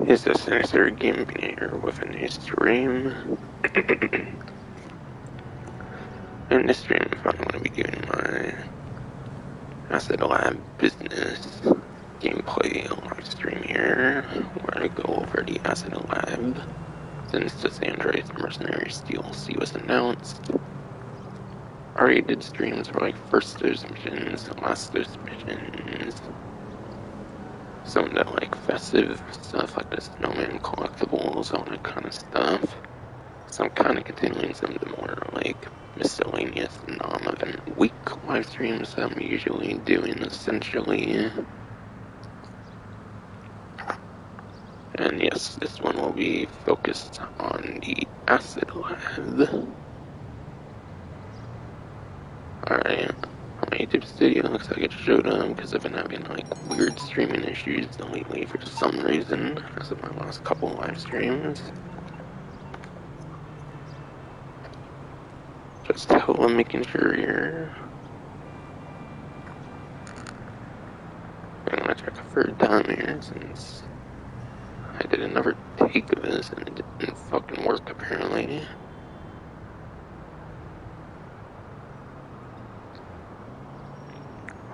Is this necessary game here with a new stream? In this stream, I'm going to be doing my Asset Lab business gameplay live stream here, where I go over the Asset Lab since the San Andreas Mercenaries DLC was announced. I already did streams for like first dose missions, last dose missions, some of the like festive stuff like the snowman collectibles, all that kind of stuff. So I'm kind of continuing some of the more like miscellaneous non-event week live streams that I'm usually doing essentially. And yes, this one will be focused on the Acid Lab. Alright, on my YouTube studio, looks like it showed up because I've been having like weird streaming issues lately for some reason as of my last couple live streams. Just hella making sure here. I'm gonna check a third time here since I did another take of this and it didn't fucking work apparently.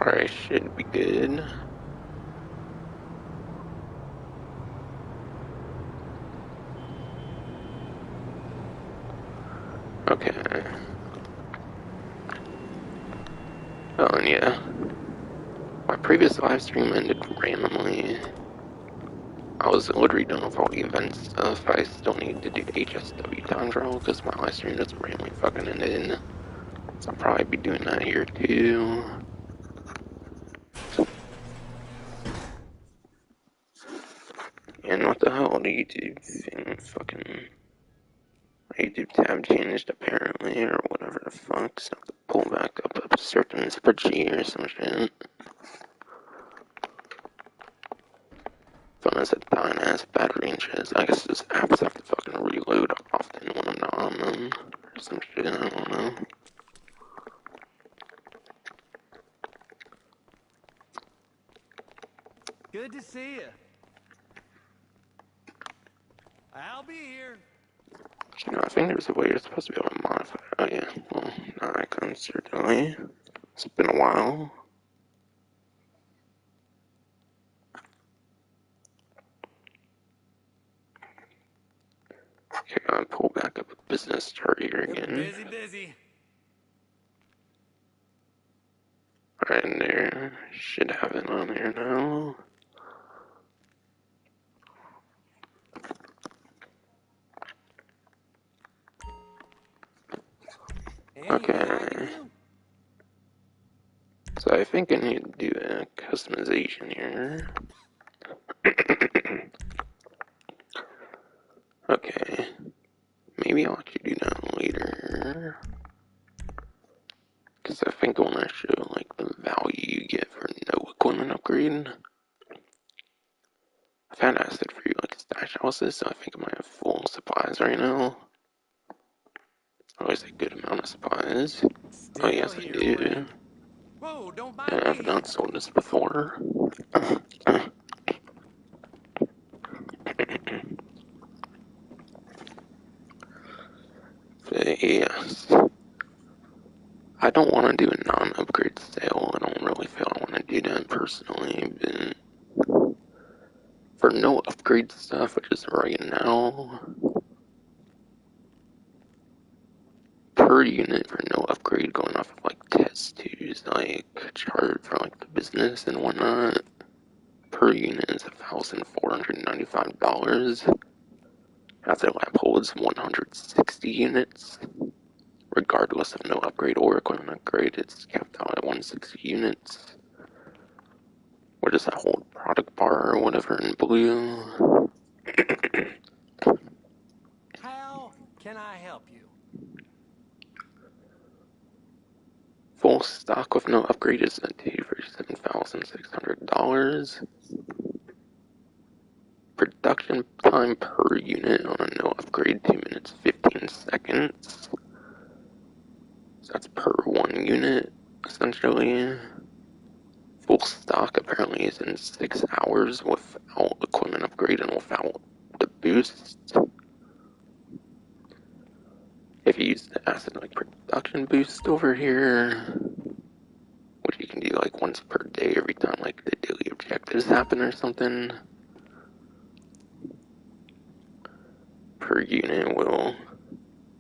Alright, should be good. Okay. Oh, and yeah. My previous live stream ended randomly. I was literally done with all the event stuff. I still need to do the HSW time trial because my live stream just randomly fucking ended. So I'll probably be doing that here too. And what the hell, the YouTube thing fucking... YouTube tab changed apparently, or whatever the fuck, so I have to pull back up a certain spreadsheet or some shit. Fun as a dying ass battery and shit. I guess those apps have to fucking reload often when I'm not on them, or some shit, I don't know. Good to see you. I'll be here. You know, I think there's a way you're supposed to be able to modify it. Oh yeah, well, not icons certainly. It's been a while. Okay, I'll pull back up a business chart here again. Busy. Alright, and there. Should have it on here now. Okay. So I think I need to do a customization here. Okay. Maybe I'll let you do that later. Because I think I want to show like the value you get for no equipment upgrade. I've had acid for you like stash houses, so I think I might have full supplies right now. Always a good amount of supplies. Oh yes, I do. Whoa, don't And mind I've me. not sold this before. But yes. I don't want to do a non-upgrade sale. I don't really feel I want to do that personally, but for no upgrade stuff, which is right now, per unit for no upgrade going off of like test twos, like chart for like the business and whatnot, per unit is $1,495. As a lab holds 160 units. Regardless of no upgrade or equipment upgrade, it's capped out at 160 units. What is that whole product bar or whatever in blue? How can I help you? Full stock with no upgrade is at $7,600. Production time per unit on a no upgrade, 2 minutes 15 seconds. So that's per one unit, essentially. Full stock apparently is in 6 hours without equipment upgrade. upgrading without the boost. If you use the acid like production boost over here, which you can do like once per day every time like the daily objectives happen or something, per unit will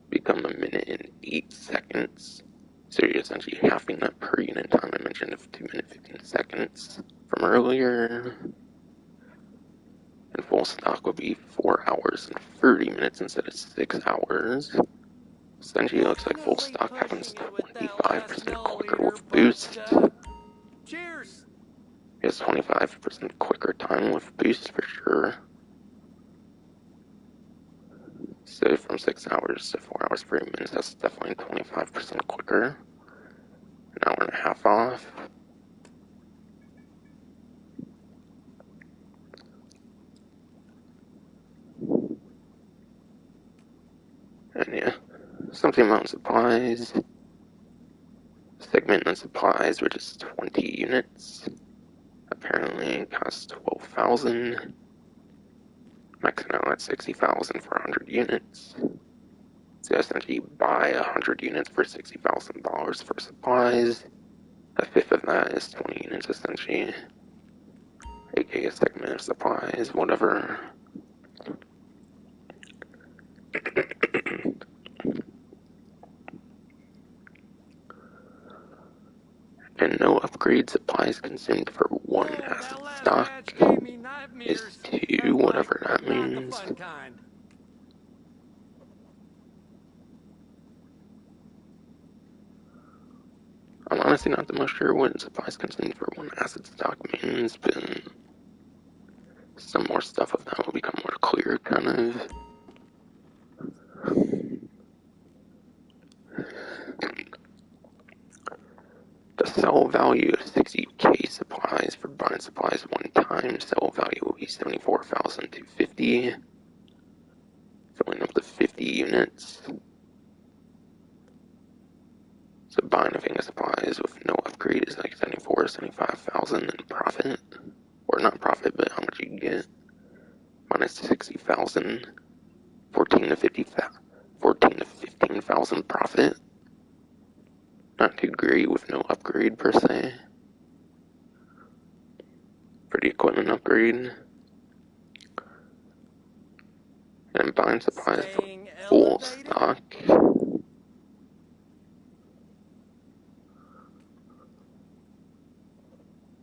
become 1 minute and 8 seconds. So you're essentially halving that per unit time I mentioned of 2 minutes 15 seconds from earlier. And full stock will be 4 hours and 30 minutes instead of 6 hours. Essentially, it looks like full stock happens 25% quicker with boost. Cheers! It's 25% quicker time with boost for sure. So from 6 hours to 4 hours 30 minutes, that's definitely 25% quicker. An hour and a half off. And yeah, something amount of supplies. Segment and supplies were just 20 units. Apparently it costs 12,000. Maxing out at 60,000 for 100 units. So essentially you buy 100 units for $60,000 for supplies. A fifth of that is 20 units essentially. aka a segment of supplies, whatever. And no upgrade supplies consumed for 1 acid stock is 2, whatever that means. I'm honestly not the most sure what supplies consumed for 1 acid stock means, but some more stuff of that will become more clear, kind of. The sell value of 60k supplies for buying supplies 1 time. Sell value will be 74,250. Filling up to 50 units. So buying a thing of supplies with no upgrade is like 74 75,000 in profit. Or not profit, but how much you can get. Minus 60,000. 14 to 15,000 profit. Not too great with no upgrade per se. For the equipment upgrade. And buying supplies for full stock.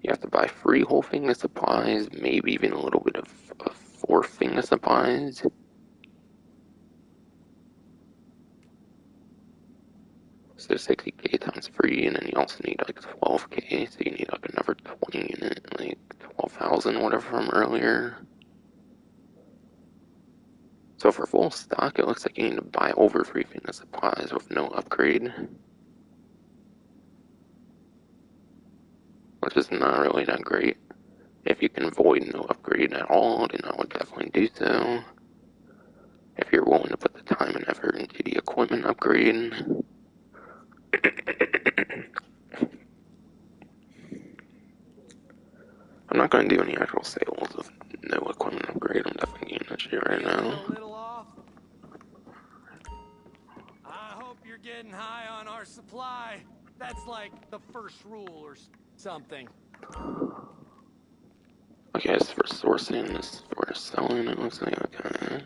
You have to buy 3 whole thing of supplies, maybe even a little bit of a 4th thing of supplies. So 60k times 3, and then you also need like 12k, so you need like another 20 unit, like 12,000, whatever from earlier. So for full stock, it looks like you need to buy over 3 things of supplies with no upgrade. Which is not really that great. If you can avoid no upgrade at all, then I would definitely do so. If you're willing to put the time and effort into the equipment upgrade. I'm not going to do any actual sales of no equipment upgrade. I'm definitely getting that shit right now. I hope you're getting high on our supply. That's like the first rule or something. Okay, it's for sourcing, this is for selling, it looks like, okay.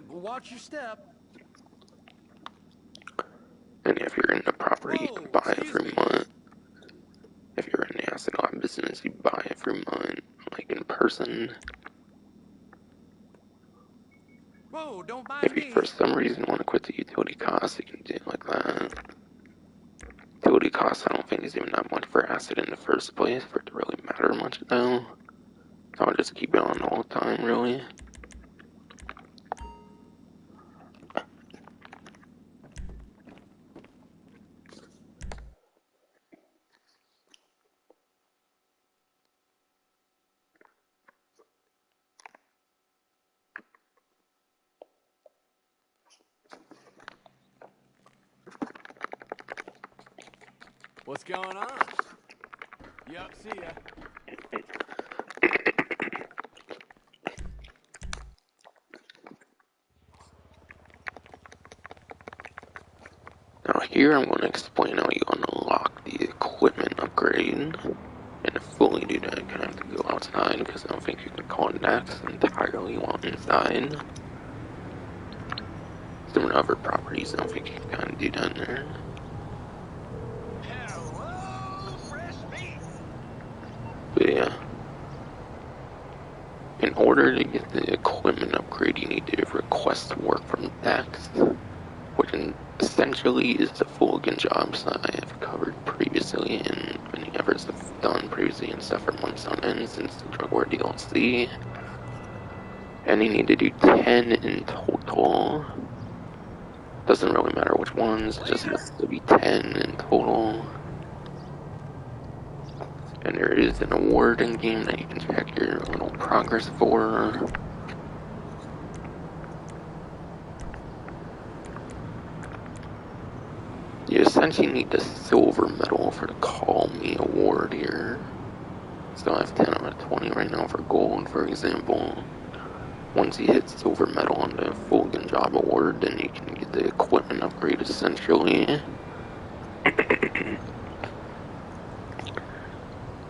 Watch your step. And if you're in the property, you can buy it every month. If you're in the acid lab business, you buy it every month, like in person. Whoa, don't mind If you for some reason want to quit the utility costs, you can do it like that. Utility costs I don't think is even that much for acid in the first place for it to really matter much though. So I'll just keep it on all the time really. What's going on? Yep, see ya. here I'm going to explain how you unlock the equipment upgrade. And to fully do that, you kind of have to go outside, because I don't think you can connect entirely while inside. Some other properties, I don't think you can kind of do that in there. Hello, fresh meat. But yeah. In order to get the equipment upgrade, you need to request work from Dex, which essentially is the full gun jobs that I have covered previously and many efforts have done previously and stuff for months on end since the Drug War DLC. And you need to do 10 in total. Doesn't really matter which ones, it just has to be 10 in total. And there is an award in game that you can check your little progress for. You essentially need the silver medal for the Call Me award here. So I have 10 out of 20 right now for gold, for example. Once you hit silver medal on the full gun job award, then you can get the equipment upgrade essentially.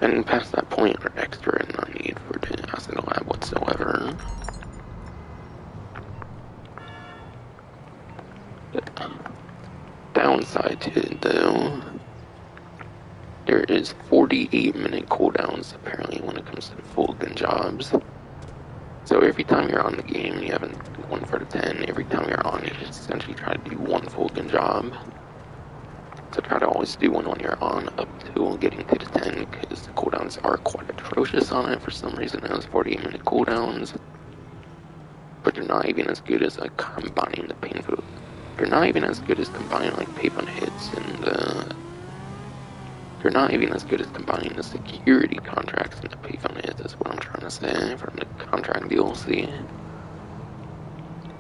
And past that point are extra and not need for the acid lab whatsoever. The downside to it though, there is 48-minute cooldowns apparently when it comes to the full gun jobs. So every time you're on the game, you haven't 1 for the 10. Every time you're on, you just essentially try to do one full gun job. So try to always do one when you're on up to getting to the 10, because the cooldowns are quite atrocious on it. For some reason, it has 48-minute cooldowns. But they're not even as good as like combining the painful. They're not even as good as combining like payphone hits and they're not even as good as combining the security contracts and the payphone hits. That's what I'm trying to say from the contract DLC.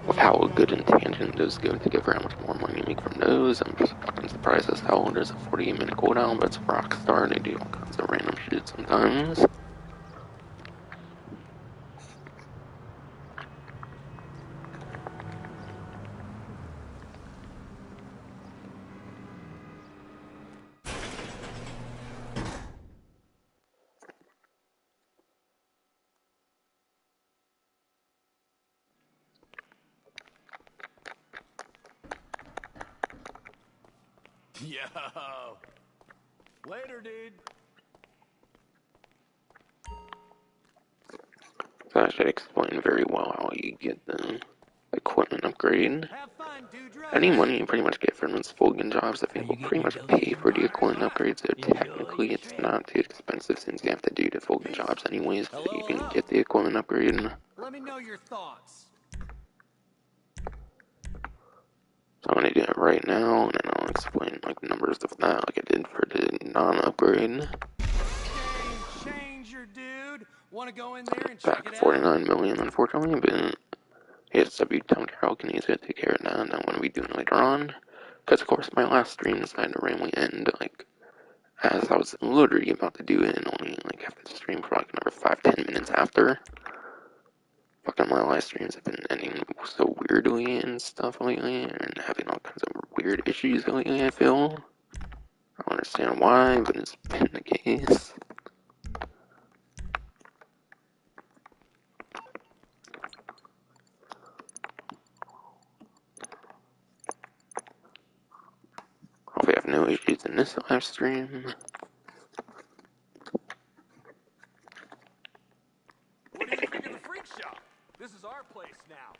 With how good and tangent those go together, how much more money you make from those. I'm just fucking surprised as hell there's a 48-minute cooldown, but it's Rockstar, they do all kinds of random shit sometimes. Yo. Later, dude. So I should explain very well how you get the equipment upgrade. Have fun, Dewdrop. Any money you pretty much get from those full gun jobs, I think will pretty much pay for the equipment upgrades, so technically it's not too expensive since you have to do the full gun jobs anyways, so you can get the equipment upgrade. Let me know your thoughts. So I'm gonna do it right now, and then I'll explain like numbers of that like I did for the non-upgrade. Change your dude. Want to go in there and check Back it out? 49 million, unfortunately, but ASW Town Carol can use it to take care of that, and I'm gonna be doing later on. Because of course my last stream decided to randomly end like as I was literally about to do it, and only like have to stream for like another 5-10 minutes after. Fucking my live streams have been ending so weirdly and stuff lately, and having all kinds of weird issues lately, I feel. I don't understand why, but it's been the case. Hopefully I have no issues in this live stream. What do you think of the freak shop? This is our place now.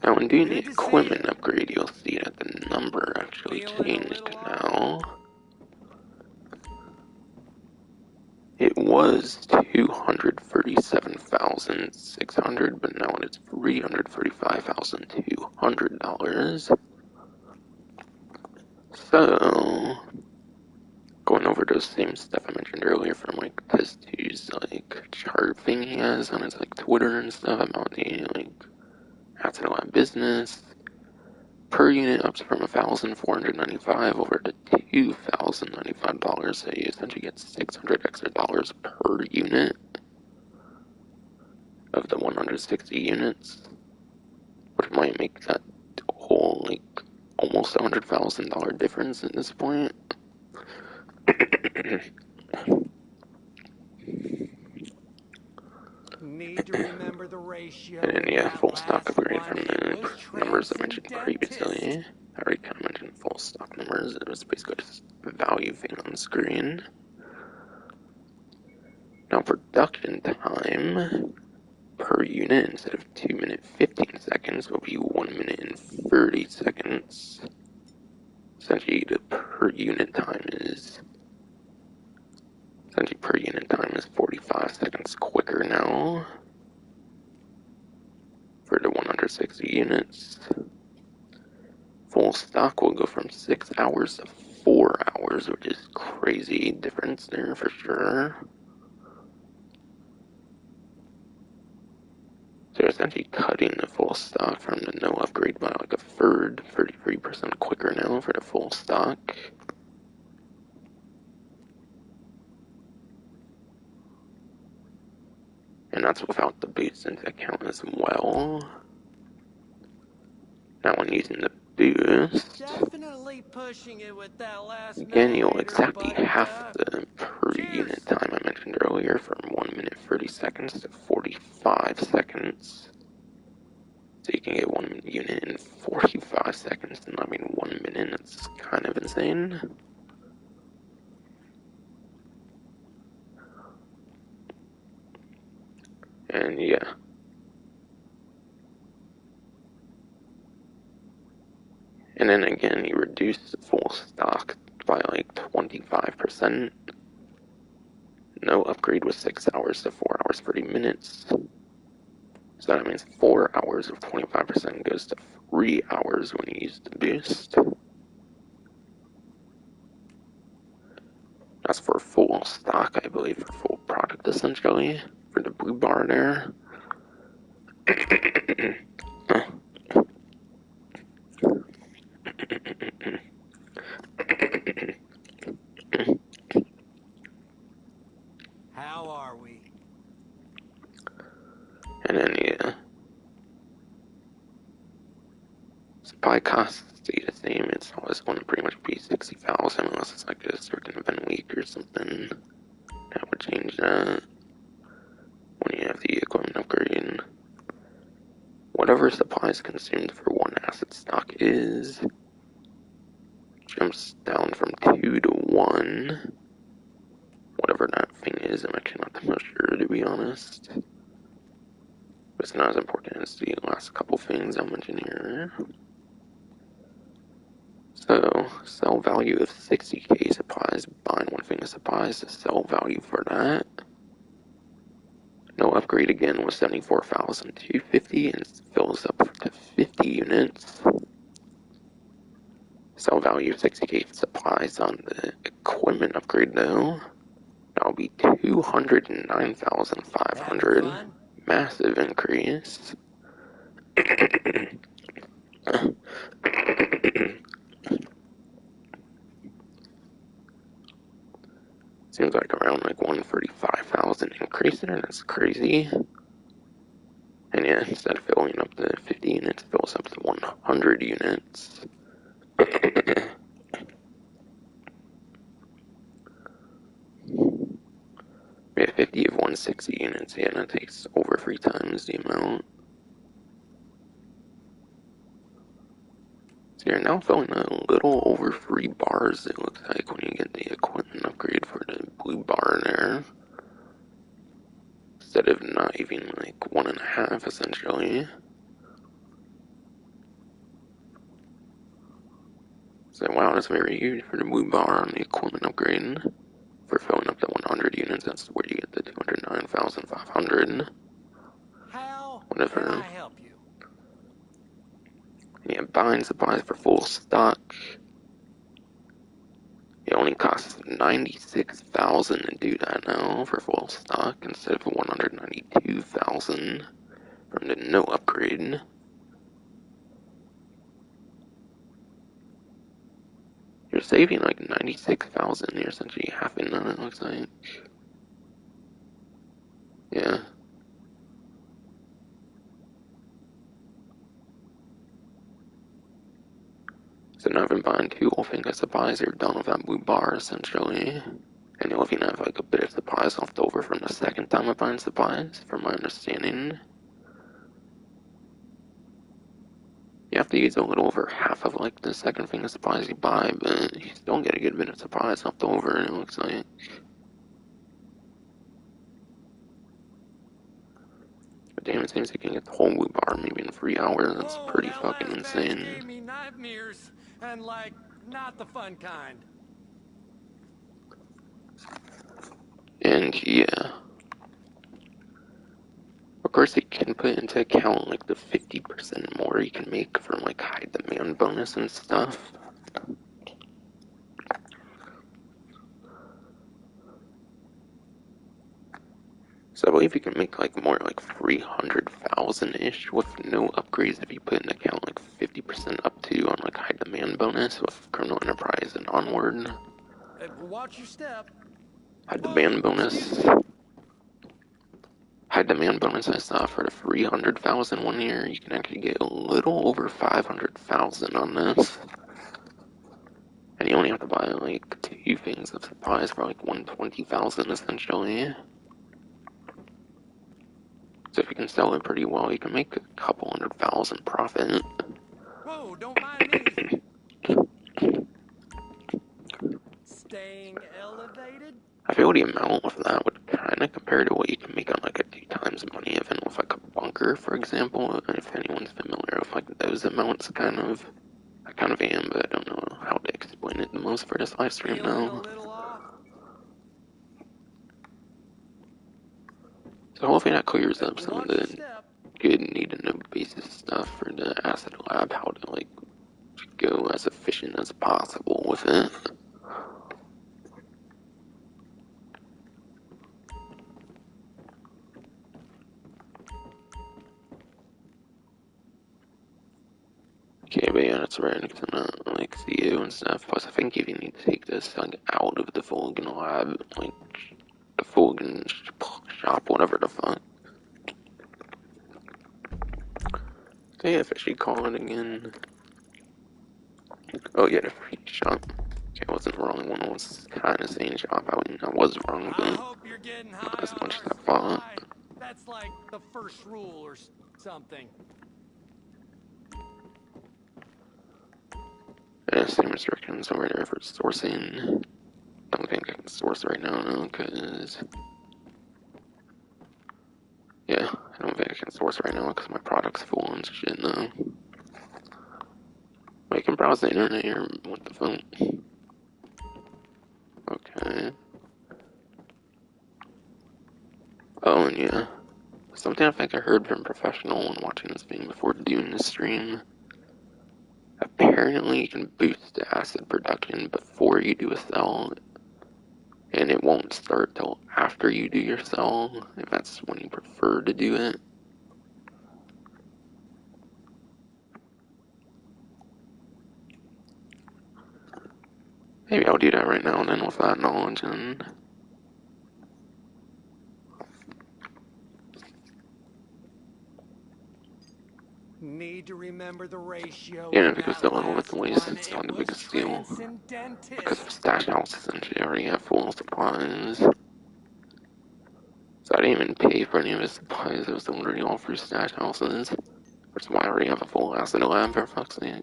Now when doing the equipment upgrade, you'll see that the number actually changed now. It was 237,600, but now it's $335,200. So, going over those same stuff I mentioned earlier from like Test2's like chart thing he has on his like Twitter and stuff about the like asset a lot of business. Per unit ups from 1,495 over to $2,095, so you essentially get $600 extra per unit of the 160 units, which might make that whole, like, almost $100,000 difference at this point. Need to remember the ratio. And then, yeah, That full stock last upgrade one, from it the was numbers I mentioned transcendentist. previously. I already kind of mentioned full stock numbers. It was basically just a value thing on screen. Now, production time per unit, instead of 2 minutes 15 seconds, will be 1 minute and 30 seconds. Essentially, the per unit time is 45 seconds quicker now for the 160 units. Full stock will go from 6 hours to 4 hours, which is crazy difference there for sure. So essentially cutting the full stock from the no upgrade by like a third, 33% quicker now for the full stock. And that's without the boost into account as well. Now when using the boost, Definitely pushing it with that last again you'll milliliter, exactly but, half the per cheers. unit time I mentioned earlier, from 1 minute 30 seconds to 45 seconds. So you can get 1 unit in 45 seconds, and I mean 1 minute, it's kind of insane. And yeah. And then again, you reduce the full stock by like 25%. No upgrade was 6 hours to 4 hours 30 minutes. So that means 4 hours of 25% goes to 3 hours when you use the boost. That's for full stock, I believe, for full product essentially, for the blue bar there. How are we? And then, yeah, supply costs stay the same. It's always going to pretty much be 60,000 unless it's like a certain event week or something. That would change that when you have the equipment upgrade. Whatever supplies consumed for one asset stock is, jumps down from 2 to 1. Whatever that thing is, I'm actually not the most sure, to be honest. But it's not as important as the last couple things I'll mention here. So, sell value of 60k supplies, buying one thing of supplies, the sell value for that. No upgrade again was 74,250 and it fills up to 50 units. Sell value of 60k supplies on the equipment upgrade though. That'll be 209,500. Massive increase. Seems like around like 135,000 increase there. That's crazy. And yeah, instead of filling up to 50 units, it fills up to 100 units. We have 50 of 160 units. Yeah, that takes over 3 times the amount. So you're now filling a little over 3 bars, it looks like, when you get the equipment upgrade for the blue bar there. Instead of not even like 1.5 essentially. So wow, that's very huge for the blue bar on the equipment upgrade. For filling up to 100 units, that's where you get the 209,500. How Whatever. can I help you? Yeah, buying supplies for full stock. It only costs 96,000 to do that now for full stock instead of 192,000 from the no upgrade. You're saving like 96,000. You're essentially halving that, it looks like. Yeah. So now I've been buying 2 whole things of supplies. You're done with that blue bar, essentially. And you'll even have like a bit of supplies left over from the second time of buying supplies, from my understanding. You have to use a little over half of like the second thing of supplies you buy, but you still get a good bit of supplies left over, it looks like. But damn, it seems like you can get the whole blue bar maybe in 3 hours. That's Whoa, pretty that fucking last batch insane. gave me nightmares, and like, not the fun kind. And yeah. Of course, you can put into account like the 50% more you can make from like high demand bonus and stuff. So I believe you can make like more like 300,000-ish with no upgrades if you put into account like 50% up to on like high demand bonus with criminal enterprise and onward. Watch your step. High Whoa, demand bonus. excuse me. High demand bonus I saw for the 300,000 1 year. You can actually get a little over 500,000 on this. And you only have to buy like 2 things of supplies for like 120,000 essentially. So if you can sell it pretty well, you can make a couple 100,000 profit. Whoa, don't mind me. Staying elevated? I feel the amount of that would kind of compare to what you can make on like a 2 times money event with like a bunker, for example. If anyone's familiar with like those amounts, I kind of am, but I don't know how to explain it the most for this live stream Feeling a now. little off? So hopefully that clears up some of Watch your the step. good need to know basis stuff for the asset lab, how to like go as efficient as possible with it. Okay, but yeah, that's right, because I'm not like CEO and stuff. Plus, I think if you need to take this like out of the Fulgen lab, like the Fulgen shop, whatever the fuck. Okay, if I should call it again. Oh yeah, the free shop. Okay, I wasn't wrong. One was kind of saying shop. I was wrong, I but hope you're getting not high as on much our as I thought. supply. That's like the first rule or something. Yeah, same restrictions over there for sourcing. I don't think I can source right now, no, because yeah, I don't think I can source right now because my product's full and shit. No, I can browse the internet here. What the fuck? Okay. Oh, and yeah, something I think I heard from professional when watching this thing before doing the stream. Apparently, you can boost the acid production before you do a cell, and it won't start till after you do your cell, if that's when you prefer to do it. Maybe I'll do that right now and then with that knowledge and Need to remember the ratio yeah, in because that the level with last the waste one. it's It not the was biggest deal. Because transcendentalist. stash houses essentially already have full supplies. So I didn't even pay for any of his supplies, it was literally all through stash houses. Which is why I already have a full acid lab for fuck's sake.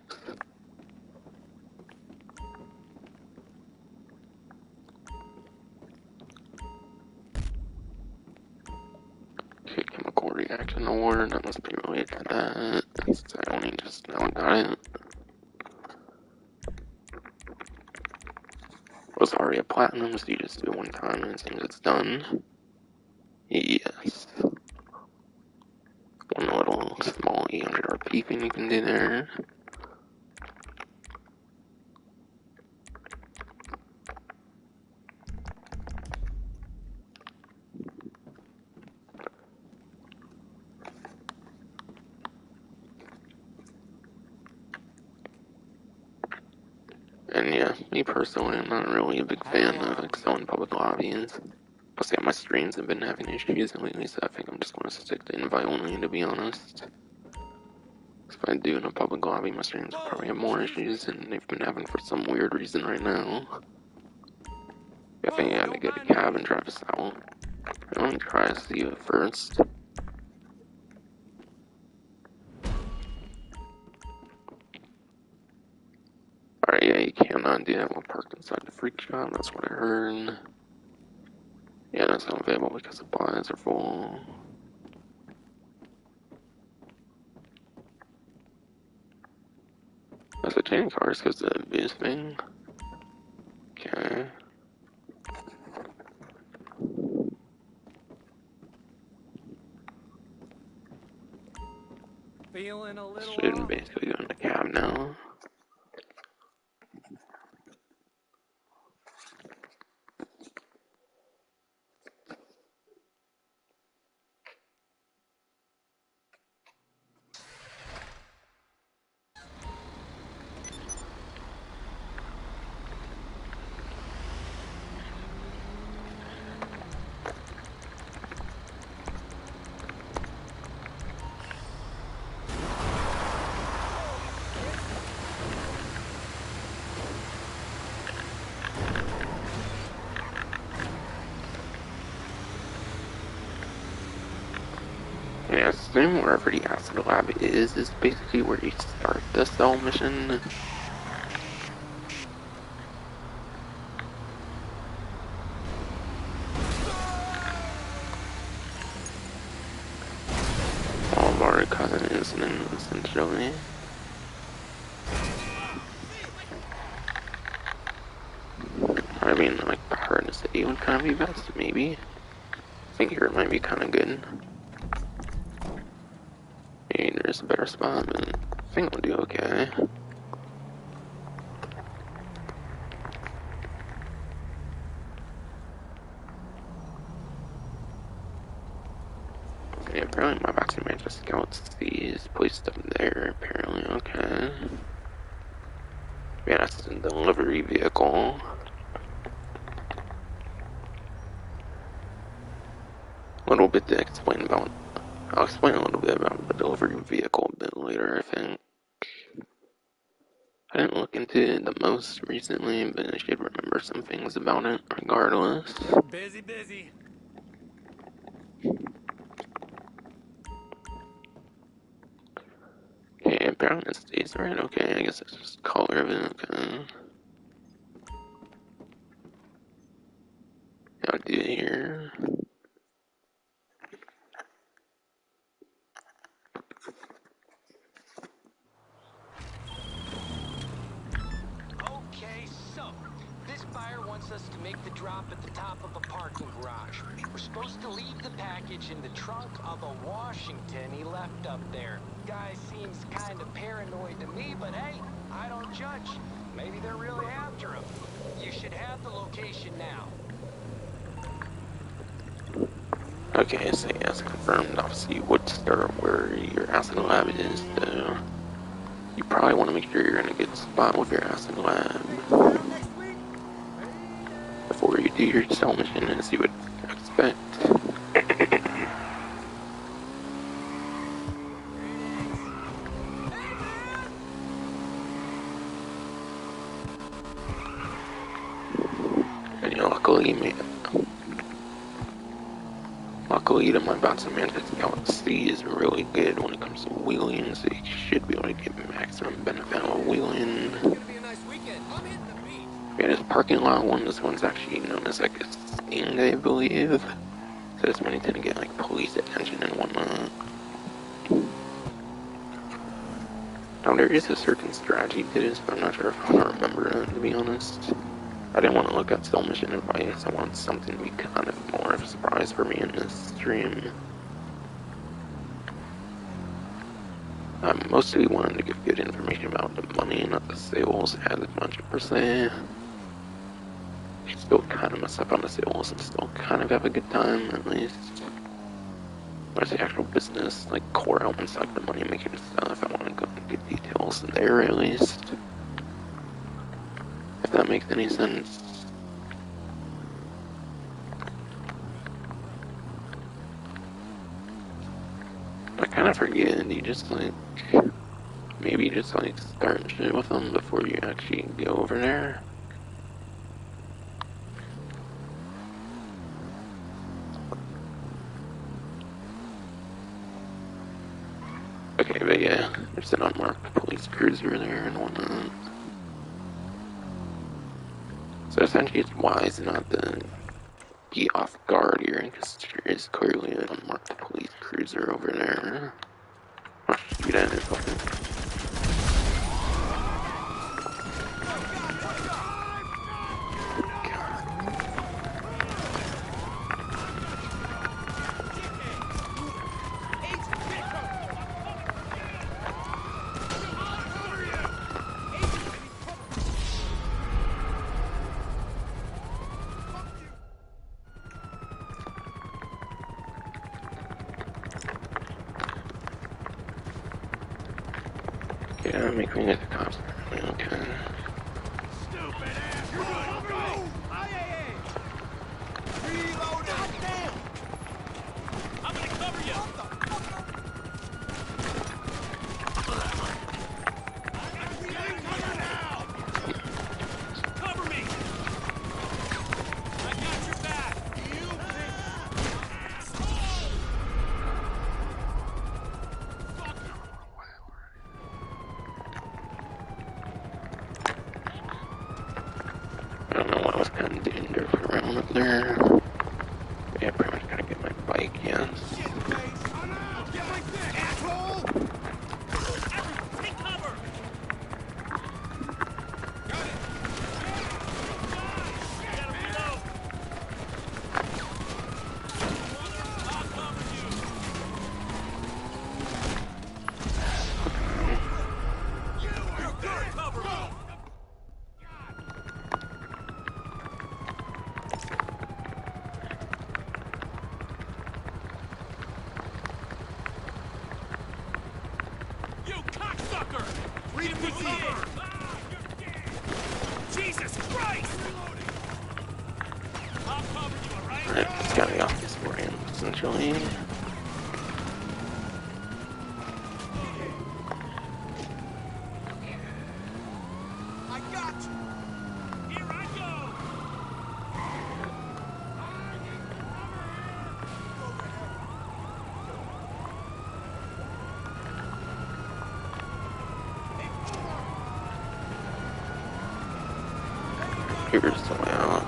Okay, chemical reaction award, that must be related to that. Since I only just now got it. It was already a platinum, so you just do it one time and it seems it's done. Yes. One little small 800 RP thing you can do there. And yeah, me personally, I'm not really a big fan of excelling public lobbies. Plus, yeah, my streams have been having issues lately, so I think I'm just going to stick to invite only, to be honest. If I do in a public lobby, my streams will probably have more issues, and they've been having for some weird reason right now. I think I had to get a cab and drive us out. Let me try to see it first. Alright, yeah, you cannot do that while parked inside the freak shop, that's what I heard. Yeah, that's not available because supplies are full. That's a chain cars because of the booze thing. Okay. Feeling a little Should off? basically go in the cab now. Yeah, I assume wherever the acid lab is basically where you start the cell mission. All of our cousin incident, essentially. I mean, like, her in the city would kind of be best, maybe. I think here it might be kind of good. Maybe there's a better spot, but I think we'll do okay. Yeah, apparently my boxing man just scouts these placed up there, apparently, okay. Yeah, that's the delivery vehicle. A little bit to explain about. I'll explain a little bit about the delivery vehicle a bit later, I think. I didn't look into it the most recently, but I should remember some things about it regardless. Busy, busy. Okay, apparently it stays right. Okay, I guess it's just the color of it. Okay. I'll do it here. Okay, so this buyer wants us to make the drop at the top of a parking garage. We're supposed to leave the package in the trunk of a Washington he left up there. Guy seems kind of paranoid to me, but hey, I don't judge. Maybe they're really after him. You should have the location now. Okay, so yeah, it's confirmed. Obviously, you would start where your acid lab is, so you probably want to make sure you're in a good spot with your acid lab before you do your cell mission, as you would expect. And you know, luckily, the my bouncer management C is really good when it comes to wheeling, so you should be able to get maximum benefit out of wheeling. Yeah, this parking lot one, this one's actually known as like a sting, I believe. So this one you tend to get like police attention and whatnot. Now there is a certain strategy to this, but I'm not sure if I want to remember it, to be honest. I didn't want to look at cell mission advice, I wanted something to be kind of more of a surprise for me in this stream. I mostly wanted to give good information about the money, not the sales as much per se. You still kind of mess up on the sales and still kind of have a good time, at least. Whereas the actual business, like core elements like the money making stuff, I want to go into good details there at least. If that that makes any sense. I kind of forget, you just like, maybe just like start shit with them before you actually go over there. Okay, but yeah, there's an unmarked police cruiser there and whatnot. So essentially it's wise not to be off guard here, because there is clearly an unmarked police cruiser over there. I'll shoot at it, fucking. Yeah, make me get the cops. Okay. Stupid ass! You're doing okay! Hey! Reload! Goddamn! I'm gonna cover you! What the fuck? I'm getting cover now! Cover me! I got your back! You asshole! I don't know what I was kind of doing there for around up there. Yeah, pretty much gotta get my bike, yes. Shit face! I'm out! Get my dick, asshole! Take cover! Got it! Get him low! I'll cover you! You're good! Cover me! You cocksucker! Freedom to cover! Jesus Christ! I'll cover you, alright? Alright, it's got me off this brand, essentially. I got you! Here I go! Here's the way out.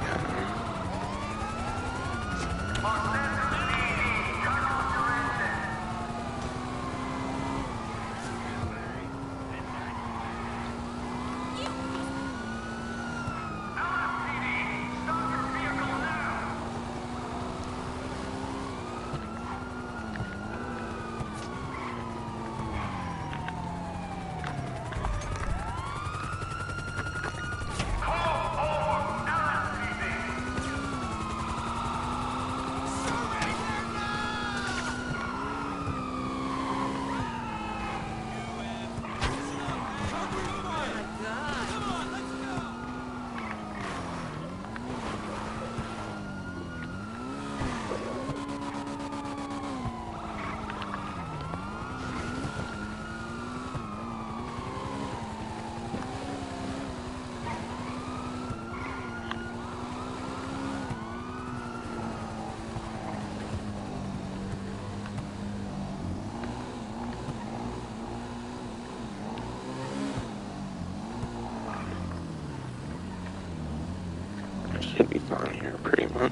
I should be fine here, pretty much.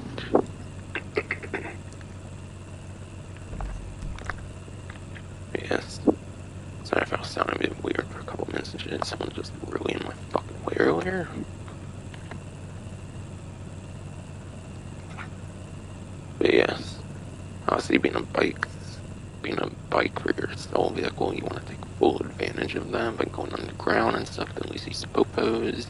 Yes. Sorry if I was sounding a bit weird for a couple minutes and shit. Someone just really in my fucking way earlier. But yes, obviously being a bike for your sole vehicle, you want to take full advantage of that by going underground and stuff to at least these popos.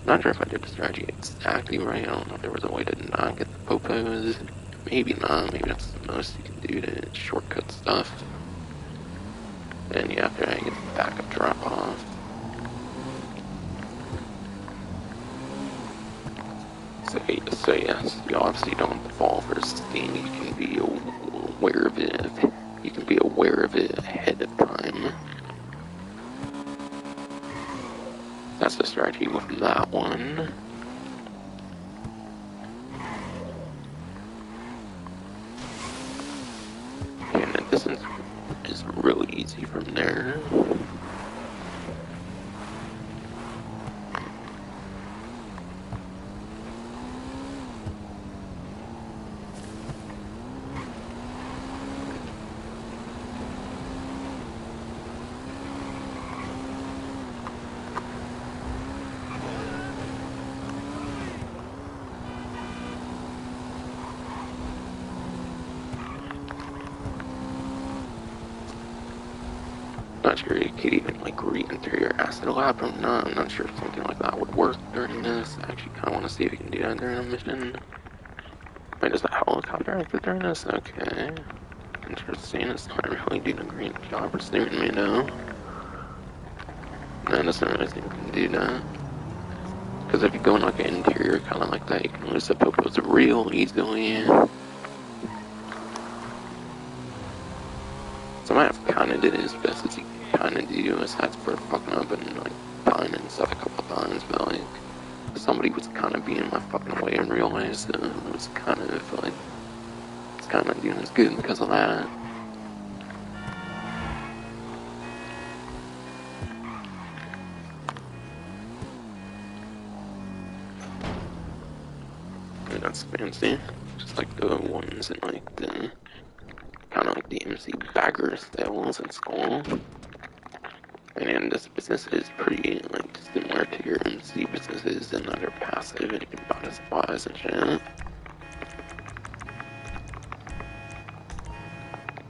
Not sure if I did the strategy exactly right. I don't know if there was a way to not get the popos. Maybe not. Maybe that's the most you can do to shortcut stuff. And yeah, after I get the backup drop off. So yes, you obviously don't fall for steam. You can be aware of it. You can be aware of it ahead of time. That's the strategy with that one. And the distance is really easy from there. Not sure you could even like re-enter your acid lab or not. I'm not sure if something like that would work during this. I actually kind of want to see if you can do that during a mission. Wait, is that helicopter active during this? Okay. Interesting. It's not really doing a great job pursuing me now. No, it doesn't really think we can do that. Because if you go in like an interior kind of like that, you can lose the photos real easily. So I might have kind of did his best as he kind of do, aside for fucking up and like dying and stuff a couple times, but like somebody was kind of being my fucking way and realized it was kind of like it's kind of doing as good because of that. And that's fancy, just like the ones in like the kind of like the MC bagger styles in school. And this business is pretty like similar to your MC businesses in that they're passive and you can buy supplies and shit.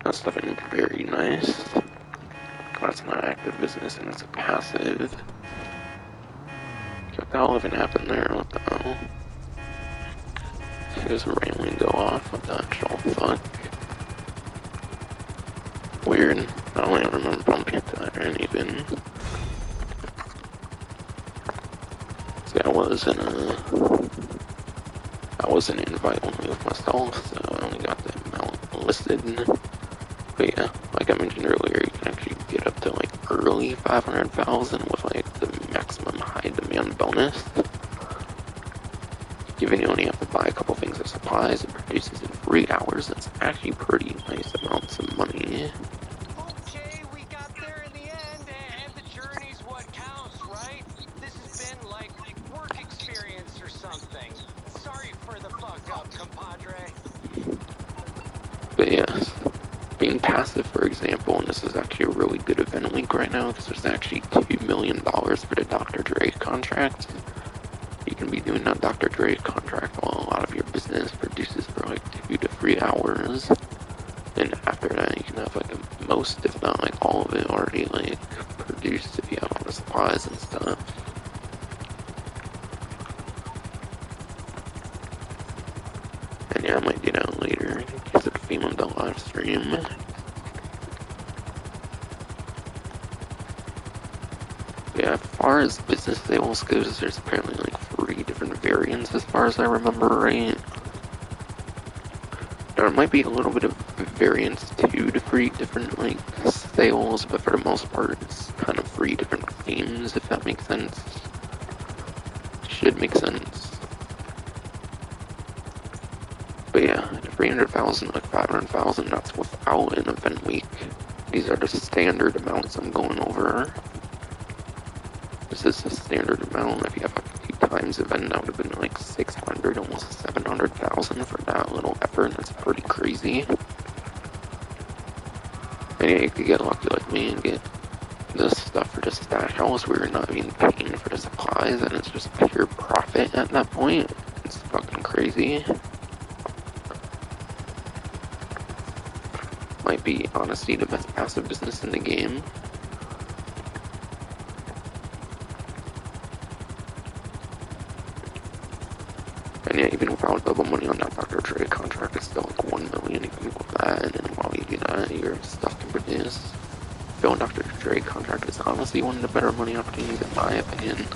That's definitely very nice. That's not active business and it's a passive. What the hell even happened there? What the hell? It just randomly go off. What the actual fuck? Weird. I don't even remember bumping into that or anything. See, I was an invite only with myself, so I only got the amount listed. But yeah, like I mentioned earlier, you can actually get up to like early 500,000 with like the maximum high demand bonus. Given you only have to buy a couple things of supplies, it produces in 3 hours. That's actually pretty nice amounts of money. Okay, we got there in the end, and the journey's what counts, right? This has been like work experience or something. Sorry for the fuck up, compadre. But yes, being passive, for example, and this is actually a really good event link right now because there's actually $2 million for the Dr. Dre contract. You can be doing that Dr. Dre contract while a lot of your business produces for like 2 to 3 hours. And after that, you can have like most, if not like all of it already like produced if you have all the supplies and stuff. And yeah, I might do that later because it's a theme of the live stream. Yeah, as far as business sales goes, there's apparently like 3 different variants as far as I remember, right? There might be a little bit of variance 2 to 3 different like sales, but for the most part it's kind of 3 different themes, if that makes sense. Should make sense. But yeah, 300,000, like 500,000, that's without an event week. These are the standard amounts I'm going over. This is the standard amount. If you have a 2 times event, that would have been like 600, almost 700,000 for that little effort. That's pretty crazy. And yeah, you could get lucky like me and get this stuff for the stash house where you're not even paying for the supplies and it's just pure profit at that point. It's fucking crazy. Might be, honestly, the best passive business in the game. And yeah, even without double money on that Dr. Dre contract, it's still like 1 million even with that, and then while you do that, your stuff can produce. Phil Dr. Dre contract is honestly one of the better money opportunities in my opinion.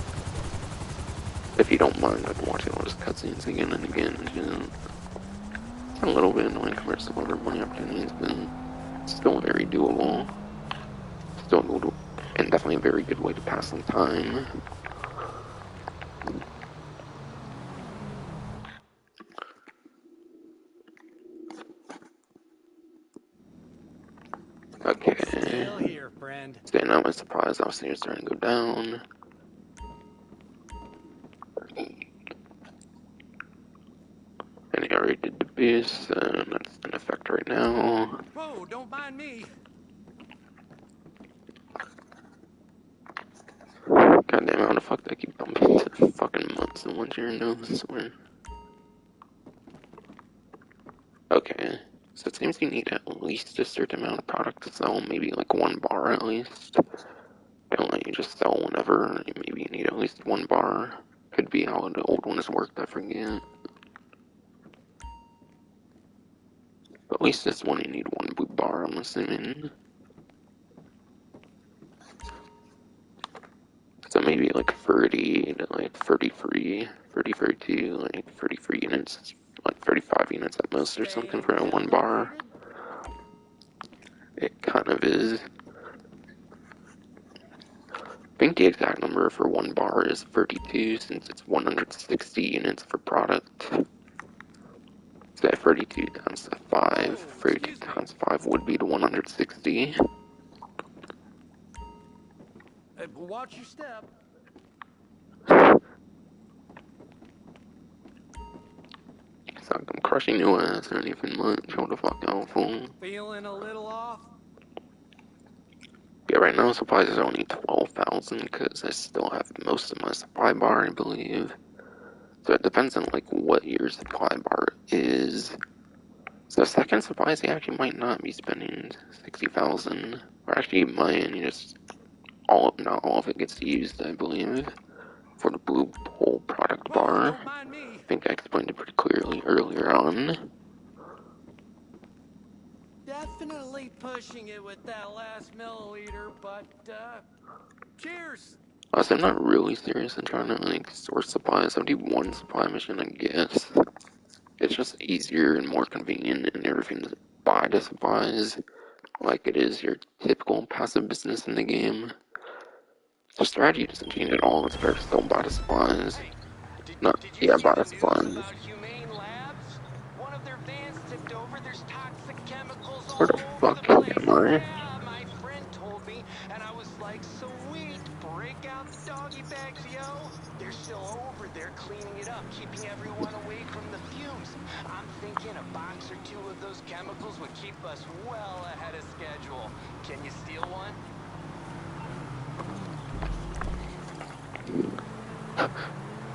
If you don't mind, I've been watching all those cutscenes again and again. And it's a little bit annoying compared to some other money opportunities, but still very doable. Still doable, and definitely a very good way to pass some time. Okay. Still here, friend. Staying out my supplies, obviously are starting to go down. And I already did the boost, and that's in effect right now. Whoa, don't mind me. God damn, how the fuck did I keep bumping into fucking months and once your nose somewhere? Okay. So it seems you need at least a certain amount of product to sell, maybe like 1 bar at least. Don't let you just sell whenever, maybe you need at least 1 bar. Could be how the old ones worked, I forget. But at least this one you need 1 bar, I'm assuming. So maybe like 30 to like 33, 32, like 33 units, like 35 units at most or something for a 1 bar. It kind of is. I think the exact number for 1 bar is 32 since it's 160 units for product. So 32 times 5, 32 times 5 would be the 160. Watch your step. It's like I'm crushing your ass or anything much. Hold the fuck out, fool. Feeling a little off? Yeah, right now supplies is only 12,000 because I still have most of my supply bar, I believe. So it depends on like what your supply bar is. So second supplies, you actually might not be spending 60,000, or actually you might, and you just not all of it gets used, I believe, for the blue hole product Whoa, bar. don't mind me. I think I explained it pretty clearly earlier on. Definitely pushing it with that last milliliter, but cheers. Honestly, I'm not really serious in trying to like source supplies. I'll do 1 supply mission, I guess. It's just easier and more convenient and everything to buy the supplies, like it is your typical passive business in the game. The strategy doesn't change at all. It's better to still buy the supplies. Hey, Not, did you yeah, see buy the the news supplies. about Humane Labs? One of their vans tipped over. There's toxic chemicals Where the all over the fuck place. am I? Yeah, my friend told me, and I was like, sweet, break out the doggy bags, yo. They're still over there cleaning it up, keeping everyone away from the fumes. I'm thinking a box or 2 of those chemicals would keep us well ahead of schedule. Can you steal one?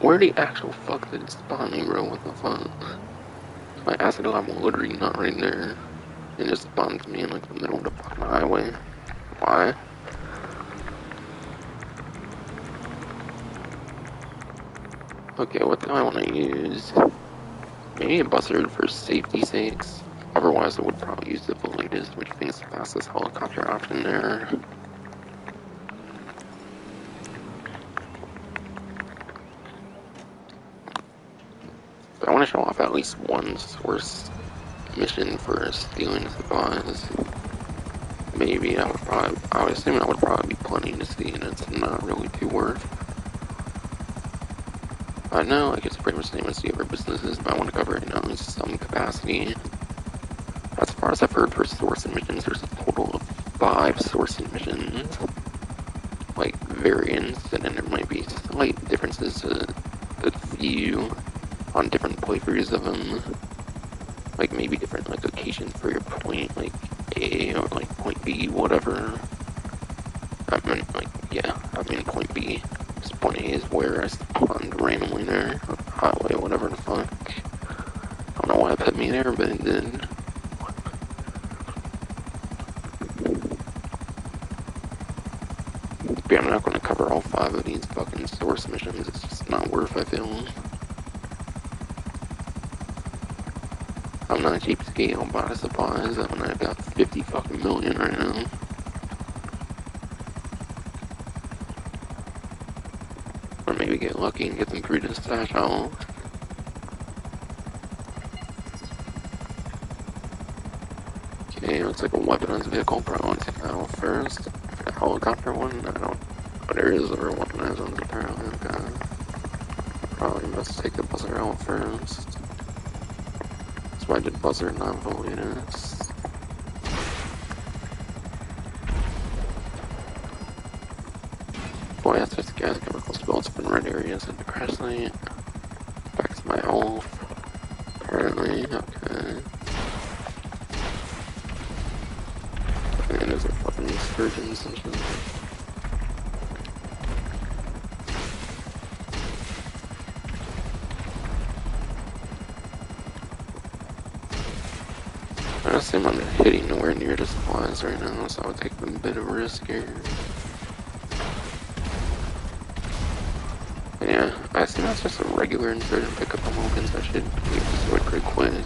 Where the actual fuck did it spawn me, bro? What the fuck? My acid lab literally not right there. It just spawned me in like the middle of the fucking highway. Why? Okay, what do I want to use? Maybe a buzzard for safety sakes. Otherwise, I would probably use the latest, which I think is the fastest helicopter option there. But I want to show off at least one source mission for stealing supplies. Maybe I would assume that would probably be plenty to see, and it's not really too worth. I know, I guess pretty much the same as the other businesses, but I want to cover it in at least some capacity. As far as I've heard for sourcing missions, there's a total of 5 sourcing missions. Like, variants, and then there might be slight differences to the few on different playthroughs of them. Like, maybe different, like, locations for your point, like, A or, like, point B, whatever. I mean, like, yeah, I mean point B. This point A is where I spawned randomly there, on the highway, whatever the fuck. I don't know why it put me there, but it did. But yeah, I'm not gonna cover all 5 of these fucking source missions, it's just not worth, I feel. I'm not a cheapskate, I'll buy supplies, I mean, I've got 50 fucking million right now. Or maybe maybe get lucky and get them free to stash out. Okay, looks like a weaponized vehicle. Probably want to take that out first. A helicopter one? I don't. But there is a weaponized one apparently. Okay. Probably must take the buzzer out first. That's why I did buzzer, not full units. Boy, that's just gas chemical spills up in red areas at the crash site. Back to my health. Apparently, okay. And there's a fucking surgeons and shit. I don't seem I'm hitting nowhere near the supplies right now, so I'll take a bit of risk here. Yeah, I assume that's just a regular insurgent pickup on Logan's. I should get this sword pretty quick.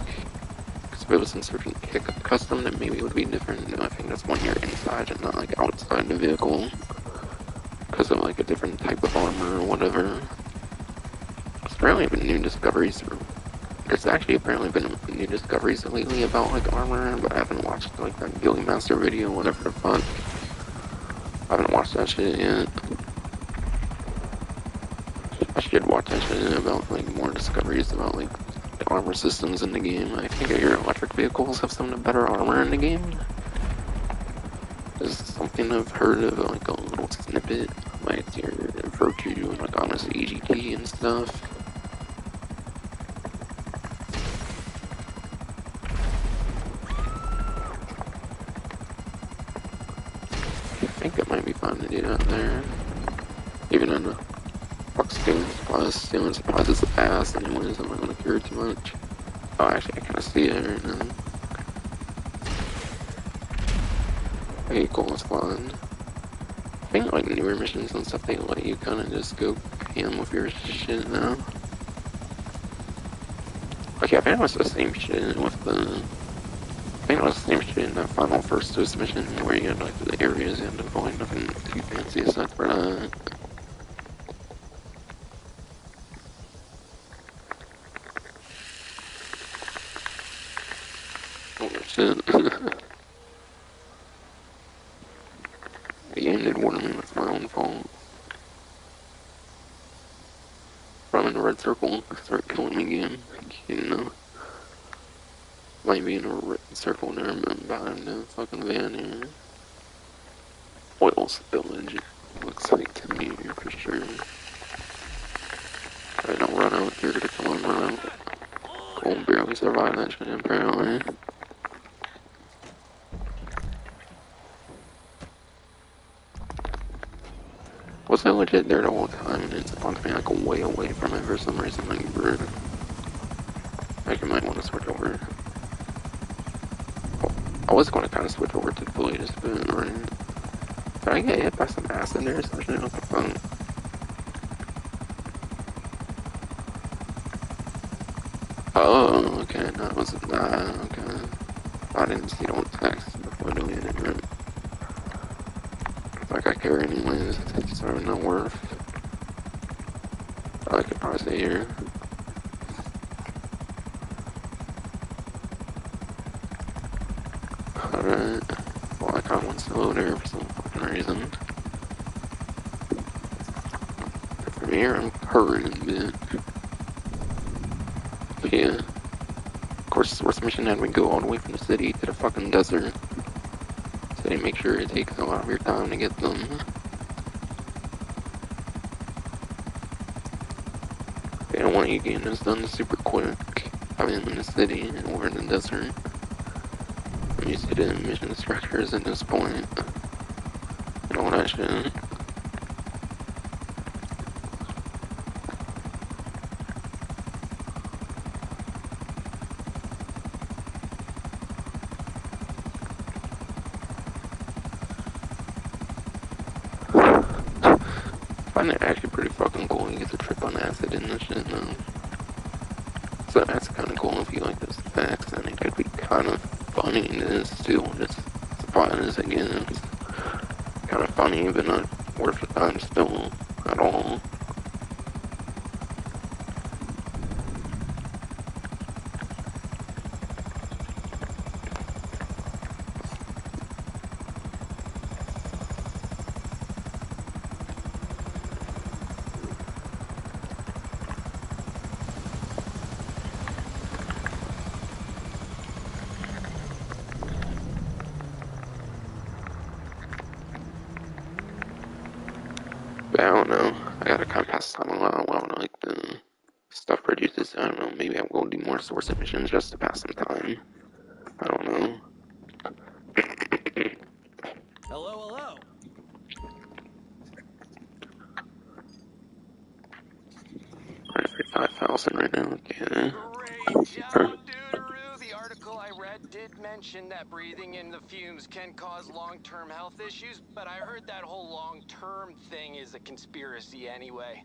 Because if it was insurgent pickup custom, then maybe it would be different. No, I think that's when you're inside and not like outside the vehicle. Because of like a different type of armor or whatever. There's apparently been new discoveries. There's actually apparently been new discoveries lately about like armor, but I haven't watched like that Gilly Master video, whatever the fuck. I haven't watched that shit yet. I should watch that shit about like more discoveries about like the armor systems in the game. I think your electric vehicles have some of the better armor in the game. There's something I've heard of, like a little snippet, like your Virtue and like honest EGT and stuff. I think it might be fun to do that there. Even in the stealing supplies is ass anyways, I'm not gonna care too much. Oh, actually, I kinda see it right now. Okay, cool, it's fun. I think like newer missions and stuff, they let you kinda just go ham with your shit now. Okay, I think it was the same shit with the... I think it was the same shit in the final first mission where you had like the areas you had to avoid, nothing too fancy aside for that. Shit. The game did warn me, that's my own fault. If I'm in the red circle, start killing me again. You know. Might be in a red circle there, but behind the fucking van here. Oil spillage, looks like to me for sure. I don't run out here to come on, run out. Won't barely survive that shit apparently. Was I legit there the whole time and it's on me like way away from it for some reason, like rude. Like I might want to switch over. Well, I was going to kind of switch over to the latest bit, right? Did I get hit by some acid there or something? What the fuck? Oh, okay, no, it wasn't that, okay. I didn't see it on text before doing it, right? Like I care anyways, it's sort of not worth. I could probably stay here. Alright. Well, I kinda want to load there for some fucking reason. From here, I'm hurrying a bit. But yeah. Of course, this mission had me go all the way from the city to the fucking desert. So they make sure it takes a lot of your time to get them. They don't want you getting this done super quick. I mean, in the city or in the desert. I'm used to the mission structures at this point. And all that shit. I find it actually pretty fucking cool you get to trip on acid in this shit though. So that's kinda cool if you like those effects, and it could be kinda funny in this too, just surprise again. It's kinda funny but not worth the time still at all. produces. I don't know, maybe I'll go do more source missions just to pass some time. I don't know. Hello, hello. 135,000 right now, okay. Great job, Doodaroo. The article I read did mention that breathing in the fumes can cause long-term health issues, but I heard that whole long-term thing is a conspiracy anyway.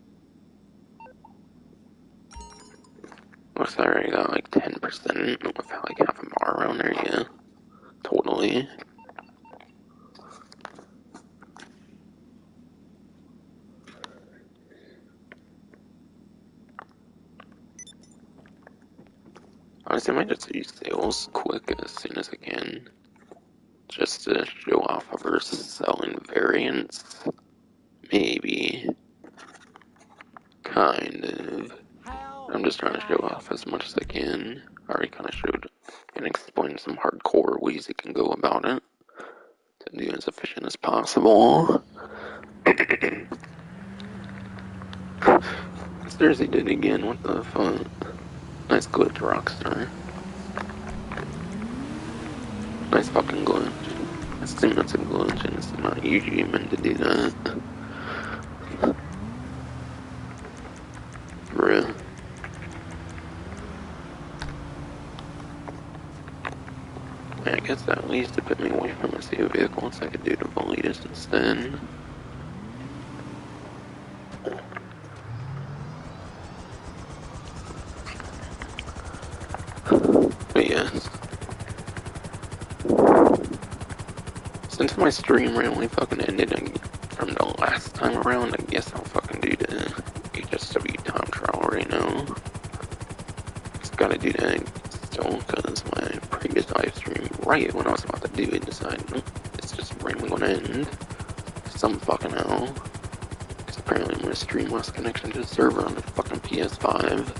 Looks like I already got like 10% with like half a bar around there, yeah. Totally. Honestly, I might just use sales quick as soon as I can. Just to show off how we're selling variants. Maybe. Kind of. I'm just trying to show off as much as I can. I already kind of showed and explained some hardcore ways you can go about it. To do as efficient as possible. Thursday did it again, what the fuck? Nice glitch, Rockstar. Nice fucking glitch. I assume that's a glitch and it's not usually meant to do that. Bruh. I guess that at least to put me away from a safe vehicle so I could do the Volitas instead. But yes. Since my stream randomly fucking ended from the last time around, I guess I'll fucking do the HSW time trial right now. Just gotta do that still, because my previous live stream, right when I was about to do it, decided it's just randomly gonna end. Some fucking hell. Because apparently my stream lost connection to the server on the fucking PS5.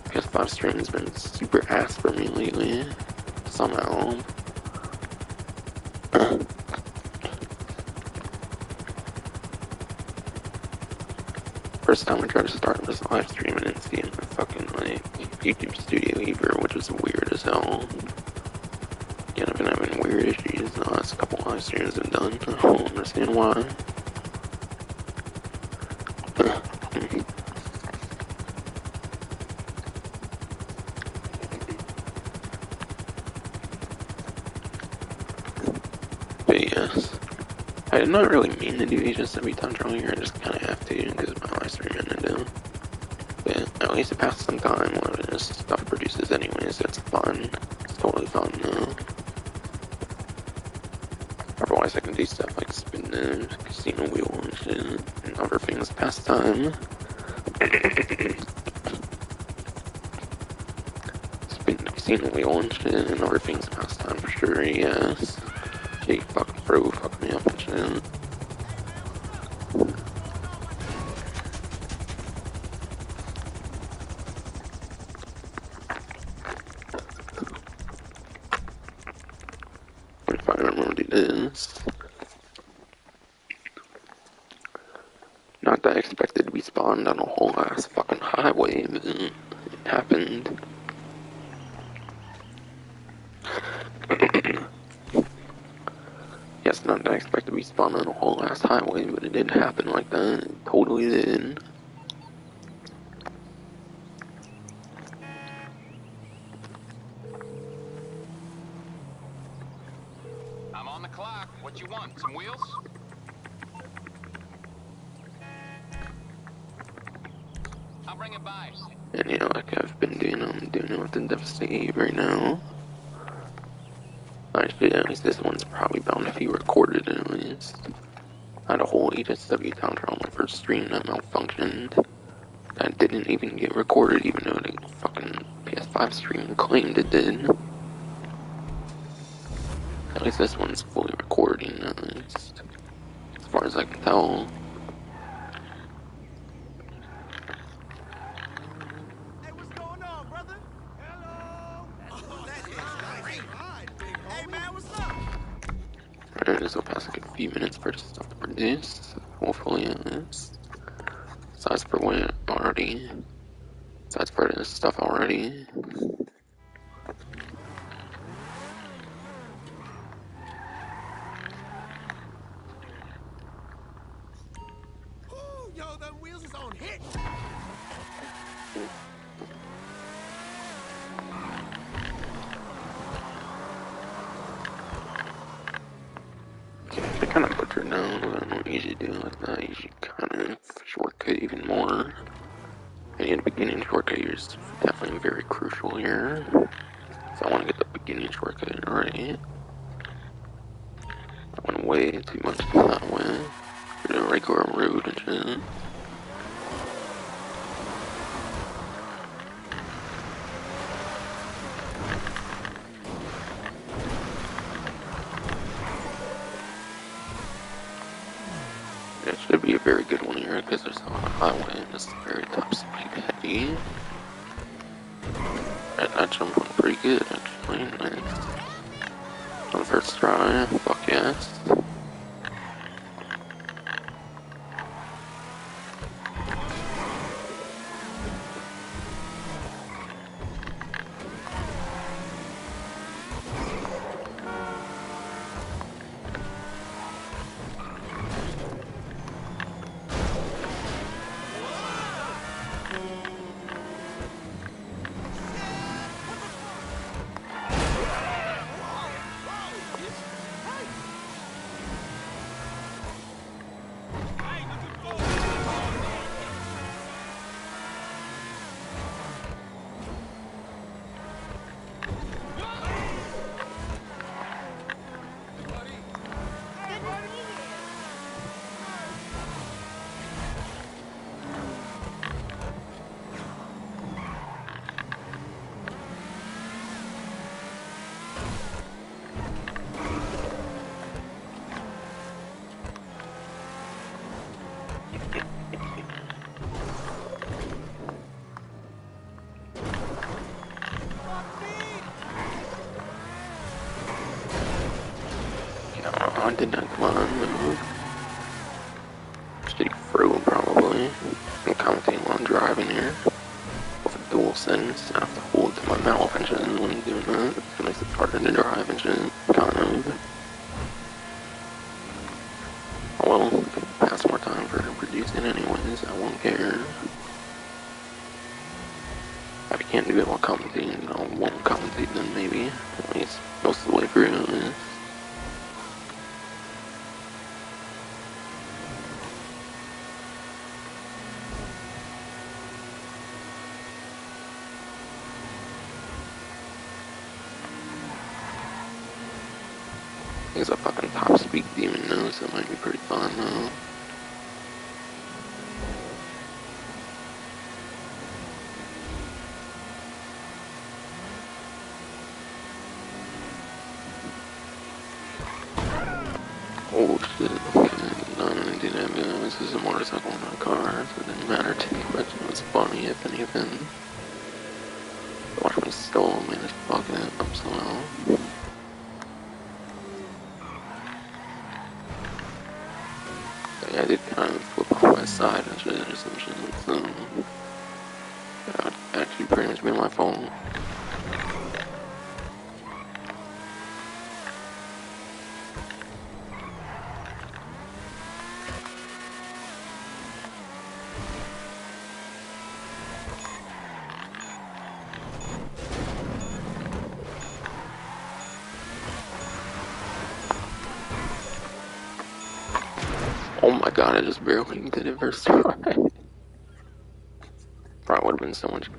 PS5 stream has been super ass for me lately. Somehow. First time I tried to start this live stream and didn't see it in the fucking like YouTube Studio either, which is weird as hell. Yeah, I've been having weird issues the last couple live streams I've done. I don't understand why. But yes. I did not really mean to do HSW time trial here, I just kinda have to because my live stream ended now. But at least it passed some time when this stuff produces anyways, so it's fun. It's totally fun now. Otherwise I can do stuff like spin the casino wheel and shit, and other things past time. Spin the casino wheel and shit, and other things past time for sure, yes. Jake fucking bro fucked me up and shit. If I remember to do this. Not that I expected to be spawned on a whole ass fucking highway, but it happened. Yes, not that I expected to be spawned on a whole ass highway, but it did happen like that. It totally did. I'm on the clock. What you want? Some wheels? I'll bring it by. And yeah, like I've been doing, I'm doing it with the Devastate right now. Actually, at least this one's probably bound to be recorded at least. I had a whole HSW counter on my first stream that malfunctioned. That didn't even get recorded even though the fucking PS5 stream claimed it did. At least this one's fully recording at least. As far as I can tell. Hey, what's going on, brother? Hello. Oh, that is great. Hey, man, what's up? Alright, this will pass like a few minutes for this stuff to produce. Hopefully at least. Size per win already. So that's part of this stuff already. Ooh, yo, them wheels is on hit. I kind of butchered down what I don't usually do like that. I usually kind of shortcut even more. And the beginning shortcut here is definitely very crucial here. So I want to get the beginning shortcut right. I went way too much that way. Did a regular road and shit. It should be a very good one here because there's a lot of highway and it's very top speed heavy. And that jump went pretty good actually. Nice. On the first try, fuck yes. I did not come on move. Shitty throw probably. I'm commenting while I'm driving here. With a dual sense, I have to hold to my mouth and shit when I'm doing that. It makes it harder to drive and shit. Kind of. Oh well, if I pass more time for producing anyways, I won't care. If I can't do it while commentating, I won't commentate then maybe. At least most of the way through at least. He's a fucking top speed demon now, so it might be pretty fun though. Oh shit, okay, no, I didn't have it. This is a motorcycle, not a car, so it didn't matter too much. It was funny, if anything. Watch me stall, man, just fucking it up somehow. But yeah, I did kind of flip off my side and shit or some shit, so that would actually pretty much be my fault. Oh my god, I just barely did it first try. Probably would have been so much.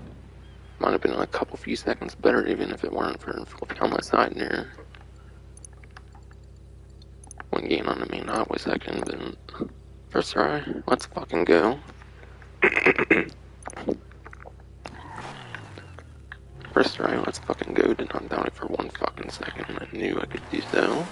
Might have been like a couple few seconds better even if it weren't for flipping on my side there. When getting on the main highway section, but first try, let's fucking go. First try, let's fucking go. Did not doubt it for 1 fucking second. I knew I could do so.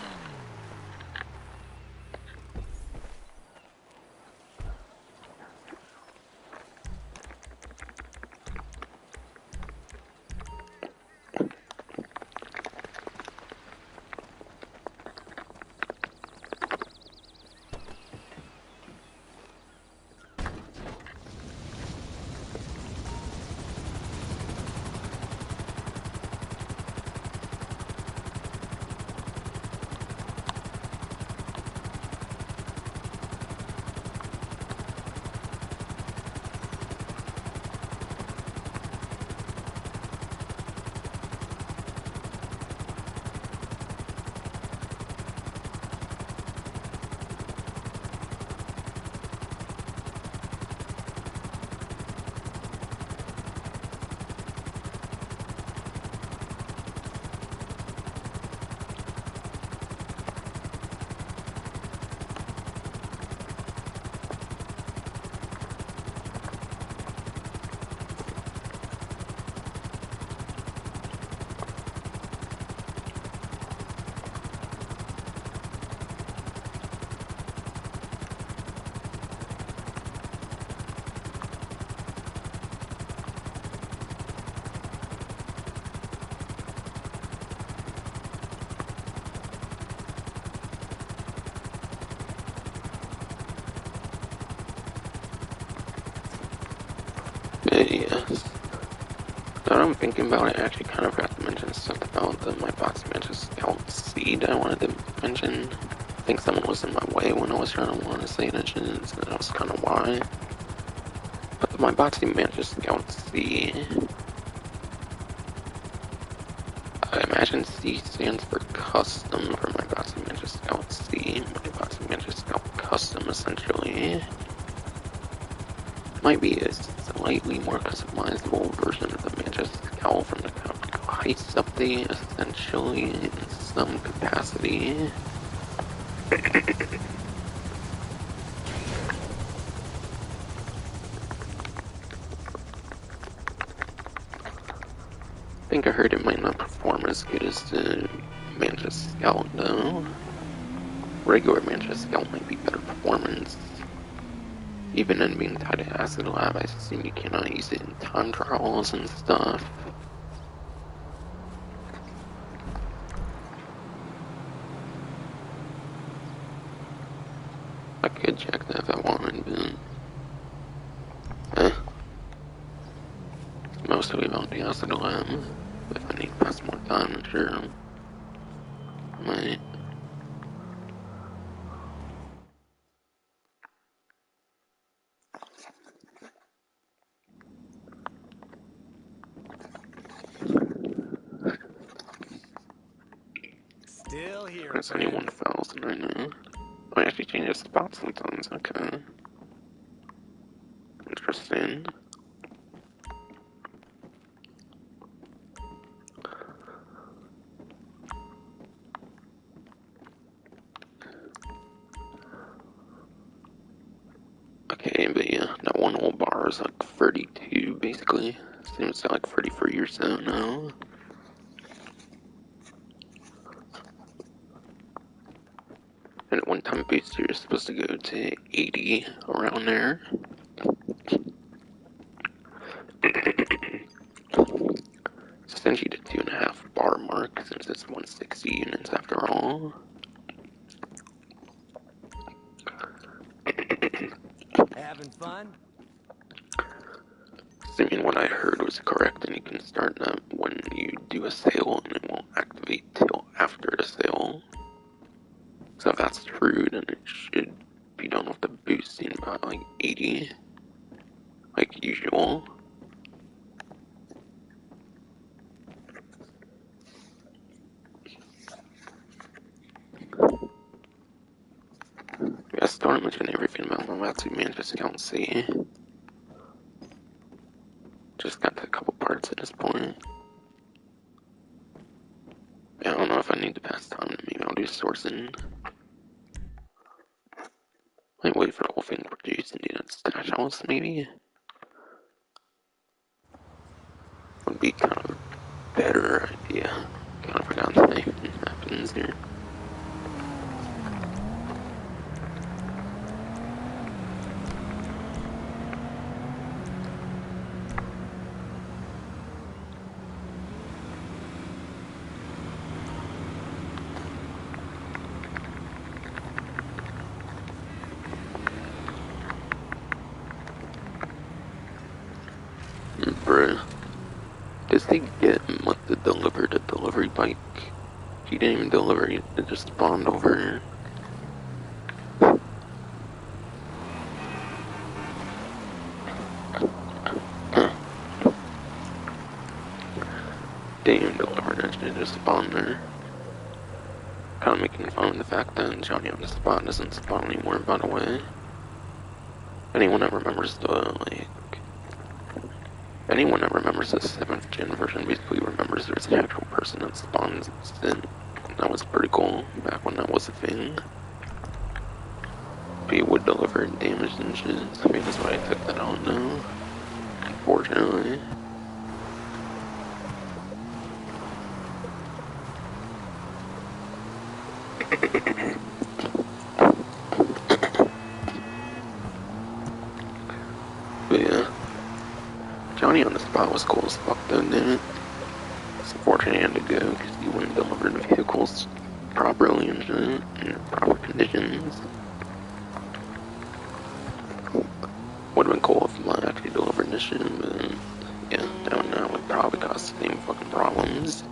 yes. Now that I'm thinking about it, I actually kind of forgot to mention stuff about my box Mantis Scout seed I wanted to mention. I think someone was in my way when I was trying to want to say it, so that was kind of why. But my boxing Mantis Scout C, I imagine C stands for custom for my boxing Mantis Scout C. My boxing Mantis Scout custom essentially might be a slightly more customizable version of the Mantis Scout from the Heist update, essentially, in some capacity. I think I heard it might not perform as good as the Mantis Scout, though. Regular Mantis Scout might be better performance. Even in being tied to Acid Lab, I assume you cannot use it in time trials and stuff. I could check that if I wanted, but mostly about the Acid Lab. If I need to pass more time, I'm sure I might. Still here, There's only friend. 1,000 right now. I actually change the spot sometimes, okay. Interesting. Okay, but yeah, that one whole bar is like 32, basically. Seems like 33 or so now. And at one time booster is supposed to go to 80, around there. It's essentially the 2.5 bar mark, since it's 160 units after all. Having fun? Assuming what I heard was correct, and you can start that when you do a sale, and it won't activate till after the sale. So if that's true, then it should be done with the boosting by like 80, like usual. Yeah, start mentioning everything about my Matsu Mantis account C. Just got to a couple parts at this point. Yeah, I don't know if I need to pass time, maybe I'll do sourcing. Might wait for the whole thing to produce and do that stash house, maybe? Would be kind of a better idea. Kind of forgot that even happens here. Bruh. Does he get what to deliver the delivery bike? He didn't even deliver it, it just spawned over. Didn't even deliver it, it just spawned there. Kind of making fun of the fact that Johnny on the spot doesn't spawn anymore, by the way. Anyone that remembers anyone that remembers the 7th gen version basically remembers there's an actual person that spawns instant. That was pretty cool, back when that was a thing. But he would deliver damage and shit, so maybe that's why I took that on now. Unfortunately. But yeah. Johnny on the spot was cool as fuck though, damn it. It's unfortunate he had to go because he wouldn't deliver the vehicles properly and shit, in proper conditions. Would have been cool if I actually delivered this shit, but probably cause the same fucking problems.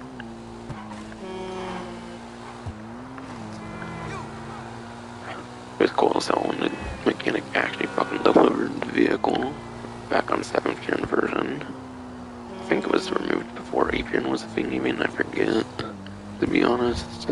It was cool as hell when the mechanic actually fucking delivered the vehicle back on 7th gen version. I think it was removed before 8th gen was a thing even, I forget, to be honest.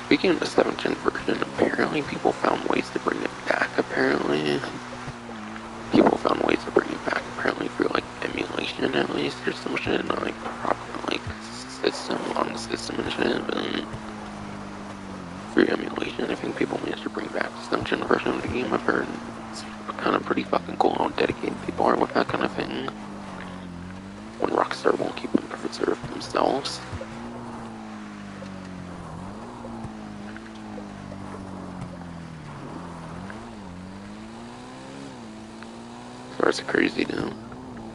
Speaking of the 7th gen version, apparently people found ways to bring it back, apparently. People found ways to bring it back, apparently through like emulation at least, or some shit, not like proper like system on the system and shit, but through emulation, I think people managed to bring back the 7th gen version of the game. I've heard it's kind of pretty fucking cool how dedicated people are with that kind of thing. When Rockstar won't keep them preserved themselves. So it's crazy though.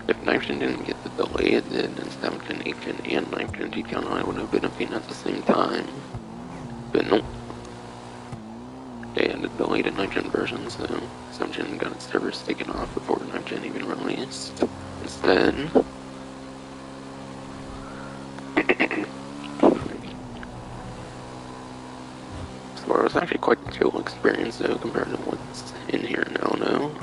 If 9th gen didn't get the delay it did, then 7th gen, 8th gen, and 9th gen GTI would have been a thing at the same time. But nope. They had to delay the 9th gen version, so 7th gen got its servers taken off before 9th gen even released. Instead, so it was actually quite a chill experience though compared to what's in here now though.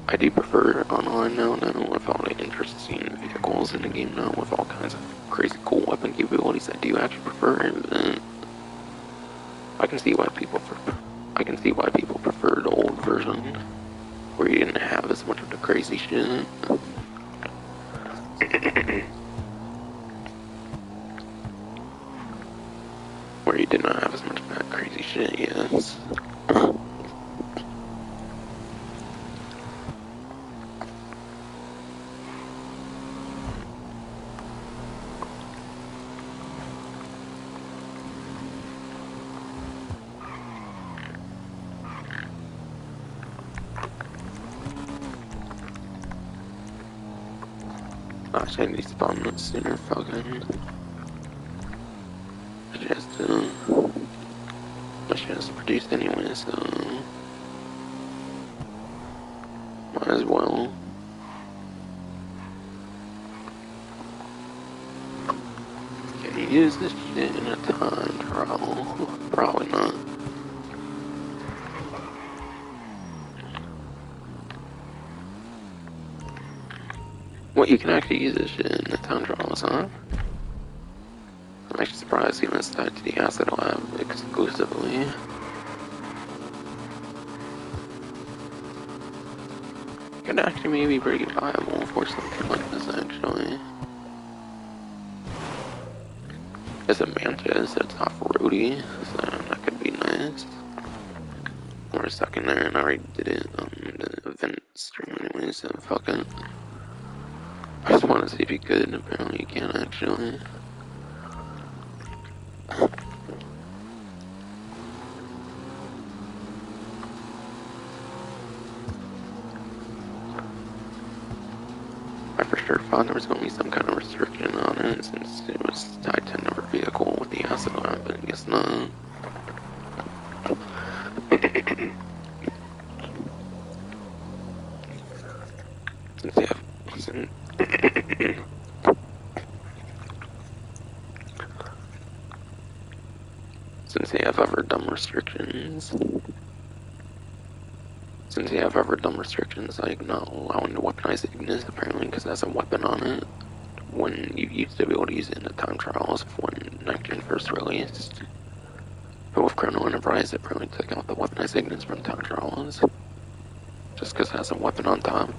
I do prefer online now with all the interesting vehicles in the game now with all kinds of crazy cool weapon capabilities. I do actually prefer it, but I can see why people prefer the old version where you didn't have as much of the crazy shit. Where you did not have as much of that crazy shit, yes. Actually, I need to spawn much sooner, fucking. My shit has produced anyway, so might as well. Can you use this shit in a time trial? Probably not. What, you can actually use this shit in the time trials, huh? I'm actually surprised even it's tied to the Asset Lab exclusively. Could actually maybe be pretty viable for something like this, actually. It's a Mantis, so it's off-roady, so that could be nice. We're stuck in there, and I already did it on the event stream anyway, so fuck it. I just want to see if you could, and apparently you can actually. I for sure thought there was going to be some kind of restriction on it since it was tied to another vehicle with the acid on it, but I guess not. Since they have since they have ever done restrictions. Since they have ever done restrictions like not allowing the weaponized Ignis apparently because it has a weapon on it. When you used to be able to use it in the time trials when 9th gen first released. But with Chrono Enterprise, it apparently took out the weaponized Ignis from time trials. Just because it has a weapon on top.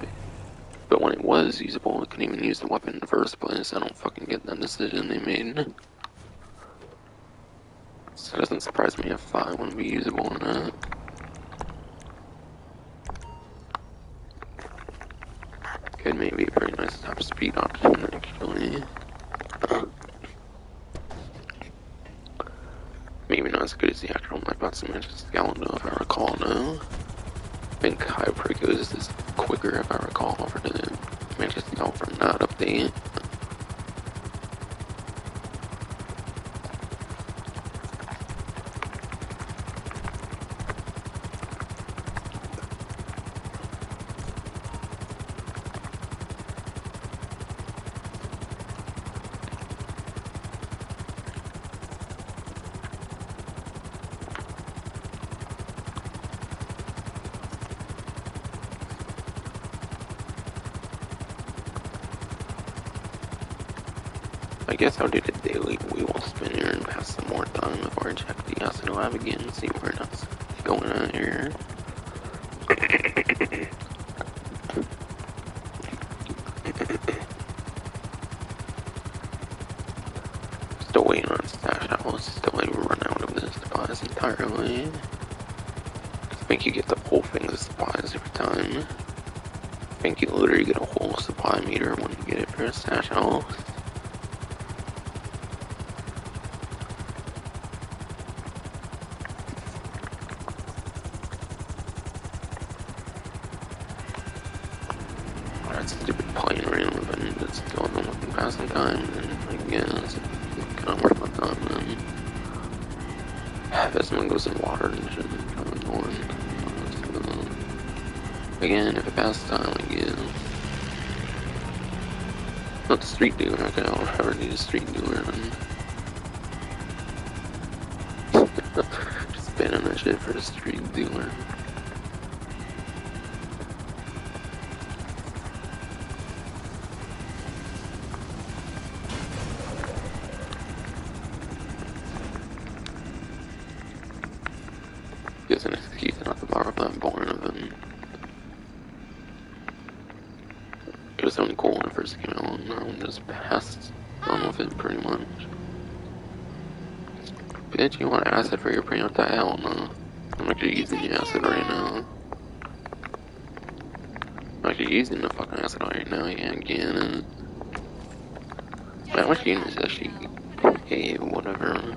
But when it was usable, it couldn't even use the weapon in the first place. I don't fucking get that decision they made. So it doesn't surprise me if 5 wouldn't be usable in that. Could maybe be a pretty nice top speed option, actually. Maybe not as good as the actual Micbots Dimension Scout, though, if I recall, no. think Hypergoes is quicker if I recall for the Manchester Bell from that update. I guess I'll do the daily wheel spinner and pass some more time before I check the acid lab again and see where that's going on here. Still waiting on stash house, still like run out of the supplies entirely. I think you get the whole thing of supplies every time. I think you literally get a whole supply meter when you get it for a stash house. That stupid plane ran event that's still been looking past some time, and I guess kind of worth my time then. If someone goes in water and shit, it's kind of annoying. Again, if it passes time, I guess. Not the street doer, okay, I'll never need a street doer then. Just spinning that shit for the street doer. Gives an excuse not to borrow that born of him. It was only cool when it first came out, and now I'm just past done with it pretty much. Bitch, you want acid for your pre-op? Hell no. I'm actually using the acid right now. I'm actually using the fucking acid right now, yeah, again. That much unit is actually, hey, whatever.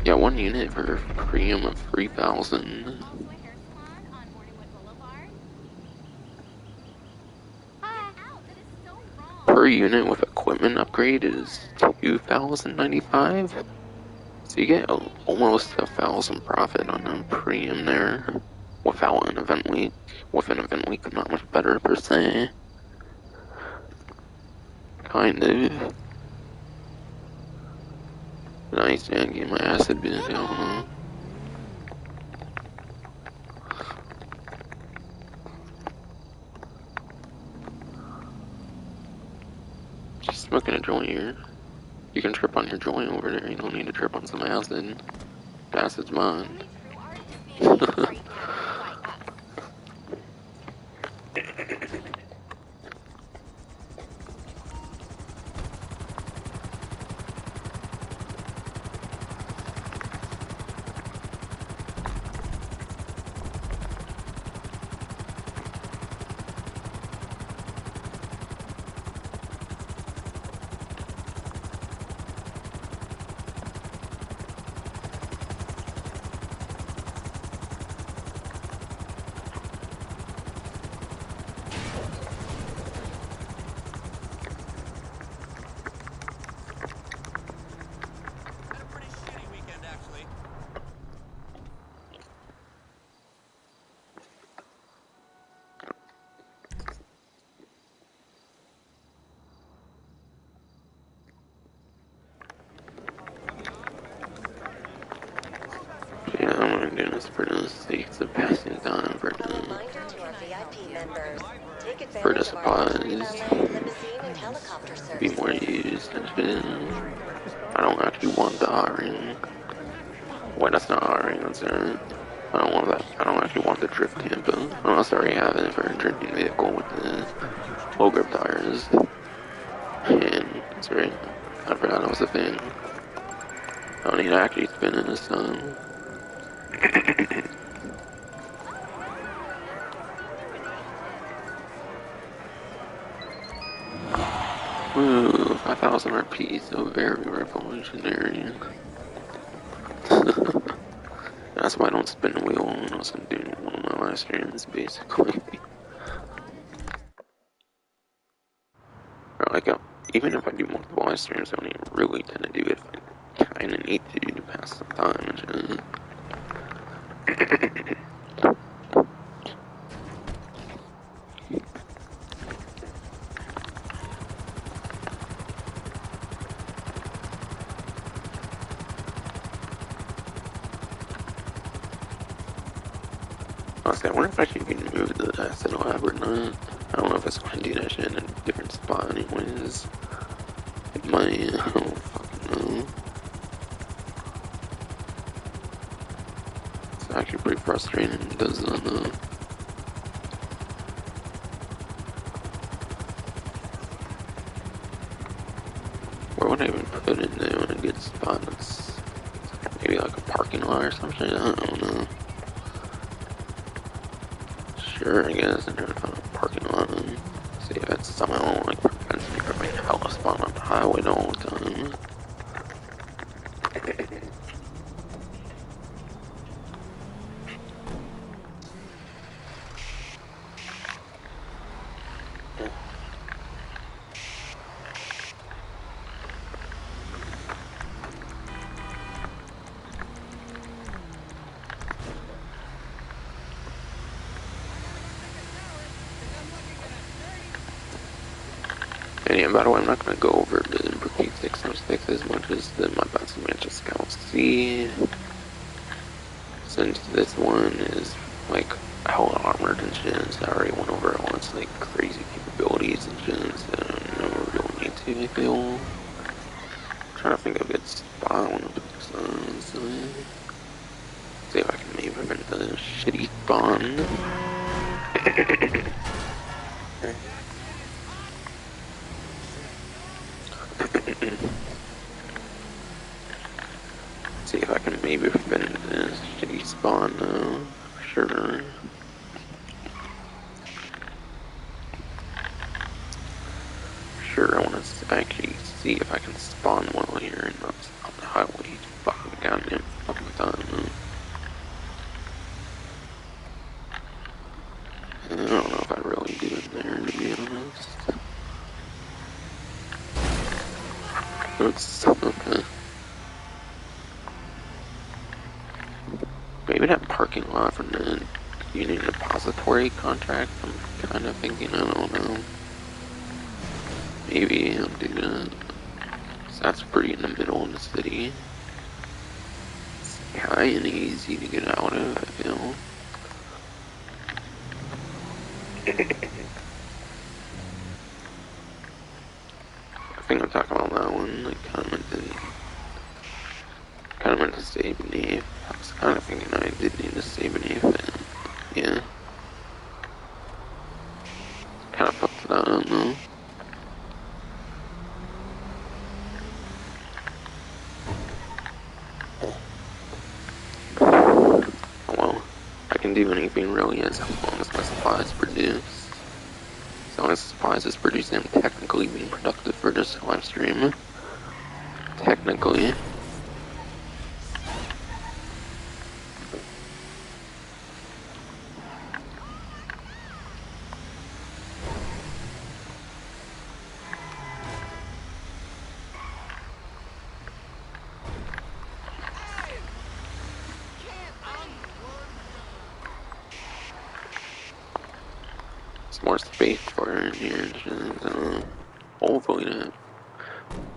Yeah, one unit for a premium of 3,000. Per unit with equipment upgrade is 2,095. So you get almost 1,000 profit on a premium there. Without an event week. With an event week, not much better per se. Kind of. Nice, man, get my acid bin, I don't know. Just smoking a joint here. You can trip on your joint over there, you don't need to trip on some acid. The acid's mine. Yeah, I'm gonna do this for the sake of passing time for the supplies. Be more used. I don't actually want the R-ring. Wait, that's not R-ring, that's it. I don't want that. I don't actually want the drift Tampa. Unless I already have it for a drifting vehicle with the low grip tires. And that's right. I forgot that was a thing. I don't need to actually spin it this time. Ooh, 5,000 RP, so very revolutionary. That's why I don't spin the wheel unless I'm doing one of my live streams, basically. Or like, even if I do multiple live streams, I only really tend to do it if I kinda need to pass some time and shit. Honestly, I wonder if I should even move to the asset lab or not. I don't know if it's going to do that shit in a different spot anyways. It might, I don't fucking know. It's actually pretty frustrating. It does not know. Where would I even put it though in a good spot? It's maybe like a parking lot or something? I don't know. Sure, I guess. I'm trying to find a parking lot and see if that somehow like prevents me from being hella spawn on the highway the whole time. And yeah, by the way, I'm not going to go over the Brigade 606 as much as the my Boston Manchester Scout C, since this one is like hella armored and shit, so I already went over it once, like crazy capabilities and shit, so no real need to, I feel. I'm trying to think of a good spot I want to put this on, so see if I can maybe prevent the shitty spawn. See if I can maybe prevent this shitty spawn though, for sure. Sure, I want to actually see if I can spawn while here and not on the highway each fucking goddamn fucking time. I don't know if I really do it there, to be honest. It's okay. Maybe that parking lot from the Union Depository contract, I'm kind of thinking, I don't know. Maybe I'm doing that. So that's pretty in the middle of the city. It's kinda easy to get out of, I feel. I think I'm talking about that one, like kinda meant to stay beneath. I was kinda thinking I did need to stay beneath it. Yeah. Kinda fucked it up, though. Well, I can do anything really as long as my supplies produce. As long as the supplies is producing, I'm technically being productive for this live stream. Technically. It's more space for it in here. Hopefully that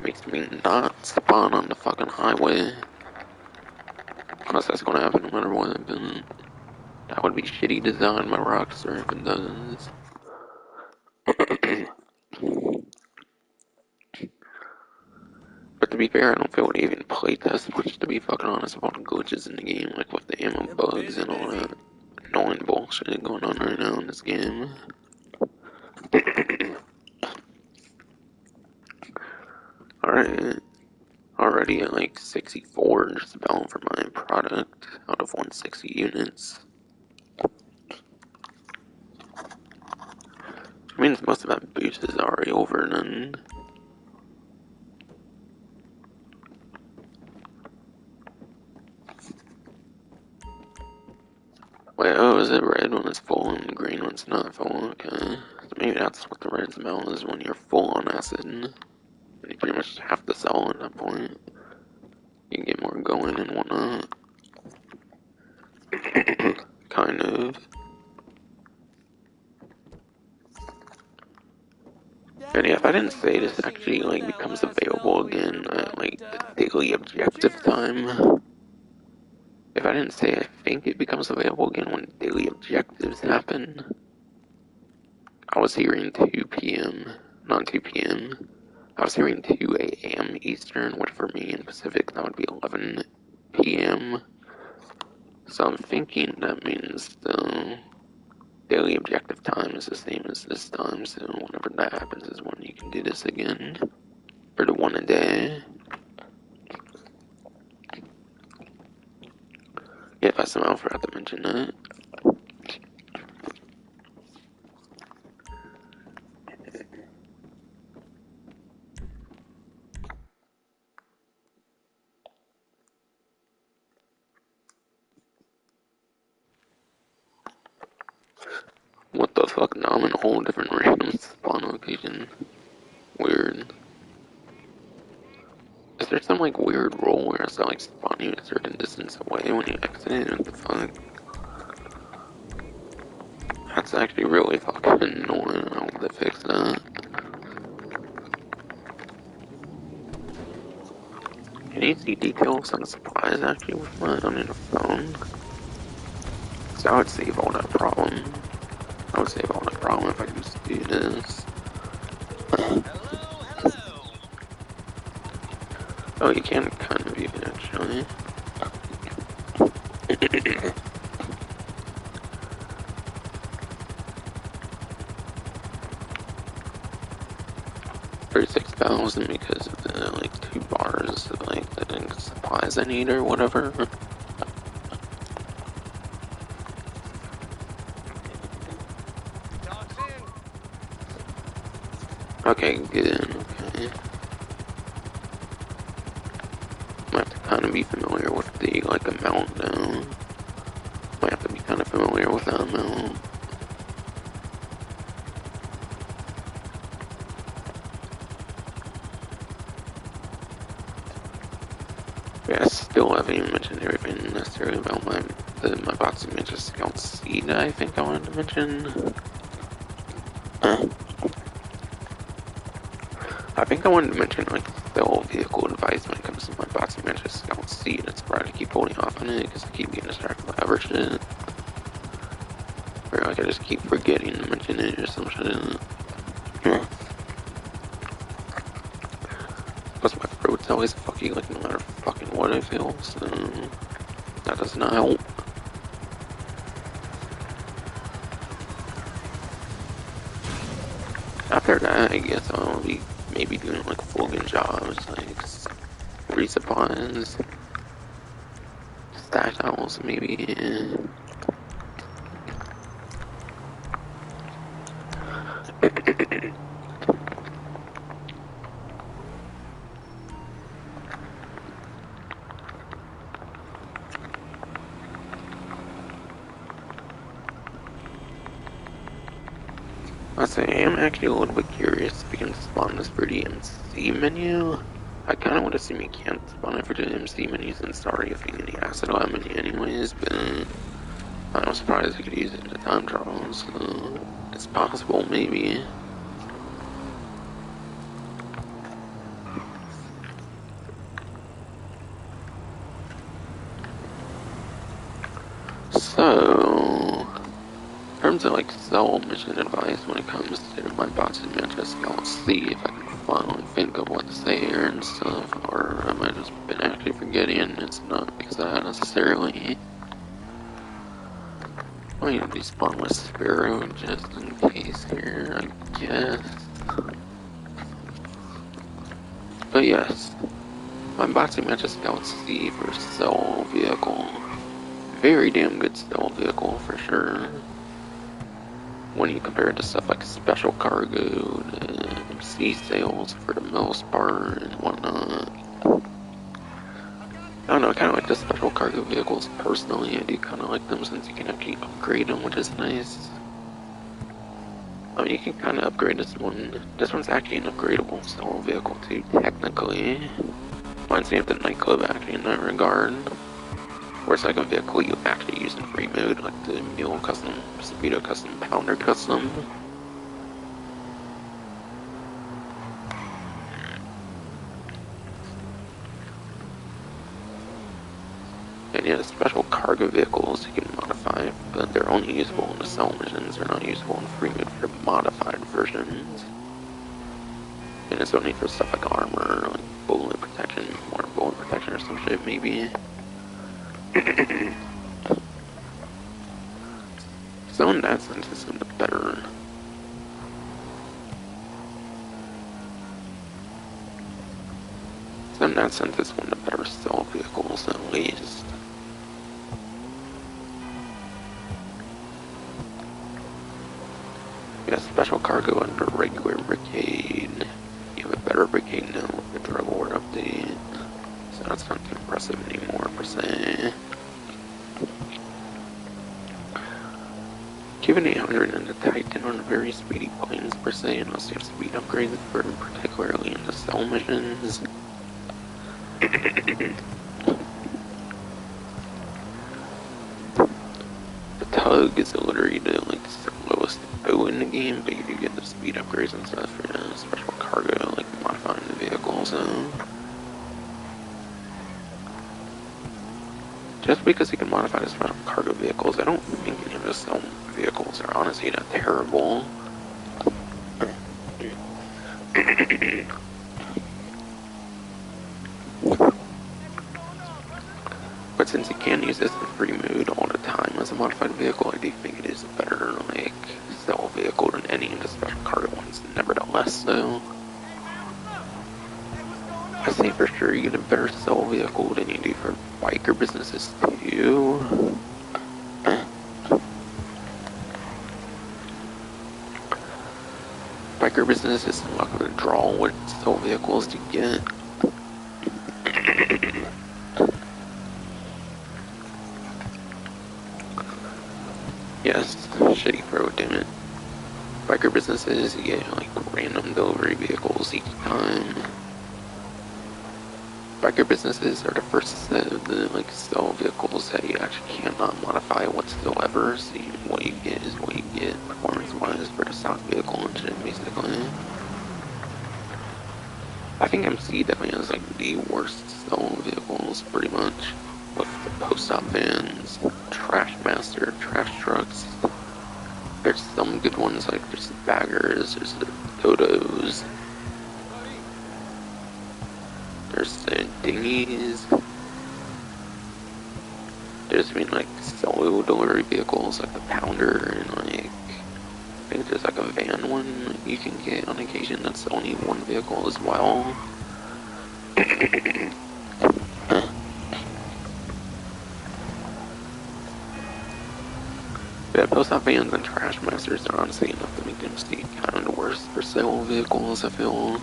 makes me not spawn on the fucking highway. Unless that's gonna happen no matter what, then that would be shitty design by Rockstar if it does. But to be fair, I don't feel it even played that much, to be fucking honest, about the glitches in the game, like with the ammo bugs and all that annoying bullshit going on right now in this game. Alright, already at like 64 just about for my product out of 160 units. Which means most of that boost is already over then. Wait, oh, is it red when it's full and green when it's not full? Okay. So maybe that's what the red smell is when you're full on acid. And you pretty much have to sell at that point. You can get more going and whatnot. Kind of. And yeah, if I didn't say this actually like becomes available again at like the daily objective time. If I didn't say I think it becomes available again when daily objectives happen. I was hearing 2 p.m. Not 2 p.m. I was hearing 2 a.m. Eastern, which for me in Pacific that would be 11 p.m. So I'm thinking that means the daily objective time is the same as this time, so whenever that happens is when you can do this again. For the one a day. Yeah, I somehow forgot to mention that. What the fuck? Now I'm in a whole different random spawn location. Weird. Is there some like weird rule where it's like spawn you a certain distance away when you exit it? What the fuck? That's actually really fucking annoying. I hope they fix that. Can you see details on the supplies actually with my on the phone? So I would save all that problem. I would save all that problem if I could just do this. Hello. Oh, you can kind of even actually. 36,000 because of the like 2 bars of like the supplies I need or whatever. Talks in. Okay, good. Okay. Might have to kind of be familiar with the like amount now. Might have to be kind of familiar with that amount. Yeah, I still haven't even mentioned everything necessarily about my boxing match scout seed that I think I wanted to mention. I think I wanted to mention like the whole vehicle device when it comes to my boxing match scout seed. It's probably to keep holding off on it because I keep getting distracted by other shit. Or like I just keep forgetting to mention it or some shit. Plus my throat's always fucking like no matter fucking what I feel, so that does not help. After that, I guess I'll be maybe doing like full-gun jobs, like resupplies, stash owls, maybe. I say I am actually a little bit curious if we can spawn this for the MC menu. I kind of want to see me can't spawn it for the MC menu since it's already a thing in the acid lab menu anyways, but I'm surprised I could use it in the time trial, so it's possible maybe. So, in terms of like sell mission advice when it comes to my boxing matches, I'll see if I can finally think of what to say here and stuff, or I might have just been actually forgetting. It's not because I necessarily. I need to be spawn with Sparrow just in case here, I guess. But yes, my boxing match is Scout C for sell vehicle. Very damn good stealth vehicle for sure. When you compare it to stuff like special cargo, sea sails for the most part and whatnot. don't know, I kind of like the special cargo vehicles personally. I do kind of like them since you can actually upgrade them, which is nice. I mean, you can kind of upgrade this one. This one's actually an upgradable solo vehicle too, technically. Reminds me of the nightclub actually in that regard. Where it's like a vehicle you actually use in free mode, like the Mule Custom, Speedo Custom, Pounder Custom. And yeah, the special cargo vehicles you can modify, but they're only usable in the cell missions. They're not usable in free mode for modified versions. And it's only for stuff like armor, like bullet protection, or bullet protection or some shit, maybe. So in that sense, it's in the better. So in that sense, it's one of the better cell vehicles, at least. Yeah, special cargo under regular brigade. You have a better brigade now with the drug war update. So that's not too impressive anymore, per se. Given 800 and the Titan on very speedy planes, per se, unless you have speed upgrades, for particularly in the cell missions. The Tug is literally the like slowest boat in the game, but you do get the speed upgrades and stuff for the special cargo, like modifying the vehicle, so. Just because you can modify the special cargo vehicles, I don't think any of the cell vehicles are honestly that terrible. But since you can use this in free mode all the time as a modified vehicle, I do think it is a better, like, cell vehicle than any of the special cargo ones, nevertheless, though. I say for sure you get a better cell vehicle than you do for biker businesses, too. Biker businesses are not going to draw what cell vehicles to get. Yes, shitty pro, damn it. Biker businesses, you get like random delivery vehicles each time. Biker businesses are the first set of the like cell vehicles that you actually cannot modify whatsoever. So what you get is what you get performance-wise for the stock vehicle and shit, basically. I think MC definitely has like the worst cell vehicles, pretty much. With the post-op vans, trash master, trash trucks. There's some good ones, like there's the baggers, there's the dodos, there's the dinghies. There's been like solo delivery vehicles, like the pounder, and like I think there's like a van one you can get on occasion that's only one vehicle as well. Yeah, post-op vans and trash masters are honestly enough to make them see kind of the worst for sale vehicles, I feel.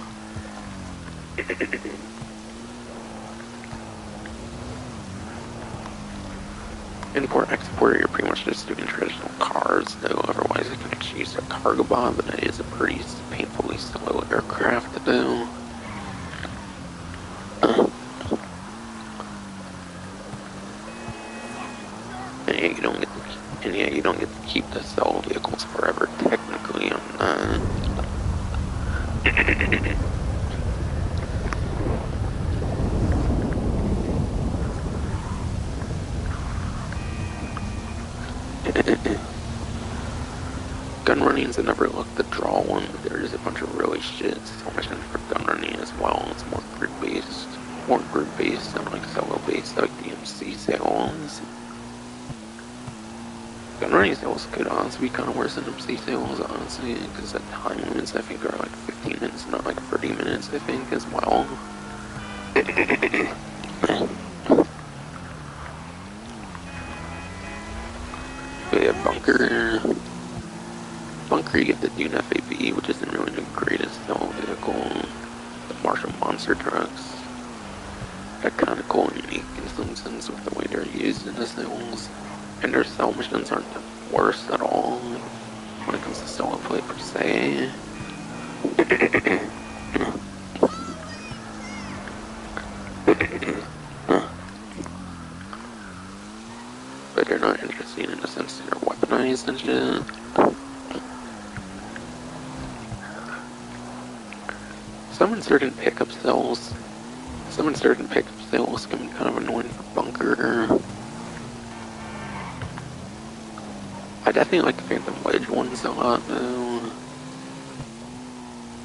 Import-export, you're pretty much just doing traditional cars, though otherwise you can actually use a cargo bot, but that is a pretty painfully slow aircraft to do. And yeah, you don't get to keep the cell vehicles forever, technically, on that. Gun running's never looked the draw one, but there is a bunch of really shit so much for gun running as well. It's more grid-based than like solo-based, like DMC sales. Gun running sales could honestly be kind of worse than MC sales, honestly, because the time limits I think are like 15 minutes, not like 30 minutes, I think, as well. But yeah, Bunker, you get the Dune FAB, which isn't really the greatest cell vehicle. The Marshall Monster trucks. They're kind of cool and unique in some sense with the way they're used in the sales. And their sell missions aren't the worst at all when it comes to solo play per se. But they're not interesting in the sense that they're weaponized and shit. Some in certain pickup sales can be kind of annoying for bunker. I definitely like the Phantom Wedge ones a lot though.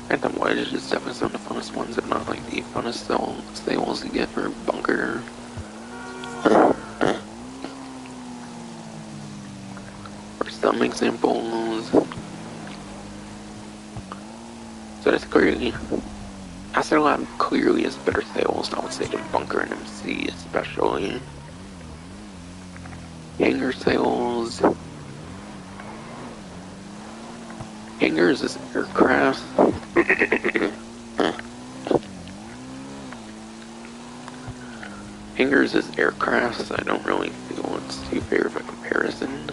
Phantom Wedge is definitely some of the funnest ones, if not like the funnest sales you get for bunker. For some examples, so that's clearly, Asset Lab clearly has better sales, I would say, than bunker and MC especially. Hangar sales. Hangars is aircraft. Hangars is aircraft, so I don't really feel it's too fair of a comparison.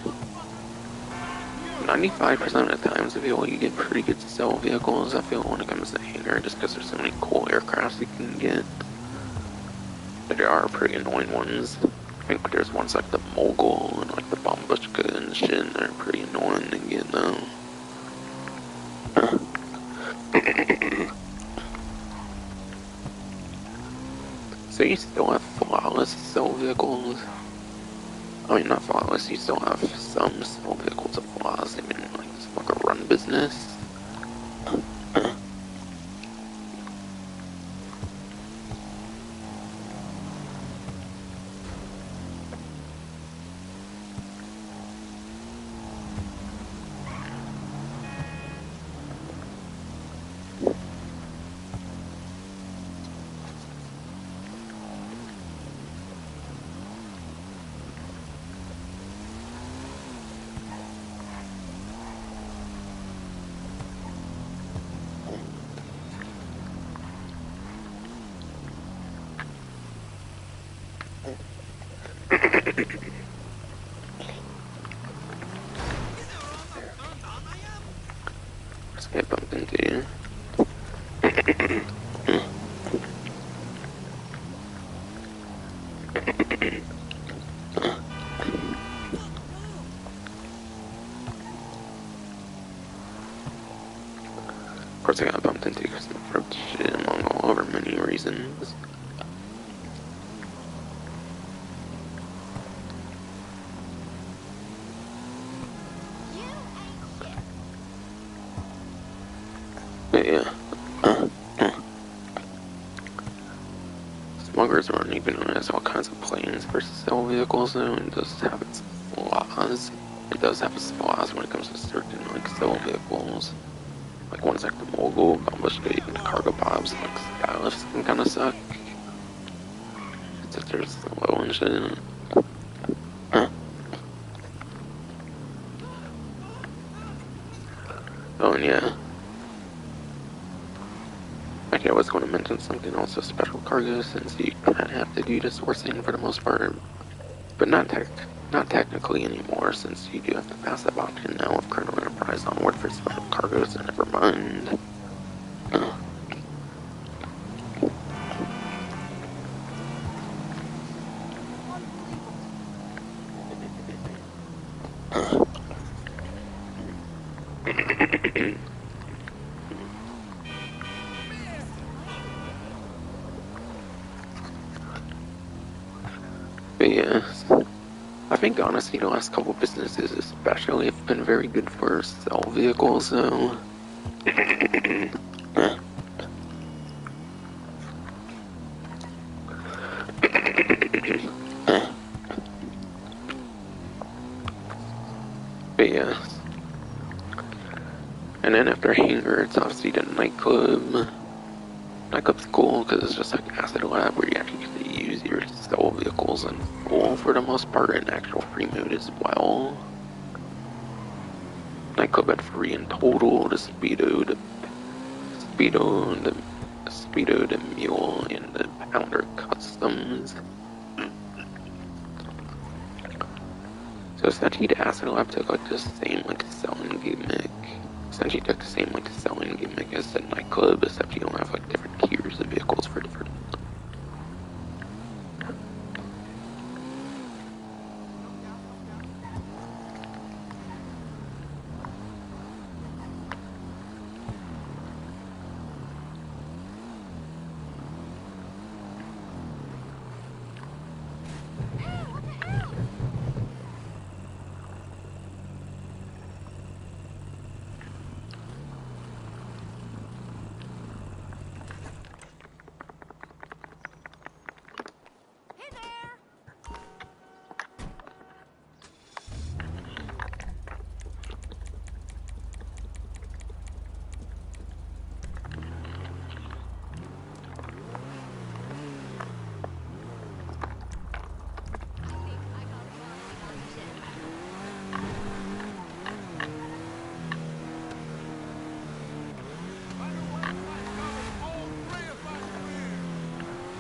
95% of the times I feel you get pretty good sell vehicles, I feel, when it comes to hangar, just because there's so many cool aircrafts you can get. But there are pretty annoying ones. I think there's ones like the Mogul and like the Bombushka and shit, and they're pretty annoying to get though. So you still have flawless sell vehicles. I mean, not flawless, you still have some sell vehicles of flaws, even like this like a run business. Let's get bumped into. Of course I got bumped into because of the road shit, among all over many reasons. But yeah. Smugglers aren't even known as all kinds of planes versus sell vehicles though, and it does have its flaws. It does have its flaws when it comes to certain like sell vehicles. Like ones like the Mogul, Bombushka, even the cargo bobs, like skylifts can kinda suck. It's just they're slow and shit. Oh and yeah. Actually, I was going to mention something also special cargo, since you kind of have to do the sourcing for the most part, but not technically anymore, since you do have to pass that option now of Colonel Enterprise onward for special cargo, so never mind. But yes, I think honestly the last couple businesses especially have been very good for sell vehicles, so. But yes. And then after Hangar, it's obviously the nightclub. Nightclub's cool because it's just like Acid Lab where you actually get to use your sell vehicles in full for the most part in actual free mode as well. Nightclub had free in total, the torpedoed mule and the pounder customs. So essentially the Acid Lab took like the same like selling gimmick. Essentially took the same like selling gimmick as the nightclub, except you don't have like different tiers of vehicles for different.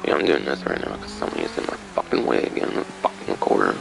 Yeah, I'm doing this right now because somebody's in my fucking way again, the fucking chorus.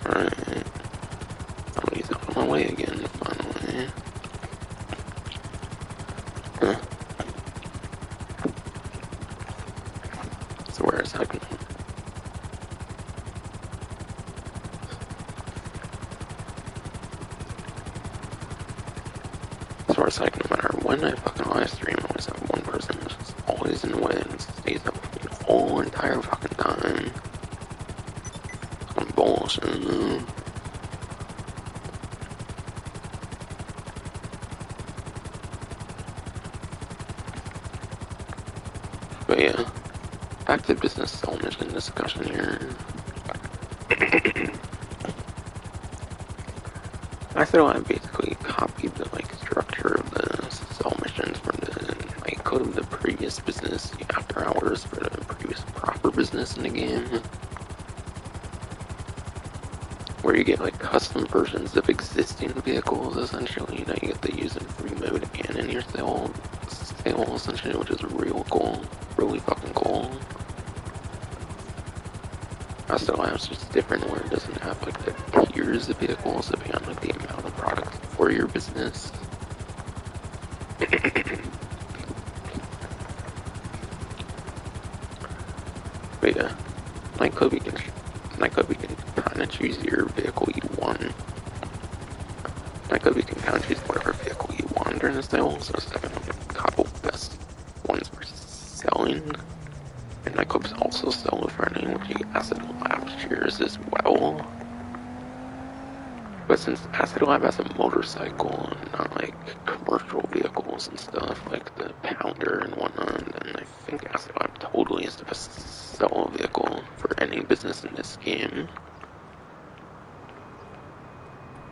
Alright. Somebody's out of my way again, finally. Huh? heck, as far as like, no matter when I fucking live stream, I always have one person that's just always in the way and stays up for the whole entire fucking time. Fucking bullshit. But yeah, back to business settlement and discussion here. I thought I basically copied the like structure of the cell missions from the like code of the previous business, the after hours for the previous proper business in the game, where you get like custom versions of existing vehicles essentially that you get to use in free mode again in your sale essentially, which is real cool, really fucking cool. Still has just different where it doesn't have like the tiers of vehicles depending on like the amount of product for your business. But yeah, nightclub you can kind of choose your vehicle you want. Nightclub you can kind of choose whatever vehicle you want during the sale. So it's definitely a couple best ones for selling. And nightclubs also sell with running, which you acid lab shares as well. But since Acid Lab has a motorcycle and not like commercial vehicles and stuff like the Pounder and whatnot, then I think Acid Lab totally is the best sell vehicle for any business in this game.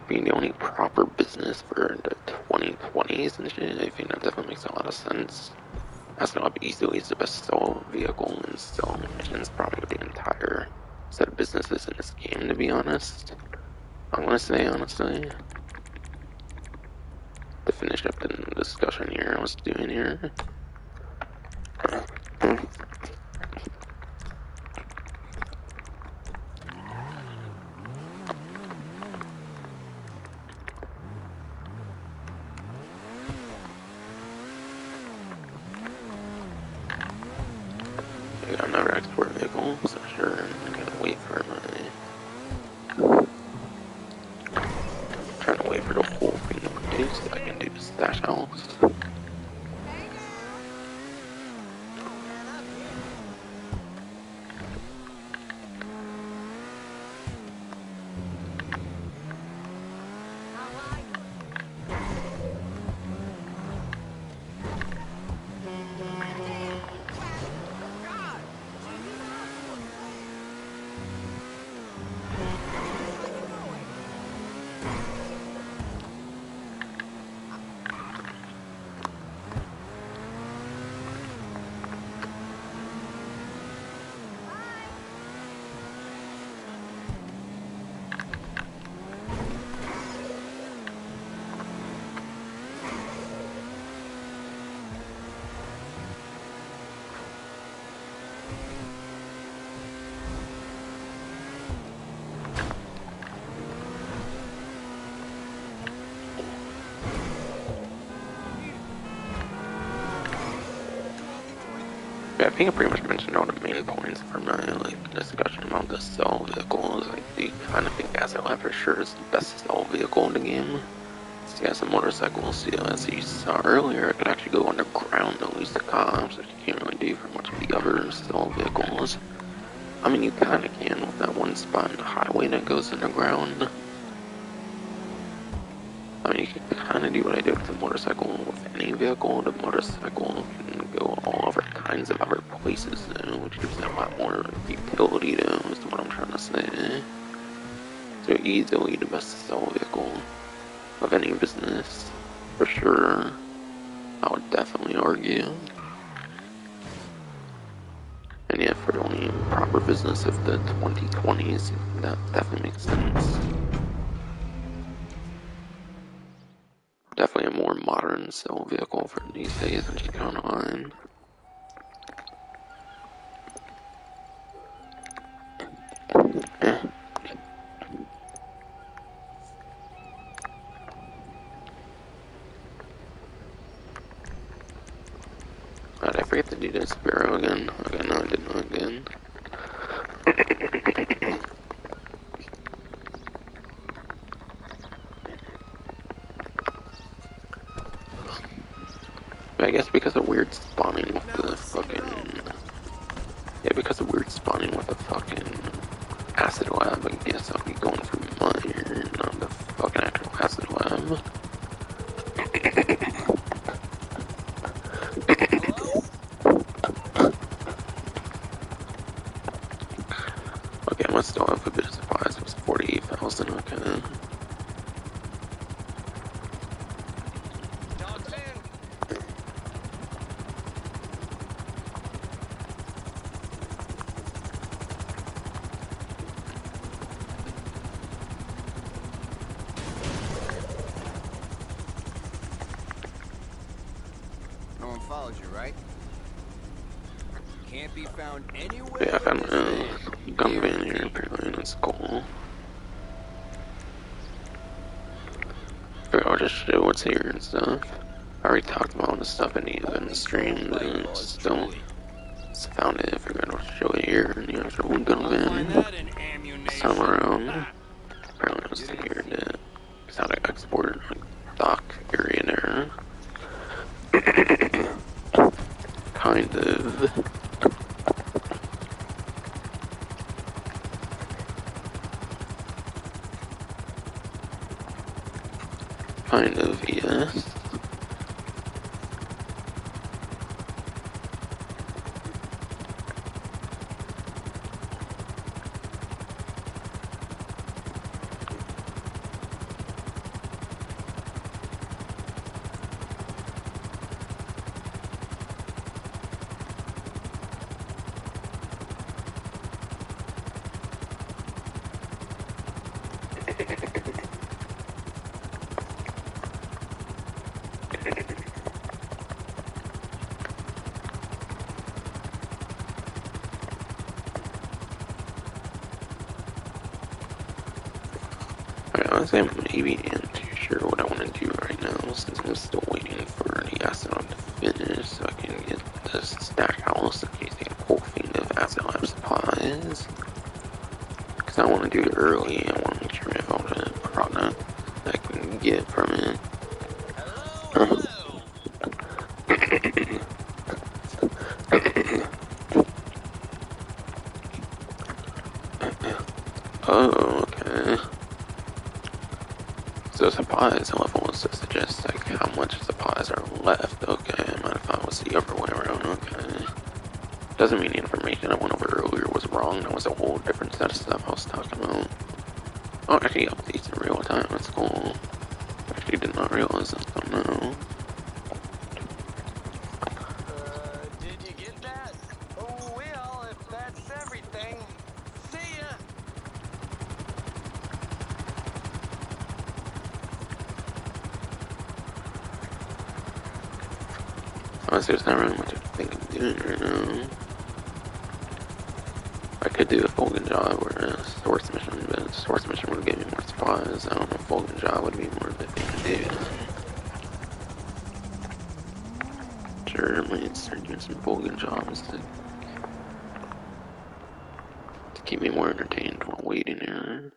Being the only proper business for the 2020s and shit, I think that definitely makes a lot of sense. Acid Lab easily is the best sell vehicle and sell missions probably with the entire set of businesses in this game, to be honest. I want to say, honestly, to finish up the discussion here I was doing here. I got another export vehicle, so sure, I'm gonna wait for trying to wait for the whole thing to produce so I can do the stash house. Yeah, I think I pretty much mentioned all the main points for my like discussion about the cell vehicles. Like, the kind of think Acid Lab for sure is the best cell vehicle in the game. So yeah, some motorcycles, yeah, as you saw earlier, it could actually go underground to lose the cops, which you can't really do for much of the other cell vehicles. I mean, you kind of can with that one spot in the highway that goes underground. I mean, you can kind of do what I did with the motorcycle. With any vehicle, the motorcycle can go all over kinds of other places, though, which gives it a lot more utility, though, is what I'm trying to say. So easily the best sell vehicle of any business, for sure. I would definitely argue. And yeah, for the only proper business of the 2020s, that definitely makes sense. Definitely a more modern cell vehicle for these days when you get online. Did I forget to do this Sparrow again? Okay, no, I did not again. I guess because of weird spawning with Now the let's see it fucking... all. Yeah, because of weird spawning with the fucking acid lab, I guess I'll be going for mine, not the fucking actual acid lab. Hello? Okay, I must still have a bit of supplies. It was 48,000, okay. Talk soon. No one follows you, right? Can't be found Yeah, anywhere I but found this van. a gun van here, Guaranteed. apparently, that's cool. Figure I'll just show what's here and stuff. I already talked about all this stuff in the stream, but still, just found it. I figured I'll show it here in the actual gun I'll find van. that in This time ammunition. around, Ha! apparently it was You in didn't here see in me. the exotic export like, dock area there. Kind of. Kind of, yes. Honestly, I'm maybe not too sure what I want to do right now, since I'm still waiting for the acid lab to finish, so I can get the stack house in case they have a whole thing of acid lab supplies. Because I want to do it early, I want to make sure I have all the product I can get from it. Hello, hello. Oh, okay. So supplies level was to suggest like how much supplies are left. Okay, I might have thought it was the other way around. Okay. Doesn't mean the information I went over earlier was wrong. That was a whole different set of stuff I was talking about. Oh, actually updates in real time. That's cool. Actually did not realize that. Oh no. Did you get that? Oh, well, if that's everything. See ya. Honestly, there's not really much I think I'm doing right now. I could do a Fulgan job or a source mission, but a source mission would give me more supplies. I don't know if Fulgan job would be more of the thing to do. Sure, I might start doing some Fulgan jobs to keep me more entertained while waiting here.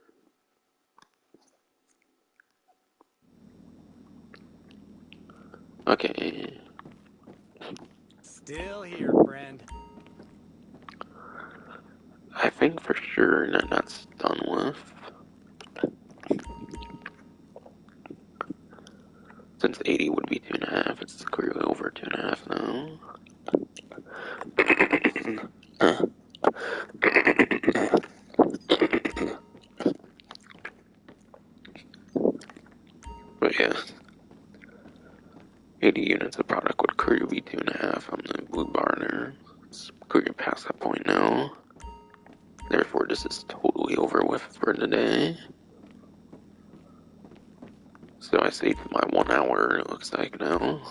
Okay. Still here, friend. I think for sure that that's done with. Since 80 would be 2.5, it's clearly over 2.5 now. But yeah, 80 units of product would clearly be 2.5 on the blue bar there. It's clearly past that point now. Therefore, this is totally over with for today. So I saved my 1 hour, it looks like now.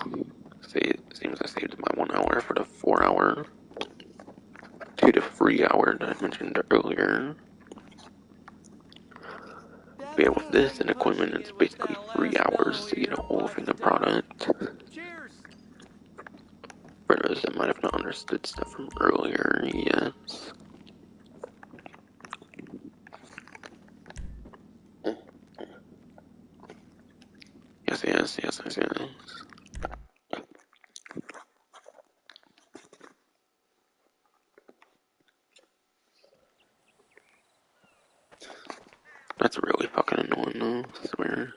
Seems I saved my 1 hour for the 4 hour, 2 to 3 hour that I mentioned earlier. But yeah, with this and equipment, it's basically 3 hours to get a whole thing of product. Cheers. For those that might have not understood stuff from earlier, yes. supplies, yeah. That's really fucking annoying though, I swear.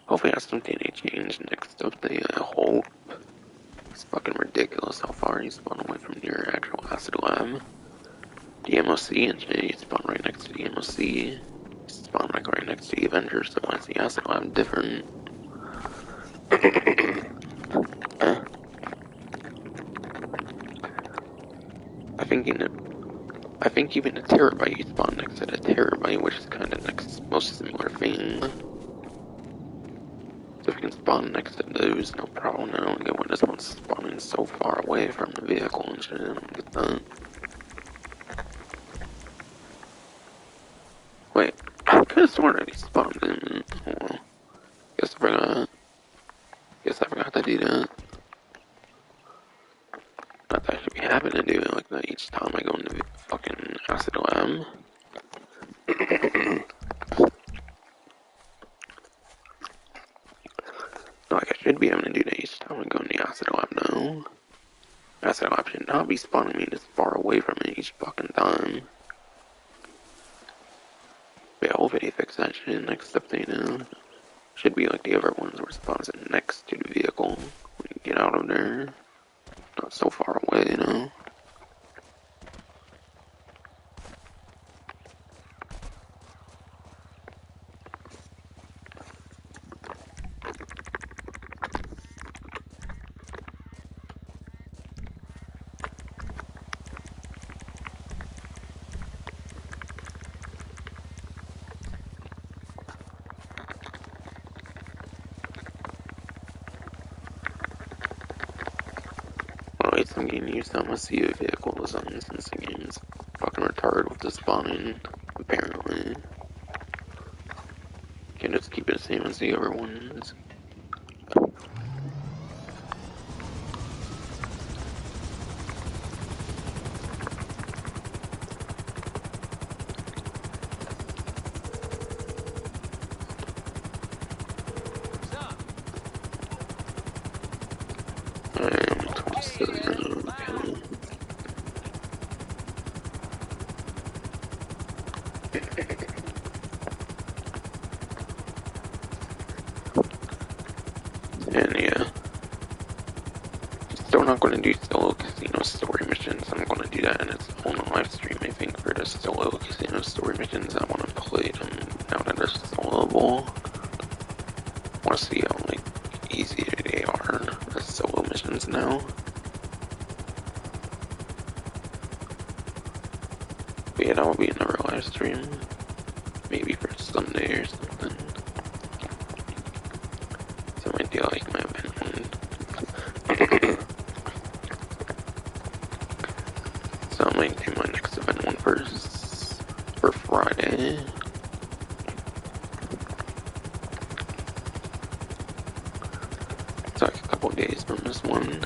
Hopefully that's something they change next update, I hope. It's fucking ridiculous how far you spawn away from your actual acid lab. The MOC and shit, you spawn right next to the MOC. You spawn like right next to the Avengers, so why is the acid lab different? I think in the I think even a terabyte you spawn next to the terabyte, which is kind of next most similar thing. So if you can spawn next to those, no problem. I don't get why this one's spawning so far away from the vehicle and shit. I don't get that. Wait, I could have sworn that he spawned in. Oh, well. Guess I forgot to do that. Not that I should be having to do it like that each time I go into the fucking acid lab. Like I should be having to do that each time I go in the acid lab now. Acid lab should not be spawning me this far away from it each fucking time. But yeah, hopefully they fix that shit next update now. Should be like the other ones where it spawns it next to the vehicle when you get out of there. Not so far away, you know. Well, at least I'm getting used to how much the vehicle is on since the game's fucking retarded with the spawning, apparently. Can't just keep it the same as the other ones. I am 27, okay. And yeah, still not going to do solo casino story missions. I'm going to do that in its own live stream, I think, for the solo casino story missions. I want to play them now that they're soloable. I want to see how, like, easy they are as solo missions now. But yeah, that will be another live stream. Maybe for Sunday or something. So I might do like my event one. So I might do my next event one first for Friday. It's like a couple days from this one.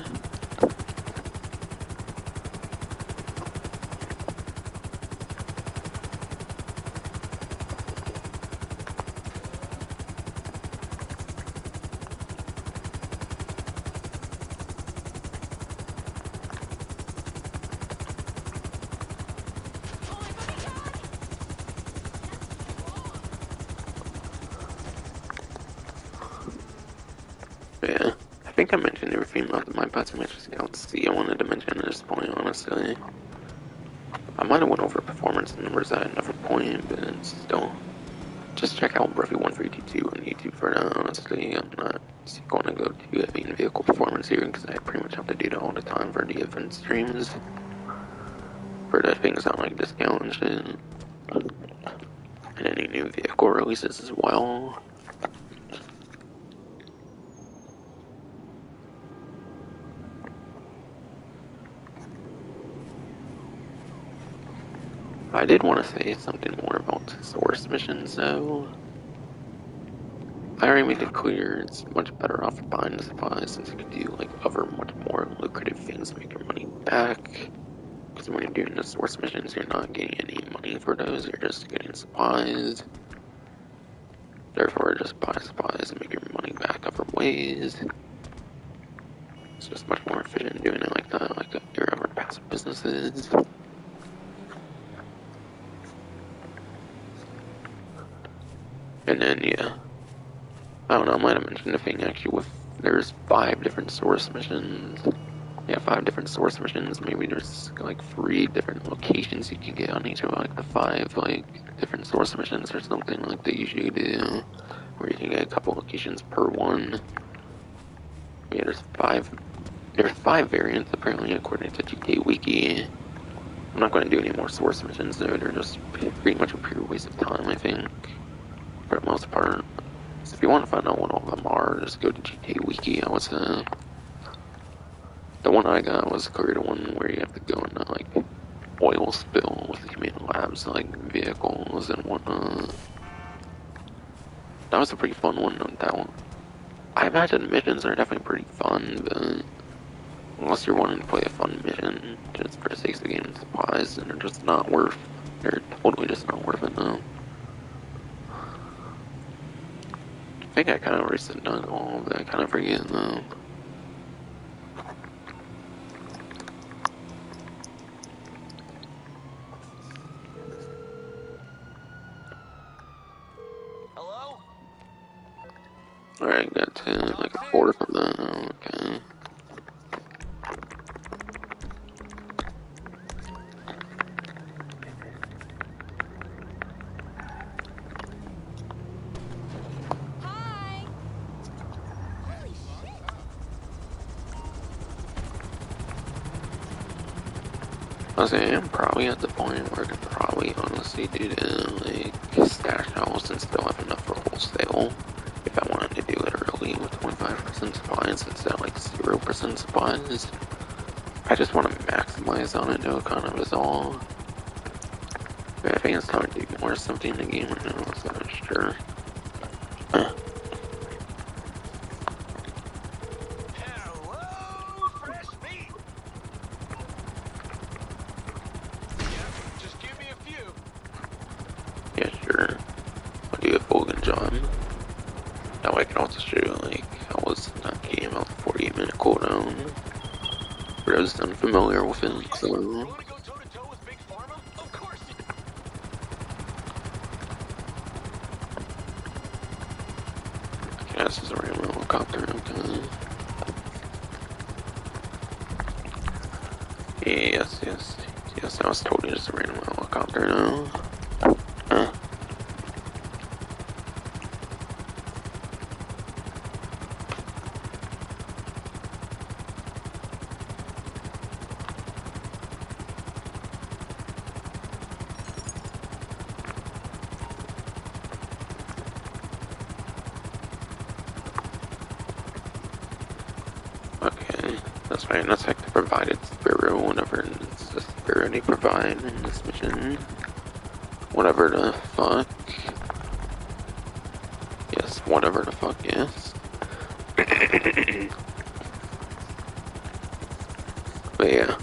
But yeah, I think I mentioned everything about my Batman Scout C I wanted to mention at this point, honestly. I might have went over performance numbers at another point, but it's still... Just check out Bruffy 1322 on YouTube for now, honestly. I'm not going to go too heavy in vehicle performance here, because I pretty much have to do that all the time for the event streams. For the things on like discount and shit. And any new vehicle releases as well. I did want to say something more about source missions, though. I already made it clear it's much better off buying the supplies since you can do like other much more lucrative things to make your money back. Because when you're doing the source missions, you're not getting any money for those, you're just getting supplies. Therefore, just buy supplies and make your money back other ways. It's just much more efficient doing it like that, like your other passive businesses. And then, yeah. I don't know, I might have mentioned a thing actually with there's 5 different source missions. Yeah, 5 different source missions. Maybe there's like 3 different locations you can get on each of like the 5 like different source missions or something like they usually do. Where you can get a couple locations per one. Yeah, there's 5 variants apparently according to GTA Wiki. I'm not going to do any more source missions though, they're just pretty much a pure waste of time I think. For the most part. So if you want to find out what all of them are, just go to GTA Wiki, I would say. The one I got was clear the one where you have to go into like oil spill with the Human Labs like vehicles and whatnot. That was a pretty fun one, that one. I imagine missions are definitely pretty fun, but unless you're wanting to play a fun mission just for the sake of getting supplies, then they're totally just not worth it though. I think I kind of already said done all of that, I kind of forget though. Hello? Alright, got to like a fourth of that, okay. Hi. Holy shit. I was saying, I'm probably at the point where I could probably honestly do the like stash house and still have enough for wholesale if I wanted to do it early with 25% supplies instead of like 0% supplies. I just want to maximize on it though, kind of is all. But I think it's time to do more something in the game right now, so sure. Hello, fresh meat. Yep, just give me a few. Yeah, sure. I'll do a full good job. That way I can also show you like how was that game out the 48-minute cooldown. For those unfamiliar with it, so. You wanna go toe-to-toe with Big Pharma? Of course you Yeah, this is a random helicopter, okay. Yes, that was totally just a random helicopter now. Okay, that's fine, that's like the provided Sparrow, whatever it's the Sparrow they provide in this mission. Whatever the fuck. Yes, whatever the fuck, yes. But yeah.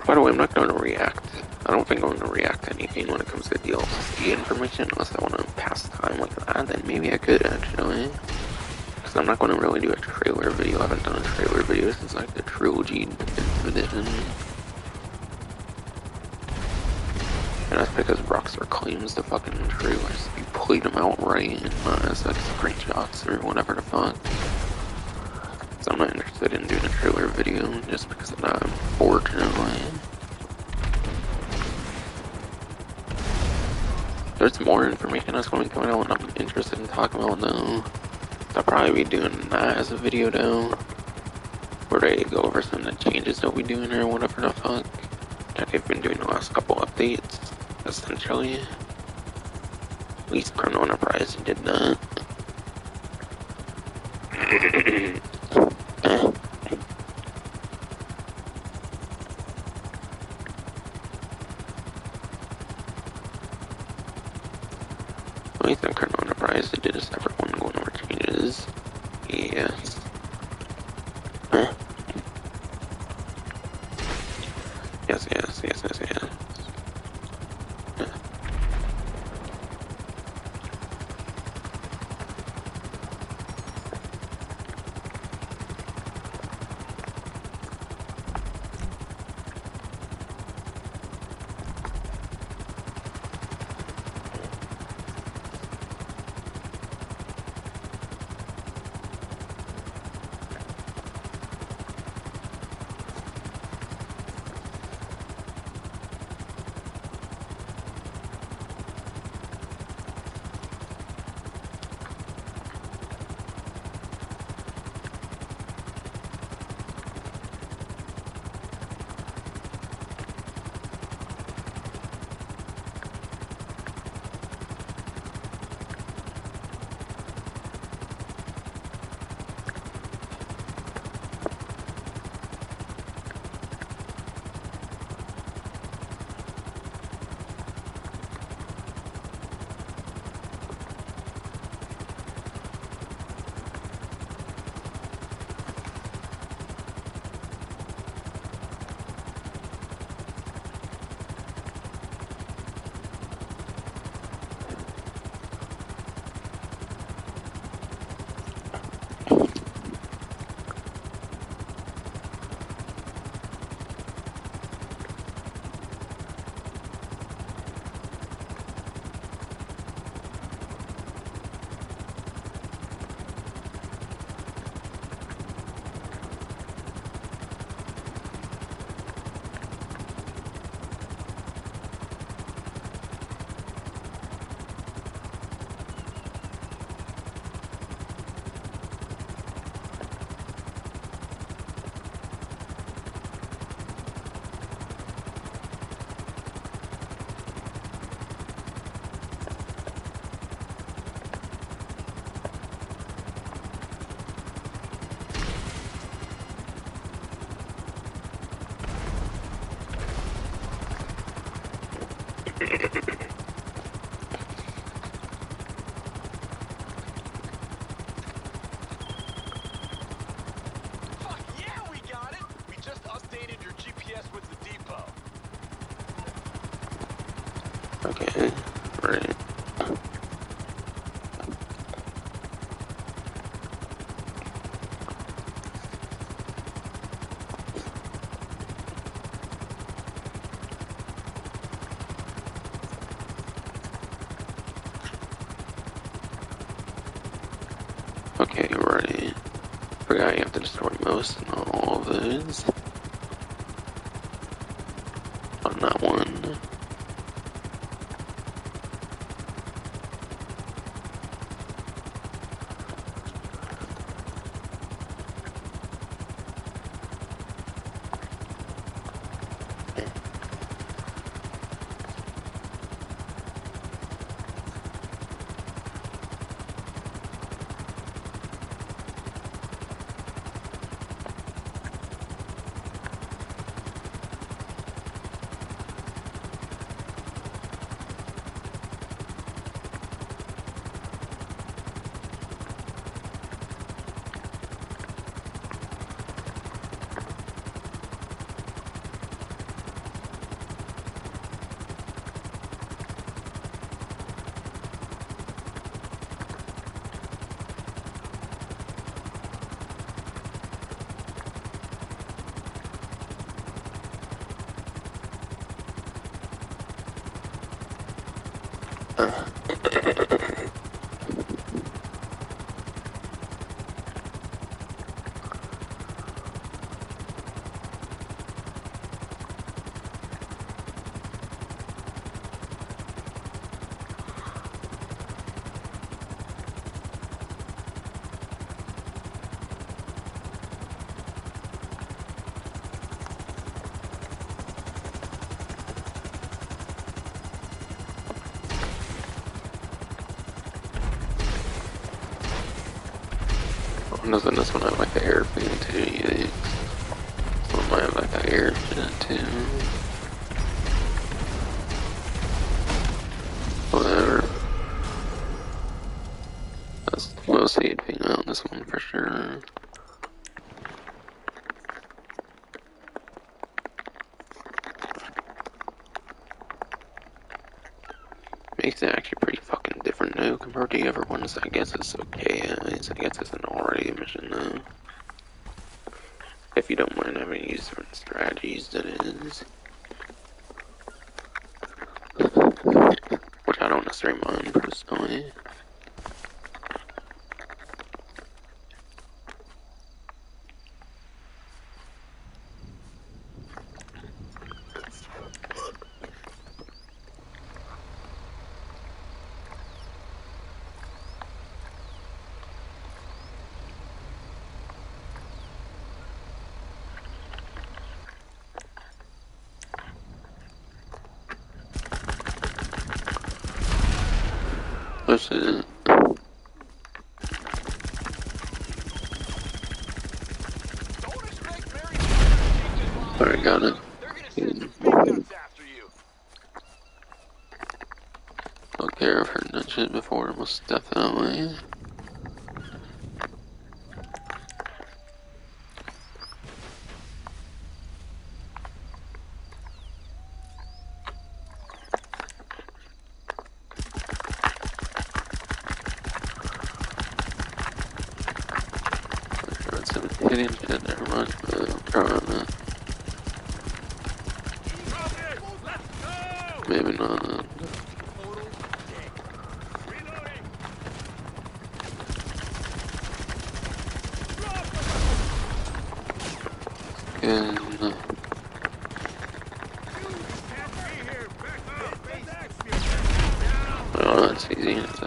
By the way, I'm not going to react. I don't think I'm going to react to anything when it comes to DLC information, unless I want to pass time like that, then maybe I could actually. Because I'm not going to really do a trailer video. I haven't done a trailer video since like the Trilogy Definitive Edition. And that's because Rockstar claims the fucking trailers. You played them out right and not as like screenshots or whatever the fuck. So I'm not interested in doing a trailer video just because of that, unfortunately. There's more information that's going to be coming out and I'm interested in talking about though. I'll probably be doing that as a video though. Where they go over some of the changes they'll be doing or whatever the fuck that they've been doing the last couple updates, essentially. At least Chrono Enterprise did that. At least on Chrono Enterprise they did a separate one going over changes. Yes. Yes. Fuck yeah, we got it! We just updated your GPS with the depot. Okay, right. Okay, right. Forgot you have to destroy most, not all of those. On that one. Doesn't this one have like the air thing too? Yeah. This one might have like the air shit too. Whatever. We'll see it being on this one for sure. Makes it actually pretty fucking different though compared to the other ones. I guess it's okay. I guess it's an already a mission though. If you don't mind having used certain strategies, that is. Which I don't necessarily mind personally. Push it. Alright, got it. Okay, I've heard that shit before, most definitely. Hitting shit, never mind. Maybe not. And oh, that's easy. It's a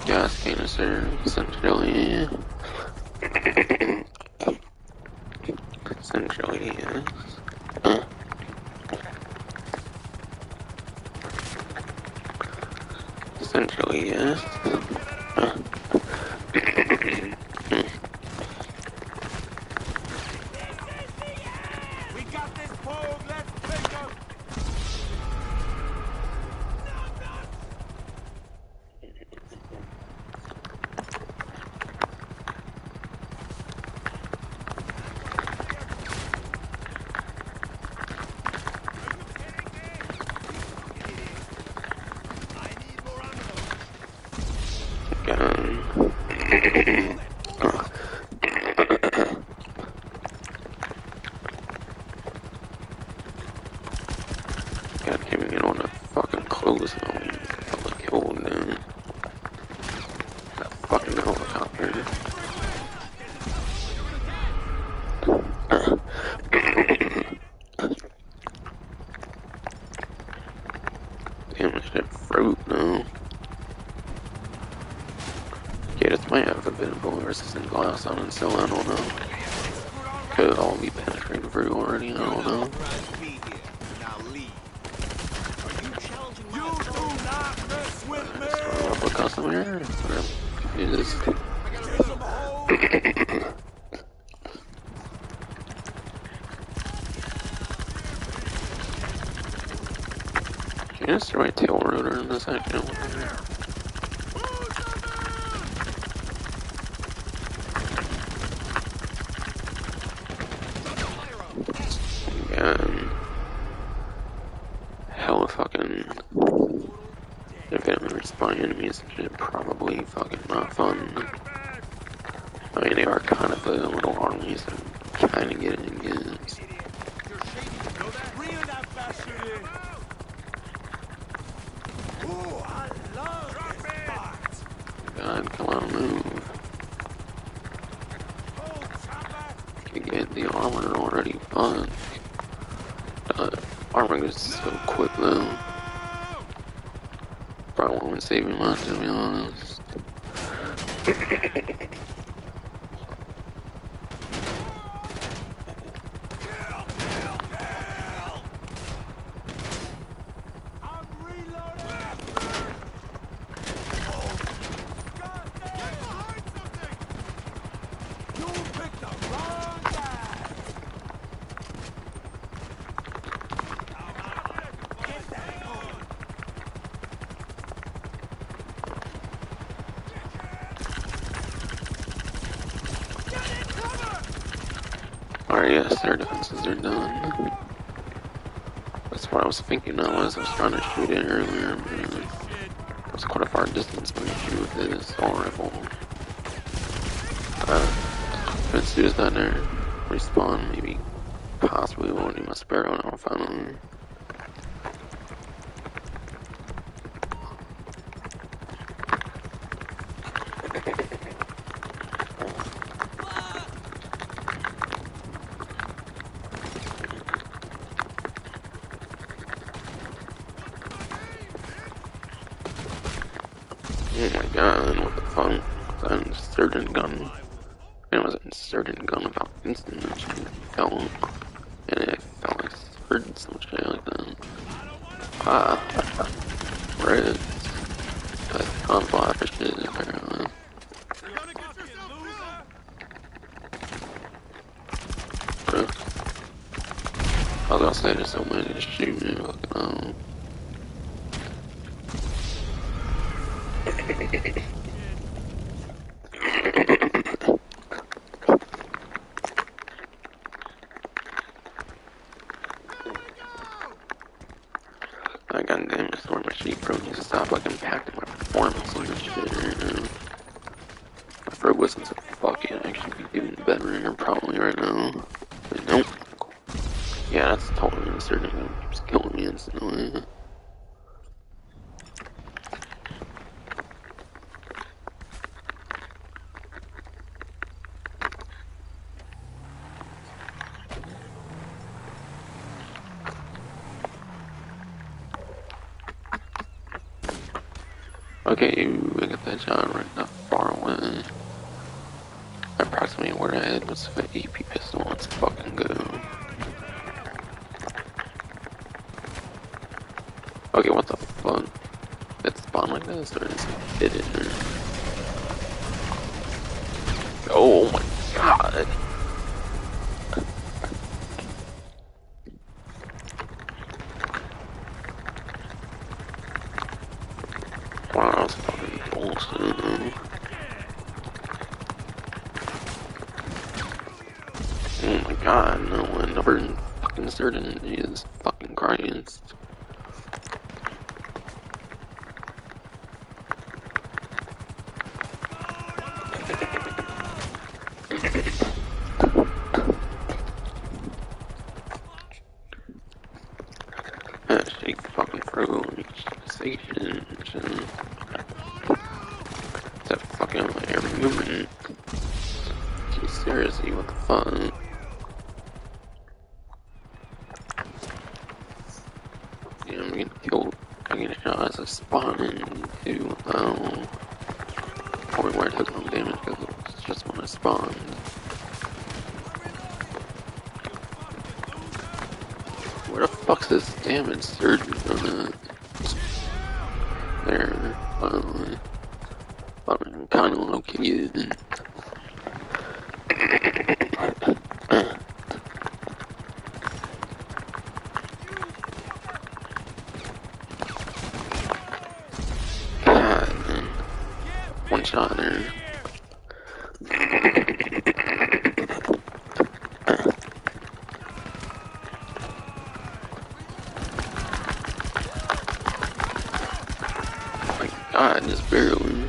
gas canister, essentially. Essentially, yes. Essentially, yes. God, can't even get on the fucking clothes now. Public killed them. That fucking helicopter. Damn, this shit fruit now. Yeah, this might have a bit of bullet resistant glass on it, so I don't know. Could all be penetrating fruit already, I don't know. Just run up a customer. You just. Can you just throw my tail rotor in this action? And hella fucking. If it respawning enemies and shit, probably fucking not fun. I mean, they are kind of a little army, so kind of get it against. God, come on, move. You get the armor already fun. Armor goes so quick though. Probably won't save me much, to be honest. Alright, yes, their defenses are done. That's what I was thinking of as I was trying to shoot it earlier. It was quite a far distance when you shoot with this assault rifle. Defense dude is down there. Respawn, maybe. Possibly won't need my Sparrow now, finally. Oh my god, what the fuck? That inserted gun. It was an inserted gun about instant and shit. It fell. And it fell like third some shit like that. Ah. Red. That's unfire shit apparently. I was gonna say there's so many to shoot me, fucking I goddamn just where my sheep bro needs to stop like impacting my performance and this shit right now. My throat wasn't so fucking I should be doing better probably right now. But nope. Yeah, that's totally inserting. It keeps killing me instantly. Okay, I got that shot right not far away. Approximately where I had was the AP pistol. Let's fucking go. Okay, what the fuck? It spawned like this, or is it in there? Oh my god. Wow, that was fucking bullshit. Oh my god, no one never fucking certain is fucking Christ. Take fucking through station. That fucking every movement. Gee, seriously, what the fuck? Yeah, I'm getting killed. I'm getting shot as I spawn into, probably where I took no damage because it was just when I spawned. Where the fuck's this damage surge gonna? There, finally. I'm kinda located. God, man. One shot there. My God, just barely.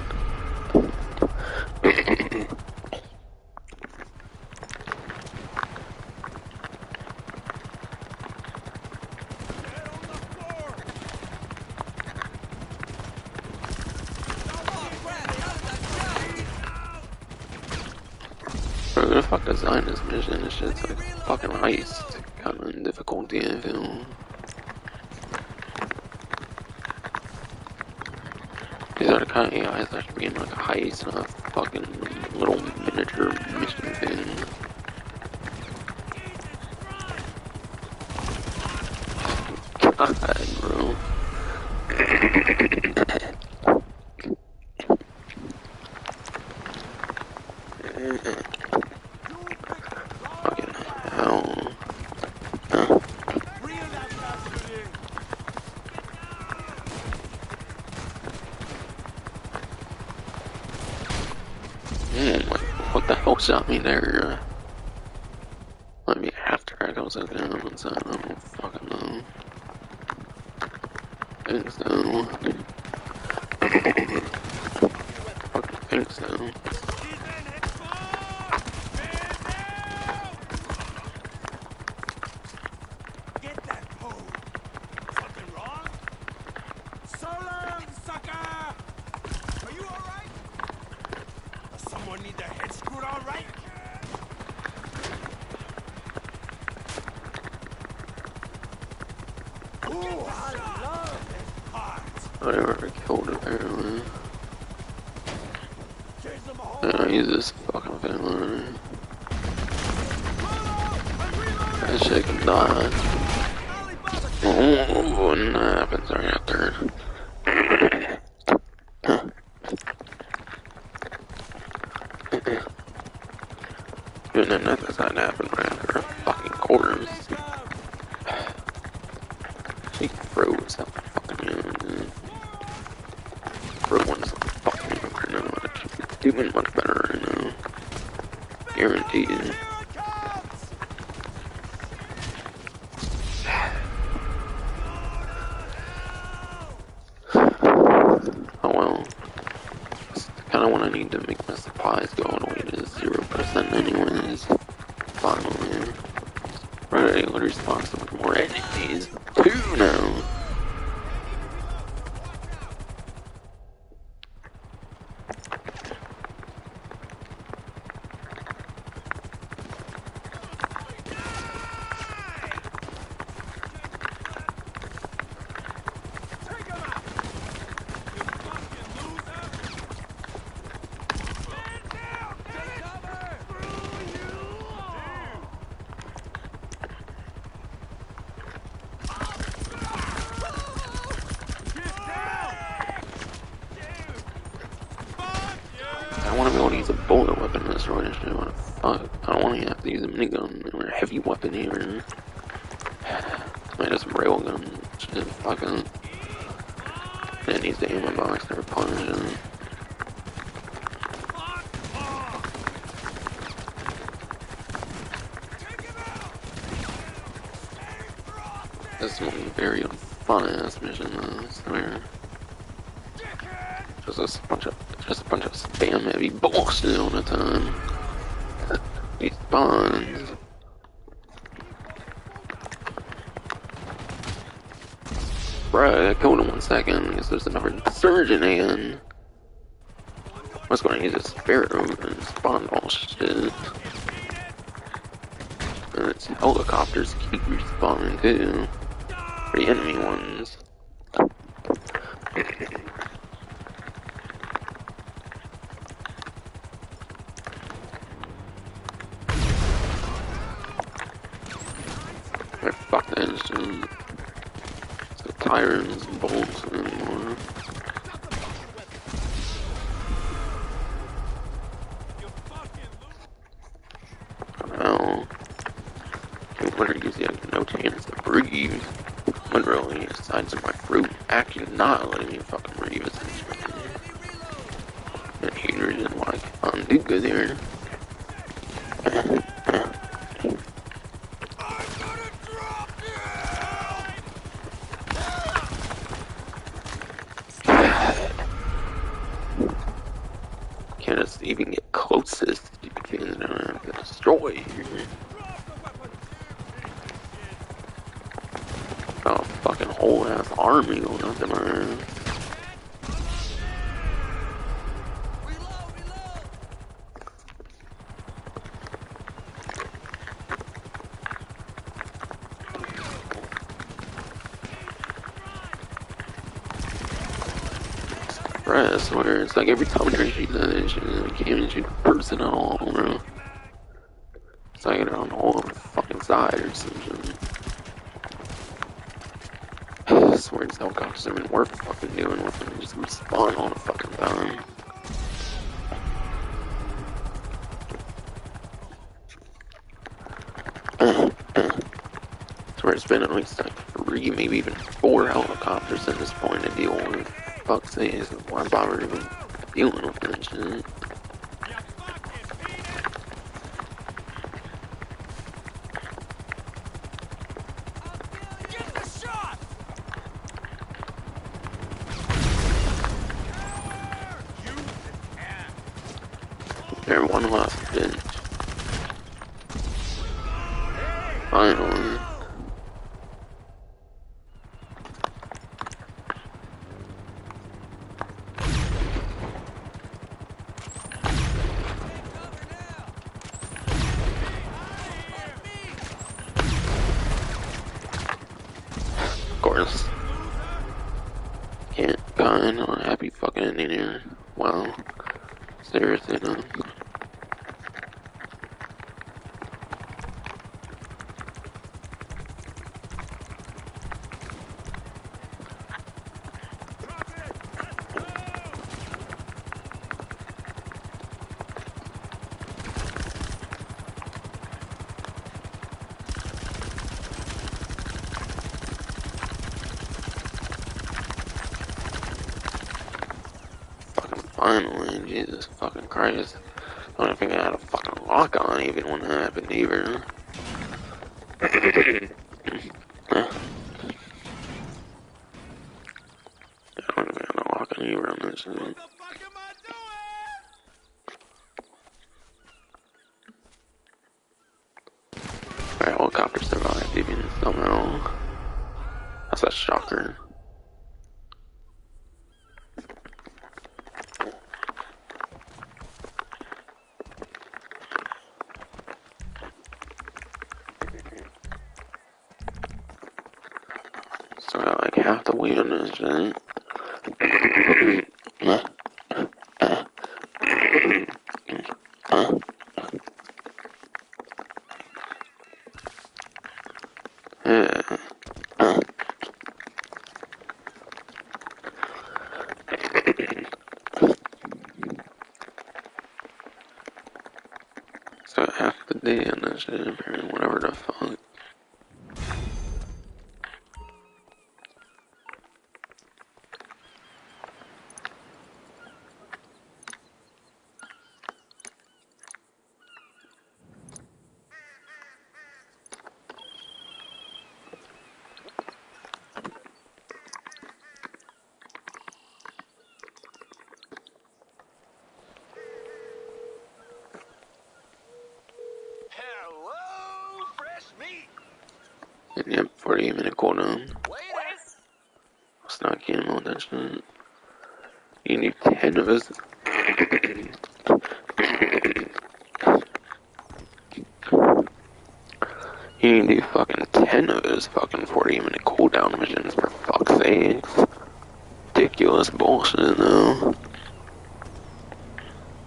Bro, who the fuck designed this mission? This shit's like fucking heist. Kind of difficulty in film. These are the kind of AIs that should be in like a heist, not a fucking little miniature mission thing. God, bro. Fucking hell. Like, what the hell shot me there? Let me after I goes okay, I'm inside. I don't fucking know. Think so. Fucking think so. Get that pole! Something wrong? So long, sucker! Are you alright? Does someone need their head screwed on right? Ooh, I love this part! Whatever, I killed it apparently. Chase them all! Yeah, use this fucking family. That shit can die. Oh, and that happens right after. And then that does not happen right after a fucking corpse. She froze that fucking man. Bro, one is fucking right now. Doing much better right now. Guaranteed. Oh well. That's kinda what I need to make my supplies go all the way to 0% anyways. Finally. Right, what response to more enemies? 2 now. I want to be able to use a bullet weapon in this right now. What the fuck? I don't want to have to use a minigun or a heavy weapon here. I just railgun. Shit, fucking. It needs the ammo box to replenish it. This is one very fun ass mission, though, I swear. Just a bunch of spam heavy bullshit all the time. These spawns. bruh, I killed him 1 second. I guess there's another surgeon and I was gonna use a spirit room and spawn all shit. And its helicopters keep respawning too. The enemy ones. Alright, fuck that shit. So tyrants and bolts anymore. Hell. Literally gives you no chance to breathe. Literally, aside from my fruit, actually not letting me fucking breathe. And he reason why I can't do good here. Can't just even get closest because I don't have to destroy here. Got a fucking whole ass army going up to my ass. I swear, it's like every time I shoot that shit, I can't even shoot a person at all, bro. It's like they're on the whole other fucking side or something. I swear these helicopters have been worth fucking doing with them. Just respawn all the fucking time. I swear it's been at least like 3, maybe even 4 helicopters at this point to deal with. Fuck's sake, why bother even dealing with that shit? There, one last bitch. Finally. Of course. Can't find a happy fucking ending here. Wow. Seriously, no. Finally, Jesus fucking Christ. I don't think I had a fucking lock on even when that happened either. I don't think I had a lock on either on this shit. Alright, helicopter survived even somehow. That's a shocker. So I got like half the weight on this shit. So half the day on this shit, apparently, whatever the fuck. Hello, fresh meat. And yep, 48-minute cooldown. Waiter. stock camo, that shit. You need 10 of us. You need to do fucking 10 of those fucking 40-minute cooldown missions, for fuck's sake. Ridiculous bullshit, though.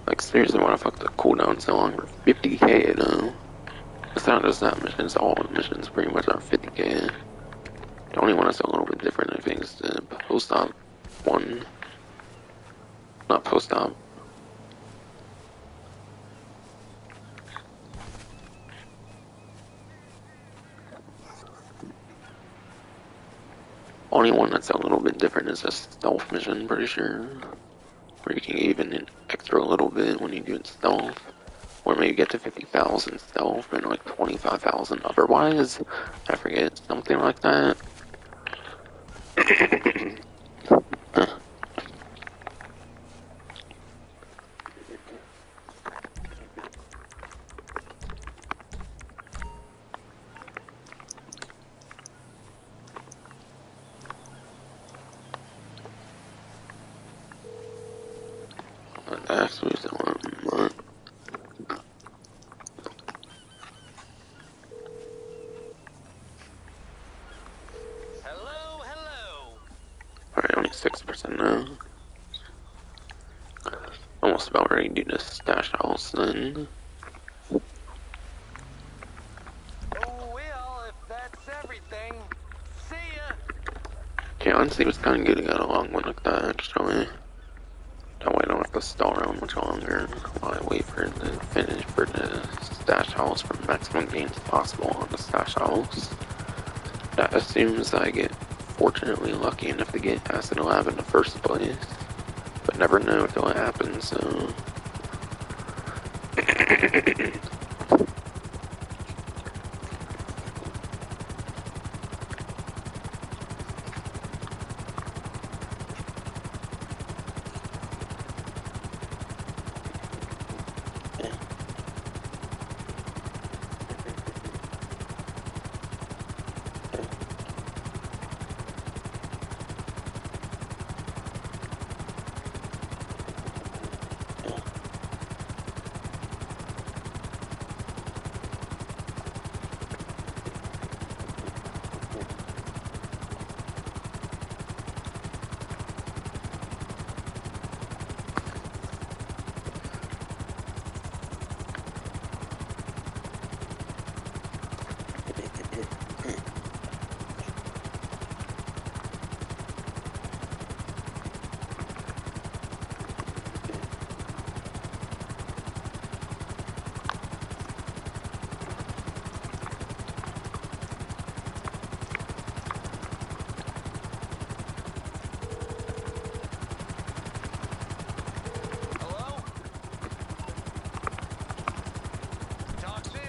Like, seriously, why the fuck the cooldown so long for 50k, though? It's not just that missions, all missions pretty much are 50k. The only one that's a little bit different, I think, is the post-op one. Not post-op. Only one that's a little bit different is a stealth mission, pretty sure. Where you can get even an extra little bit when you do it stealth. Or maybe get to 50,000 stealth and like 25,000 otherwise. I forget, something like that. Actually, Hello, hello. alright, only 6% now. Almost about ready to do the stash house then. Oh, well, if that's everything, see ya. Yeah, honestly, it was kind of good to get a long one like that, actually. That way I don't have to stall around much longer while I wait for it to finish for the stash house for maximum gains possible on the stash house. That assumes I get fortunately lucky enough to get Acid Lab in the first place. But never know until it happens, so... Hello? Talk soon.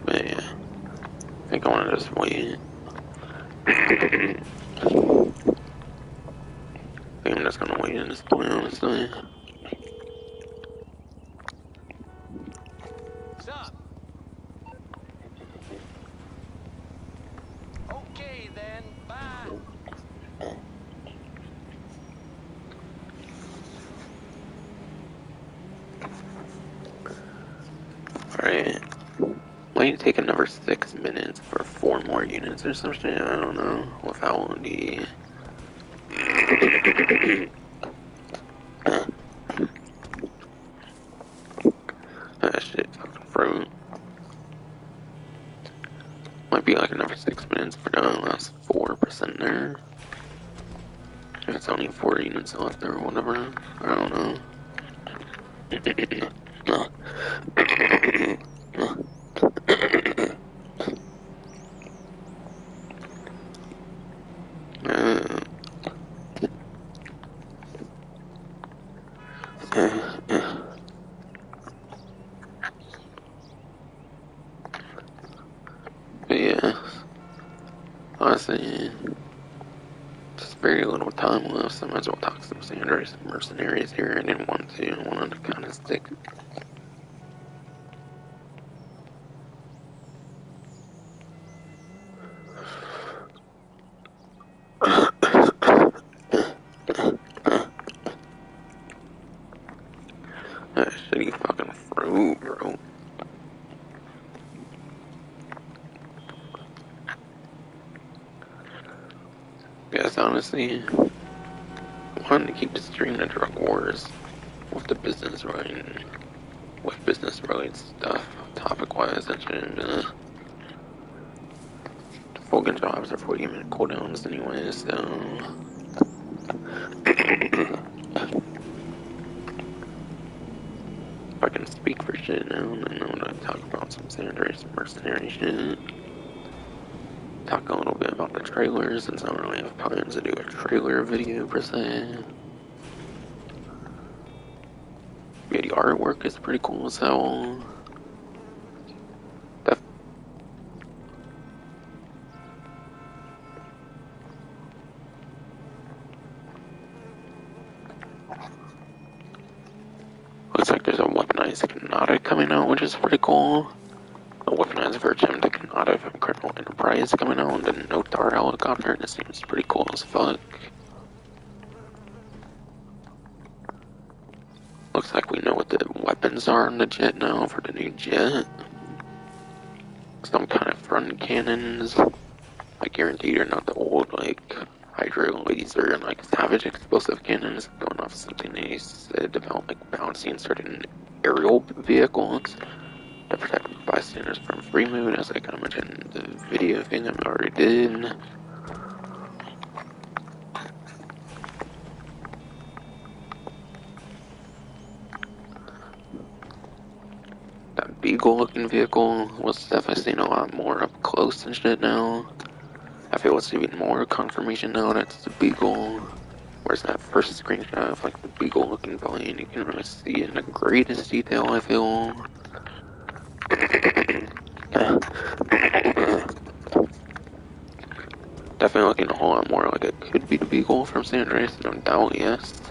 But yeah, I think I want to just wait. I think I'm just gonna wait at this point, honestly. Sup? Okay then, bye. Alright. Might take another 6 minutes for 4 more units or some shit, I don't know. Without the... that shit fucking froze. Might be like another 6 minutes for the last 4% there. It's only 4 units left or whatever. I don't know. But yeah, honestly, just very little time left, so I might as well talk some Sanders and mercenaries here. I didn't want to. I wanted to kind of stick. That shitty fucking fruit, bro. Yes, honestly, I wanted to keep the stream of drug wars with the business running, with business related stuff, topic wise, and shit. Fucking jobs are 40-minute cooldowns anyway, so. If I can speak for shit now, then I want to talk about some Sanders and mercenary shit. Talk a little bit about the trailers, since I don't really have plans to do a trailer video per se. Yeah, the artwork is pretty cool as hell. Looks like there's a weaponized Kanata coming out, which is pretty cool. A weaponized version of the Kanata from Criminal Enterprise coming out, and the Notar helicopter, and it seems pretty cool as fuck. Looks like we know what the weapons are on the jet now for the new jet. Some kind of front cannons. I guarantee they're not the old, like, hydro laser and, like, savage explosive cannons going off something they said about, like, bouncing certain aerial vehicles to protect bystanders from free movement, as I kind of mentioned in the video thing I already did. That Beagle-looking vehicle was definitely seen a lot more up close and shit now. I feel it's even more confirmation now that it's the Beagle. Whereas that first screenshot of like the Beagle looking plane, you can really see it in the greatest detail, I feel. Definitely looking a whole lot more like it could be the Beagle from San Andreas, no doubt, yes.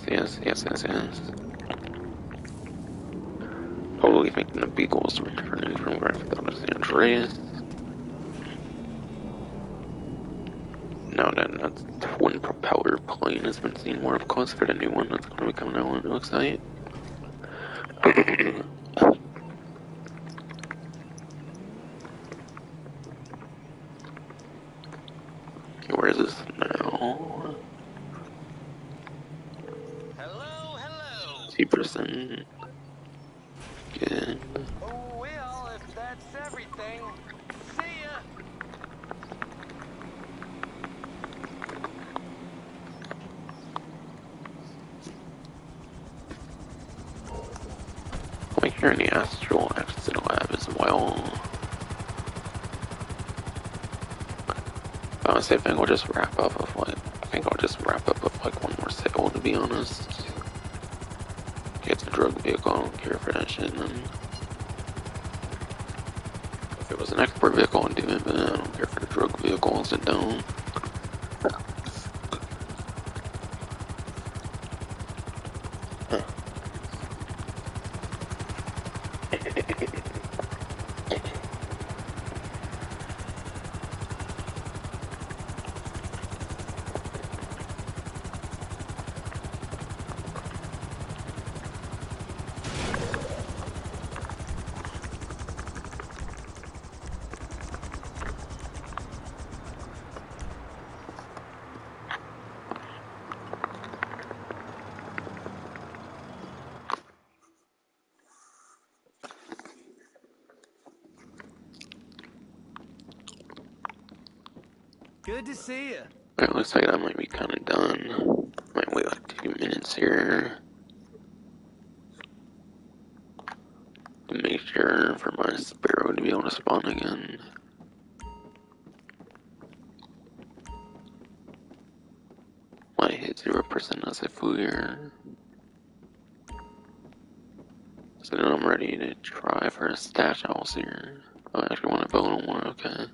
Yes. Totally thinking the Beagle's returning from Grand Theft Auto San Andreas. Now that twin propeller plane has been seen more up close for the new one that's going to be coming out, it looks like. Where is this now? Hello. 2%. Good. Oh, well, if that's everything, see ya. Like here in the Astral Accident Lab as well. Honestly, I think I'll just wrap up with like one more sale, to be honest. Get the drug vehicle, I don't care for that shit, and then if it was an export vehicle, I'd do it, but I don't care for the drug vehicles, I don't. Good to see you. It looks like that might be kind of done. Might wait like 2 minutes here to make sure for my sparrow to be able to spawn again. Might hit 0% as I flew here. So then I'm ready to try for a stash house here. I actually want to build on one, okay.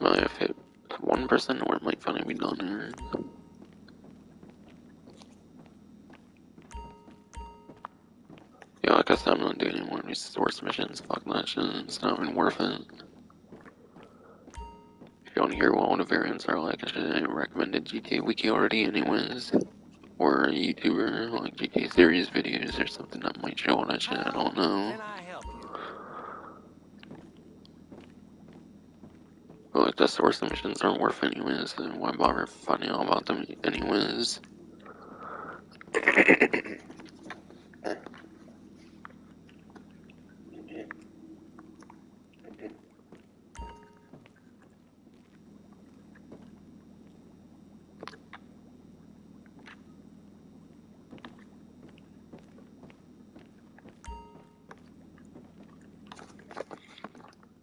Might have hit 1% or it might finally be done here. Yeah, like I said, I'm not doing any more of these source missions. Fuck that shit. It's not even worth it. If you want to hear what all the variants are like, I should have recommended GTA Wiki already anyways. Or a YouTuber, like GTA Series videos or something that might show all that shit, I don't know. Can I help you? But like the source missions aren't worth anyways, so why bother finding out about them anyways?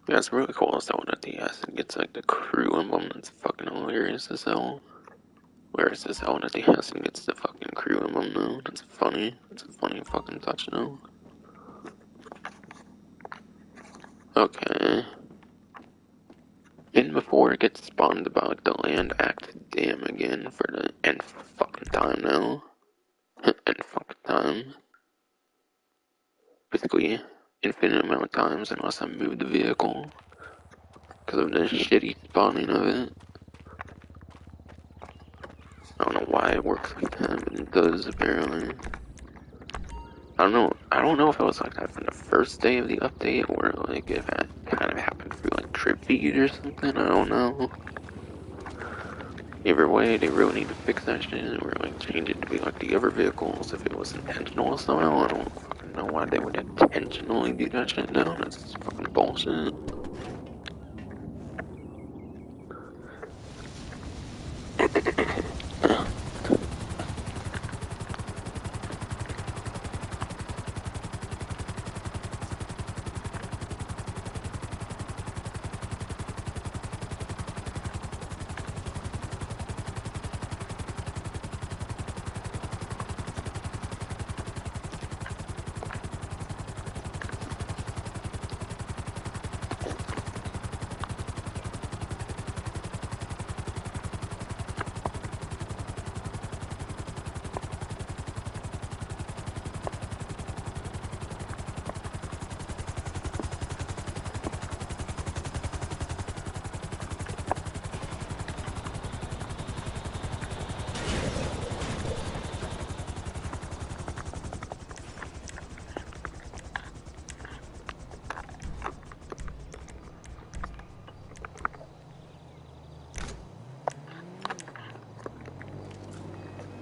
Yeah, it's really cool as though that the acid gets like the crew emblem. That's fucking hilarious as hell. Where is this hell that the acid gets the fucking crew emblem though? That's funny. That's a funny fucking touch though. Okay. And before it gets spawned about the land act dam again for the nth fucking time now. Nth fucking time. Basically, infinite amount of times unless I move the vehicle. Because of the shitty spawning of it. I don't know why it works like that, but it does apparently. I don't know if it was like that from the first day of the update or like if it kind of happened through like trip feed or something. I don't know. Either way, they really need to fix that shit or like change it to be like the other vehicles if it was intentional somehow. I don't fucking know why they would intentionally do that shit now. That's fucking bullshit.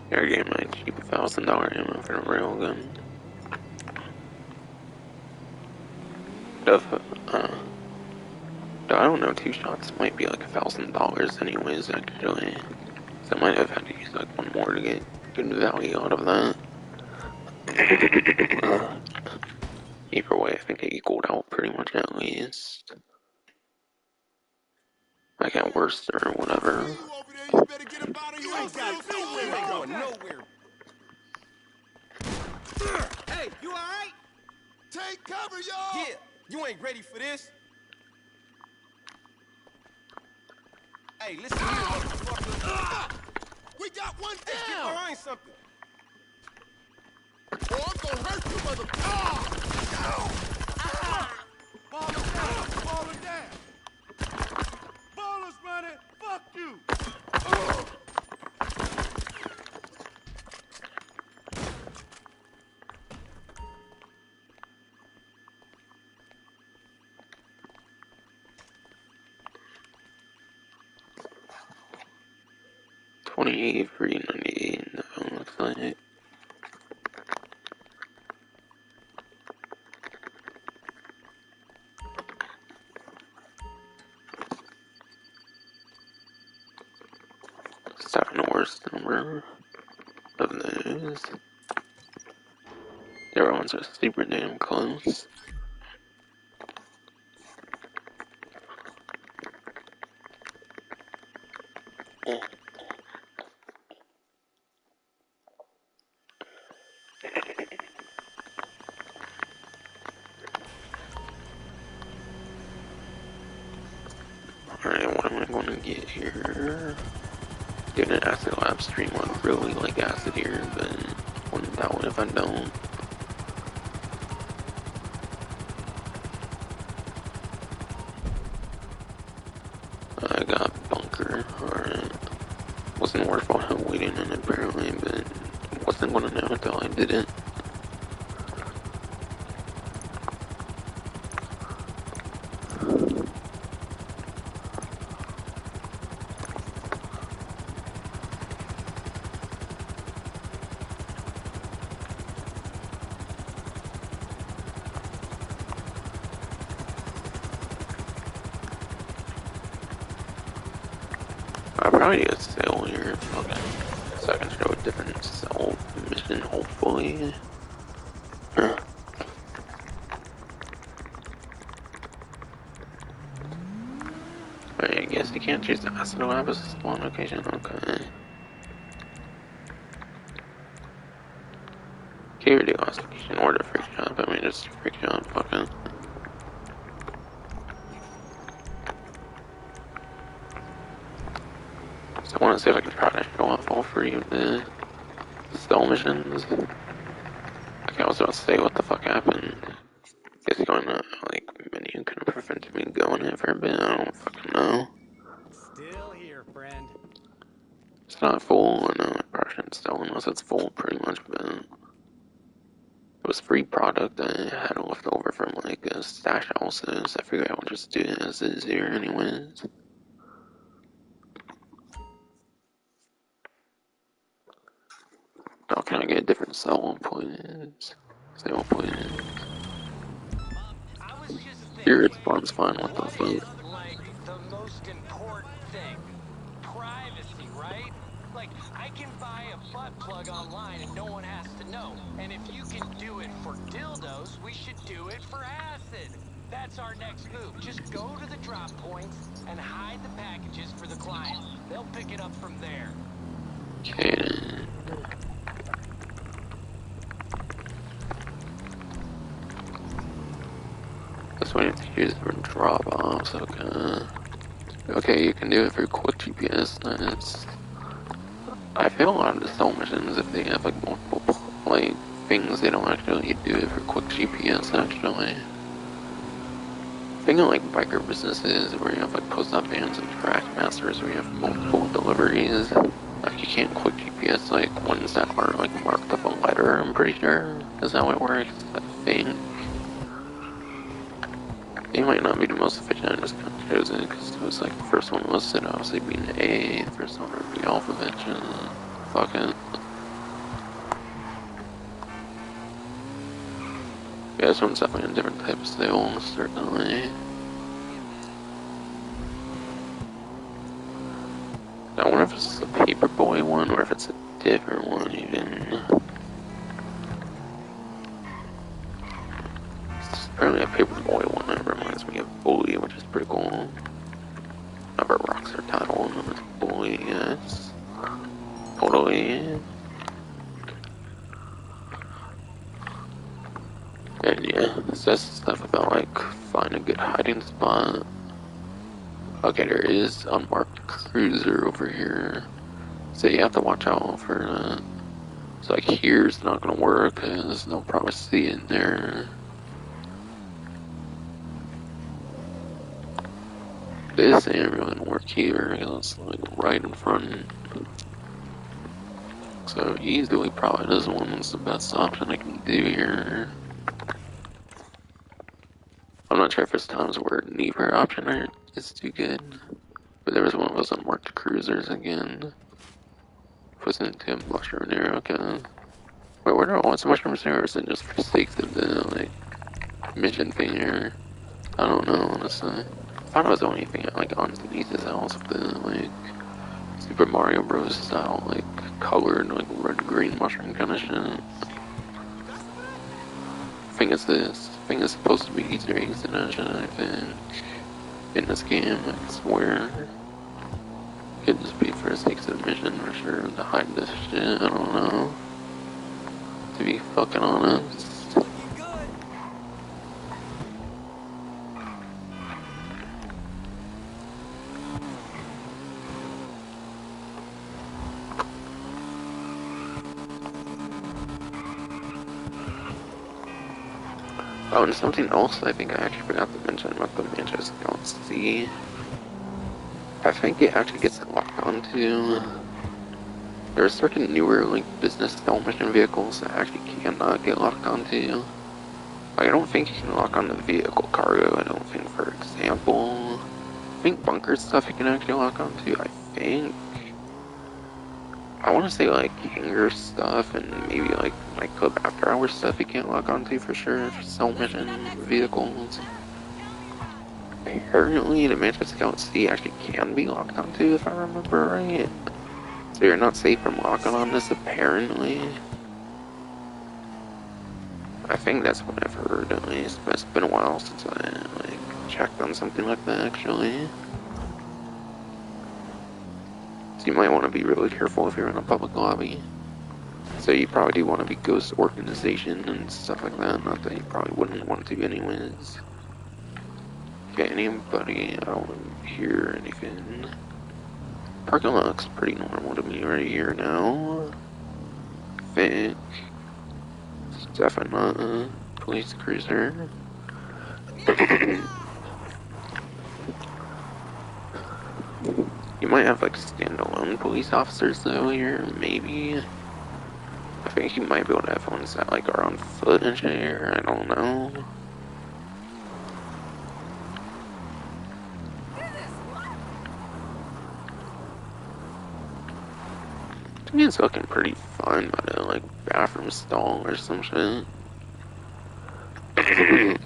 They're getting my cheap $1,000 ammo for the railgun. I don't know, 2 shots might be like $1,000 anyways, actually. So I might have had to use like one more to get good value out of that. Either way, I think it equaled out pretty much at least. Like at worst or whatever. You better get up out of here. You ain't got nowhere going, nowhere. Hey, you alright? Take cover, y'all! Yeah, you ain't ready for this. Hey, listen here, motherfucker. We got one down! Hey, get behind something. Oh, I'm gonna hurt you, motherfucker! Ballers down, ballers down. Ballers running, fuck you! 28 for 98, that looks like it. It's having the worst number of those. Everyone's are super damn close. Alright, what am I going to get here? Doing an acid lab stream would really like acid here, but wouldn't doubt it if I don't. I got bunker. Alright. Wasn't worth while waiting in apparently, but wasn't gonna know until I did it. I'll probably do a sale here, okay. So I can show a different sell mission, hopefully. I guess you can't choose the acid lab as a spawn location, okay. Can't really do last location or the freak shop, I mean just freak shop, fucking. So I want to see if I can try to show off all three of the stealth missions. Okay, I was about to say what the fuck happened. Guess going to, like, menu could have prevented me going in for a bit, I don't fucking know. Still here, friend. It's not full, I know I probably shouldn't sell unless it's full pretty much, but it was free product that I had left over from like a stash also, so I figured I would just do it as is here anyways. Oh, can I get a different sell points? Sale points. I was just Here it thinking, spawns fine, what the what fuck? is, like, the most important thing? Privacy, right? Like, I can buy a butt plug online and no one has to know. And if you can do it for dildos, we should do it for acid. That's our next move. Just go to the drop points and hide the packages for the clients. They'll pick it up from there. Okay. That's what I have to use for drop offs, okay. Okay, you can do it for quick GPS, nice. I feel a lot of the stealth missions, if they have like multiple like things, they don't actually do it for quick GPS actually. Thinking like biker businesses where you have like post-op vans and track masters where you have multiple deliveries, like you can't quick GPS like ones that are like marked up a letter, I'm pretty sure is how it works, I think. It might not be the most efficient, I just kind of chose it because it was like the first one listed, obviously being A, the first one would be alphabet, and fuck it. Yeah, this one's definitely a different type of sale, certainly. I wonder if it's a paperboy one or if it's a different one even. It's apparently a paperboy one that reminds me of Bully, which is pretty cool. I have a Rockstar title and it's Bully, yes. Totally. And yeah, it says stuff about like find a good hiding spot. Okay, there is unmarked cruiser over here. So you have to watch out for that. So like here's not gonna work because they'll probably see it there. This ain't really gonna work here because it's like right in front. So easily probably this one's the best option I can do here. I'm not sure if there's times where neither option is too good. But there was one of those unmarked cruisers again. Wasn't into a mushroom there, okay. Wait, where do I want some mushrooms here, or is it just for sake of the, like, mission thing here? I don't know, honestly. I thought it was the only thing, like, underneath his house with the, like, Super Mario Bros. Style, like colored, like red, green mushroom kind of shit. I think it's supposed to be Easter eggs and that shit, I think. In this game, I swear. Could just be for the sakes of the mission for sure to hide this shit, I don't know. To be fucking honest. Looking good. Oh, and something else I think I actually forgot to mention about the Manchester C. I think it actually gets locked onto. There are certain newer, like, business style mission vehicles that actually cannot get locked onto. Like, I don't think you can lock on the vehicle cargo, I don't think, for example. I think bunker stuff you can actually lock onto, I think. I want to say, like, hangar stuff and maybe, like, nightclub after hours stuff you can't lock onto for sure, for cell mission vehicles. Apparently, the Manchester Scout C actually can be locked onto, if I remember right. So you're not safe from locking on this, apparently. I think that's what I've heard, at least. But it's been a while since I, like, checked on something like that, actually. So you might want to be really careful if you're in a public lobby. So you probably do want to be ghost organization and stuff like that. Not that you probably wouldn't want to anyways. Okay, anybody? I don't hear anything. Parking lot looks pretty normal to me right here now. I think. It's definitely not a police cruiser. You might have like standalone police officers though here, maybe. I think you might be able to have ones that like are on foot and shit here, I don't know. To me it's looking pretty fun, but a like bathroom stall or some shit. To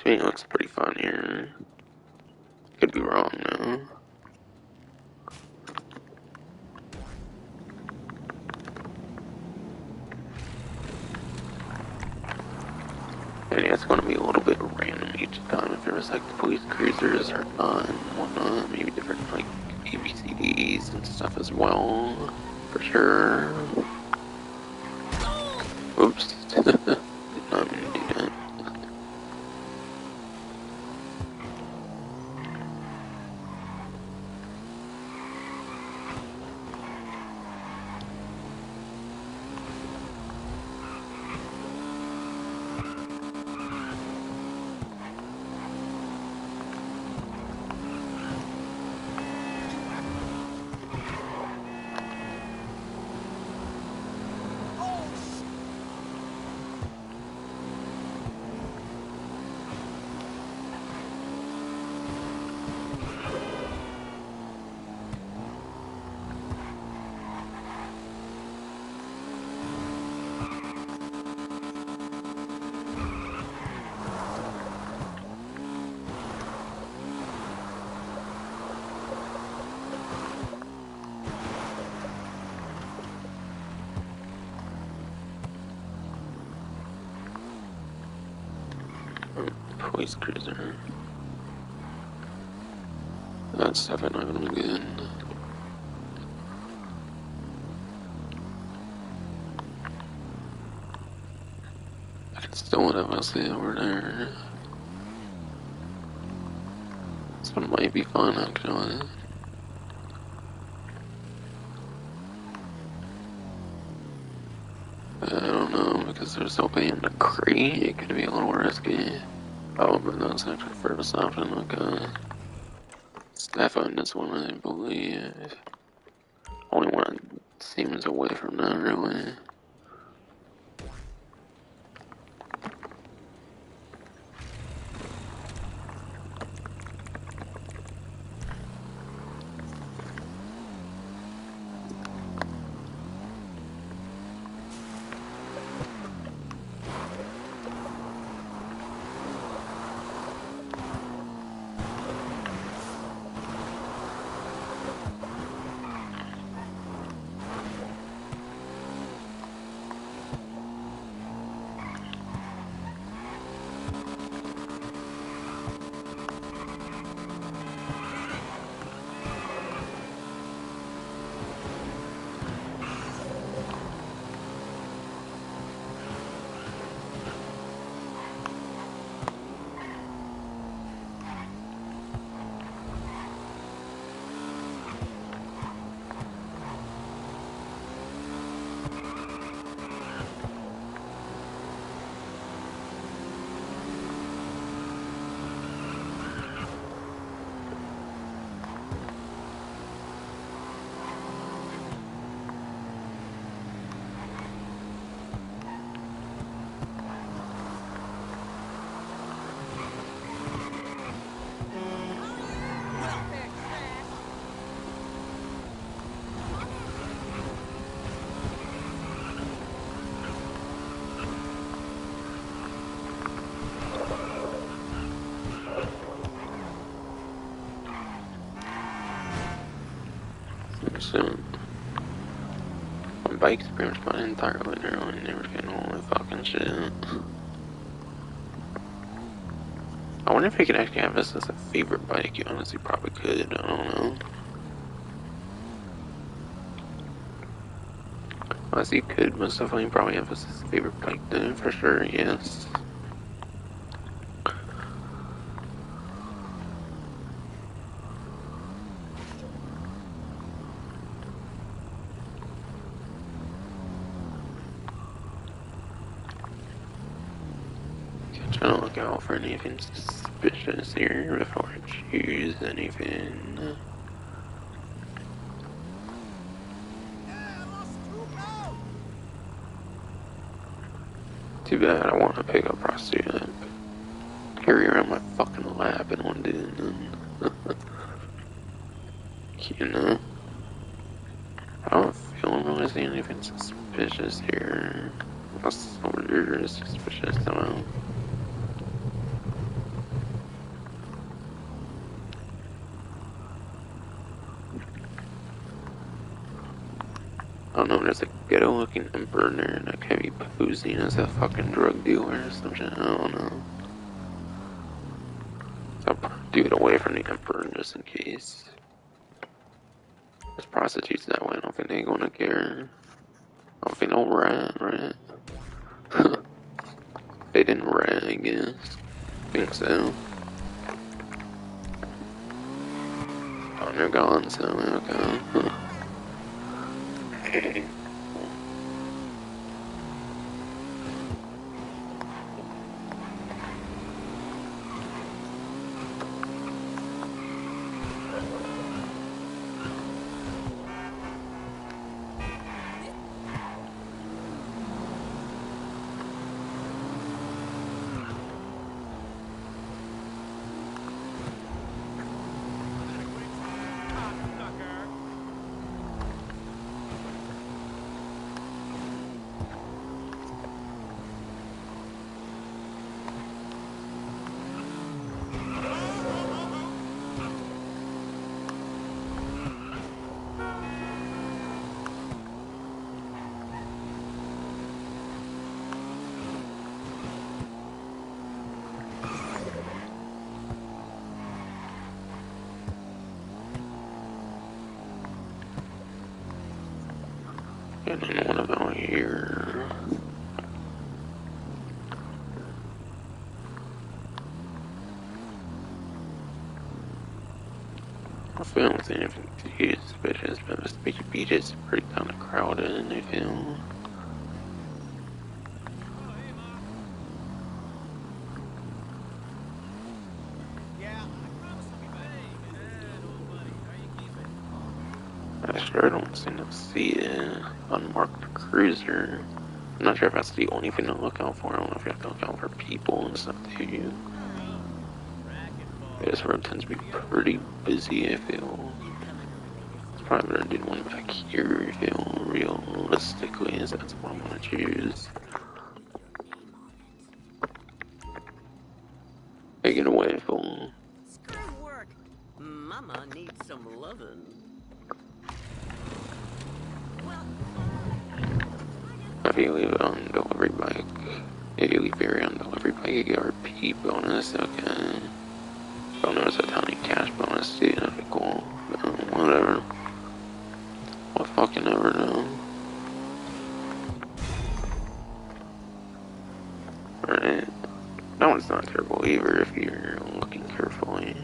me it looks pretty fun here. Could be wrong though. And yeah, it's gonna be a little bit random each time if there's like the police cruisers or not and whatnot. Maybe different like ABCDs and stuff as well, for sure. Oops. Did not mean to do that. Police cruiser. That's definitely not gonna be good. I can still whatever I see over there. This one might be fun actually. I don't know, because there's nobody in the crate, it could be a little risky. Oh, but that's actually first option, okay. Staff on this one, I believe. Only one seems away from that, really. So, my bike's pretty much my entire winter on never getting all that fucking shit. I wonder if you could actually have this as a favorite bike. You honestly probably could, I don't know. Honestly, you could most definitely probably have this as a favorite bike then, for sure, yes. Trying to look out for anything suspicious here before I choose anything. Too bad I want to pick up prostitute. Carry around my fucking lap and one dude, and you know, I don't feel really see anything suspicious here. Unless soldier is suspicious somehow. I don't know, there's a ghetto looking emperor there and I could be posing as a fucking drug dealer or some shit, I don't know. So I'll do it away from the emperor just in case. There's prostitutes that way, I don't think they're gonna care. I don't think they'll rat, right? They didn't rat, I guess. I think so. Oh, they're gone, so okay. And then what about here? I feel like anything too suspicious, but this beach is pretty kind of crowded and I feel. I sure don't seem to see an unmarked cruiser. I'm not sure if that's the only thing to look out for. I don't know if you have to look out for people and stuff too. This road tends to be pretty busy, I feel. It's probably better to do one back here, I feel, realistically, as that's what I'm gonna choose. Take it away, fool. It's good work. Mama needs some lovin'. If you leave it on delivery bike, if you leave it on delivery bike, you get a repeat bonus, okay. Don't notice a tiny cash bonus too, that'd be cool. But whatever. We'll fucking never know. Alright. That one's not terrible either if you're looking carefully.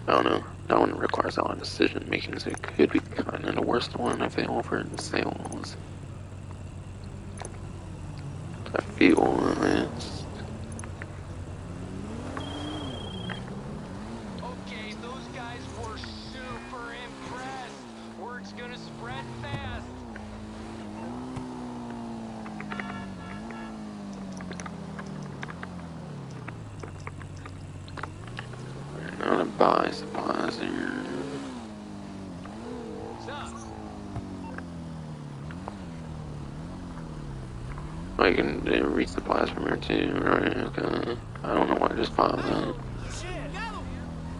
I don't know. That one requires a lot of decision making, so it could be kind of the worst one if they offer the sales. I feel it's. Okay, those guys were super impressed. Word's gonna spread fast. We're not a buy supplies here. I can read supplies from here too, right? Okay. I don't know why I just found that.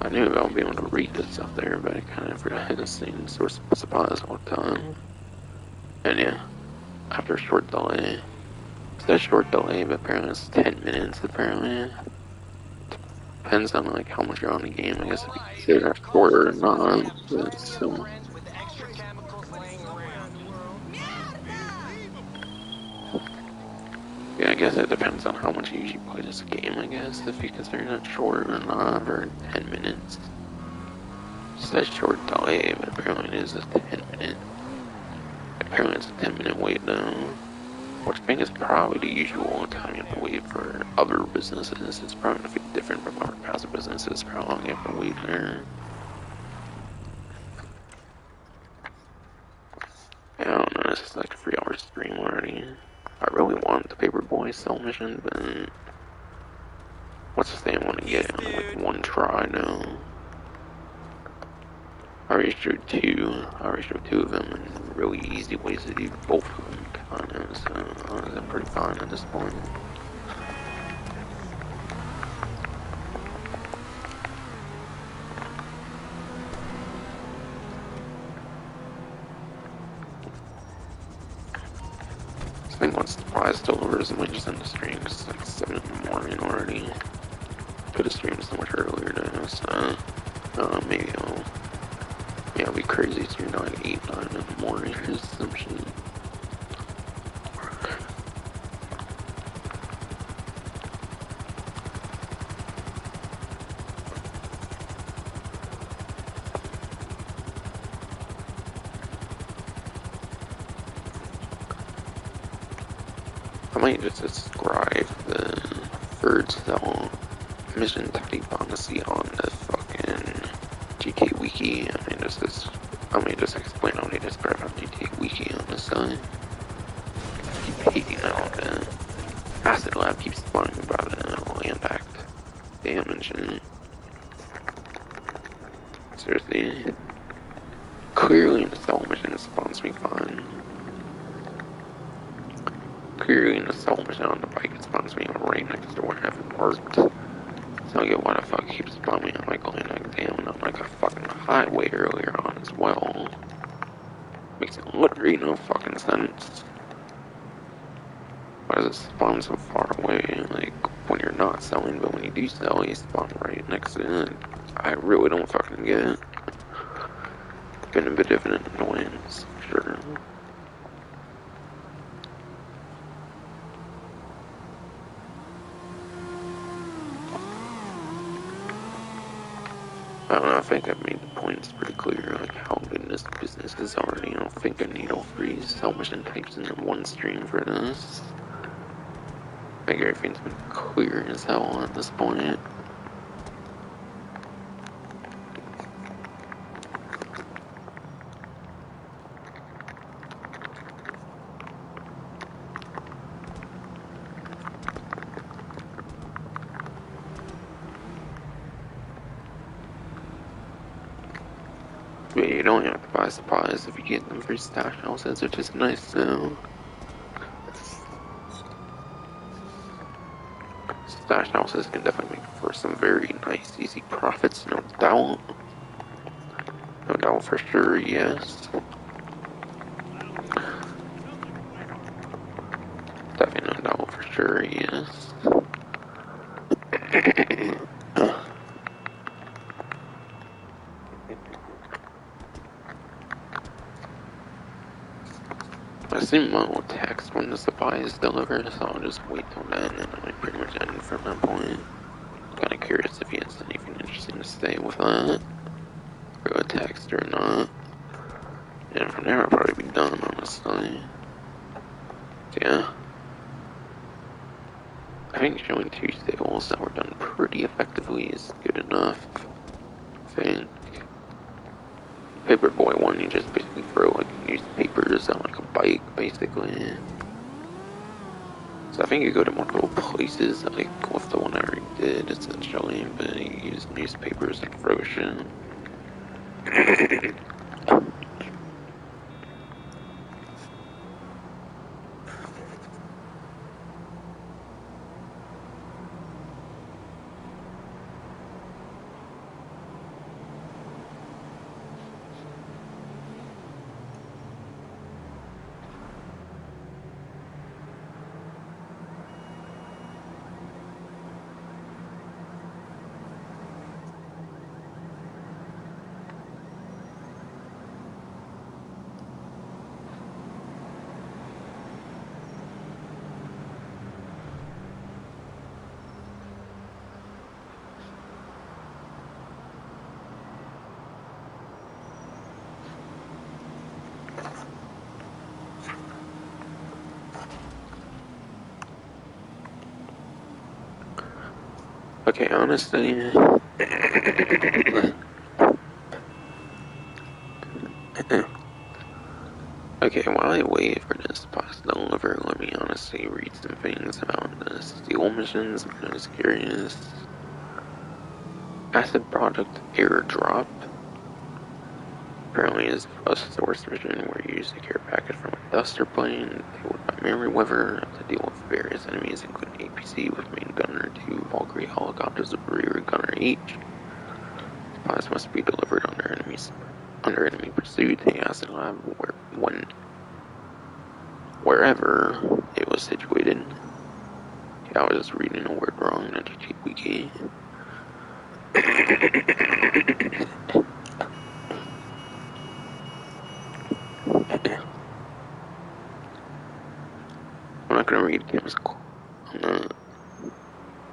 I knew I would be able to read this stuff there, but I kind of forgot the same source of supplies all the time. And yeah, after a short delay, it's a short delay, but apparently it's 10 minutes, apparently. Depends on like how much you're on the game, I guess if you consider that shorter or not. But still. With extra chemicals laying around. Yeah, I guess it depends on how much you usually play this game, I guess, if you consider that short or not, or 10 minutes. It says short delay, but apparently it is a 10-minute. Apparently it's a 10-minute wait though. Which I think is probably the usual time you have to wait for other businesses. It's probably going to be different from other passive businesses, for how long you have to wait there. I don't know, this is like a 3-hour stream already. I really want the Paperboy cell mission, but what's the thing I want to get it on like one try now. I already showed two of them, and really easy ways to do both of them, kinda, so I'm pretty fine at this point. I think once the prize delivers, I might just end the stream, because it's like 7 in the morning already. Could have streamed so much earlier though, so maybe it'll be crazy stream to like 8, 9 in the morning or some shit. I might just describe the third cell mission type honestly on the fucking GTA Wiki. I may just explain how they describe on GTA Wiki on the side. Keep hating on the Acid Lab keeps spawning about land act damage and seriously. Clearly in the cell mission spawns me fine. Clearly in the cell mission on the bike it spawns me right next door and haven't worked. So I get why the fuck keeps spawning on like land act damage on like a fucking highway earlier on as well. Makes it literally no fucking sense. Why does it spawn so far away? Like, when you're not selling, but when you do sell, you spawn right next to it. I really don't fucking get it. It's been a bit of an annoyance, sure. I don't know, I think I've made the points pretty clear, like how good this business is already. I don't think I need all 3 cell mission types in one stream for this. I think everything's been clear as hell at this point. But you don't have to buy supplies if you get them for stash houses, which is nice now. Stash houses can definitely make for some very nice, easy profits, no doubt. No doubt for sure, yes. Definitely no doubt for sure, yes. I assume Mo will text when the supply is delivered, so I'll just wait till then, and then I pretty much end from that point. Kinda curious if he has anything interesting to say with that. Or a text or not. And from there I'll probably be done, honestly. So yeah. I think showing 2 sales that were done pretty effectively is good enough. I think. Paperboy one, you just basically throw like newspapers on like a bike, basically. So I think you go to multiple places, like with the one I already did, essentially, but you use newspapers and throw shit. Okay, honestly, okay, while I wait for this box to deliver, let me honestly read some things about the steel missions. I'm kind of curious. Acid product airdrop. Apparently is a source mission where you use a care package from a duster plane, fueled by Merryweather, to deal with various enemies, including APC with main gunner, 2 Valkyrie helicopters with rear gunner each. Supplies must be delivered under enemy pursuit to the acid lab wherever it was situated. Yeah, I was just reading a word wrong in a GT wiki. I'm not gonna read chemical.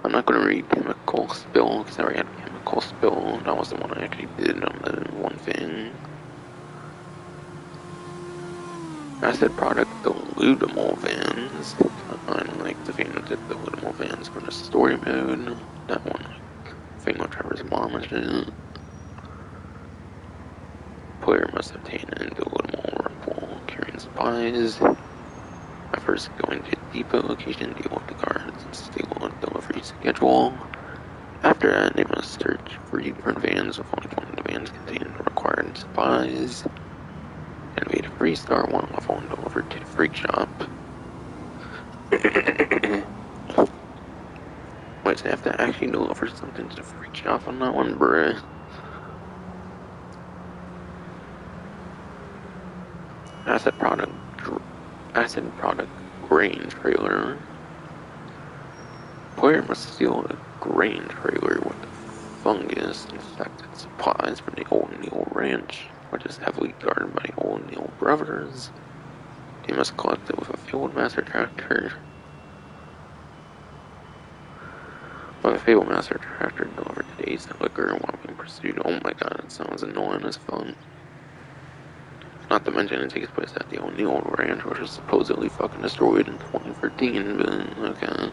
I'm not gonna read chemical spill because I already had chemical spill. That was the one I actually did on the one thing. Acid product dilutable vans. Unlike the thing that did dilutable vans for the story mode. That one, thing with Trevor's mom and shit. Player must obtain a dilutable rifle carrying supplies. At first, go into depot location, deal with the guards, and steal a delivery schedule. After that, they must search for different vans with only one of the vans containing the required supplies. Innovate a 3-star 1 level and deliver to the freak shop. Wait, so I have to actually deliver something to the freak shop on that one, bruh. Acid product grain trailer. Player must steal a grain trailer with fungus infected supplies from the Old Neil Ranch, which is heavily guarded by the Old Neil brothers. They must collect it with a Field Master tractor. While the Field Master tractor delivered today's liquor while being pursued. Oh my god, it sounds annoying as fun. Not to mention it takes place at the Old Neil Ranch, which was supposedly fucking destroyed in 2013, but okay.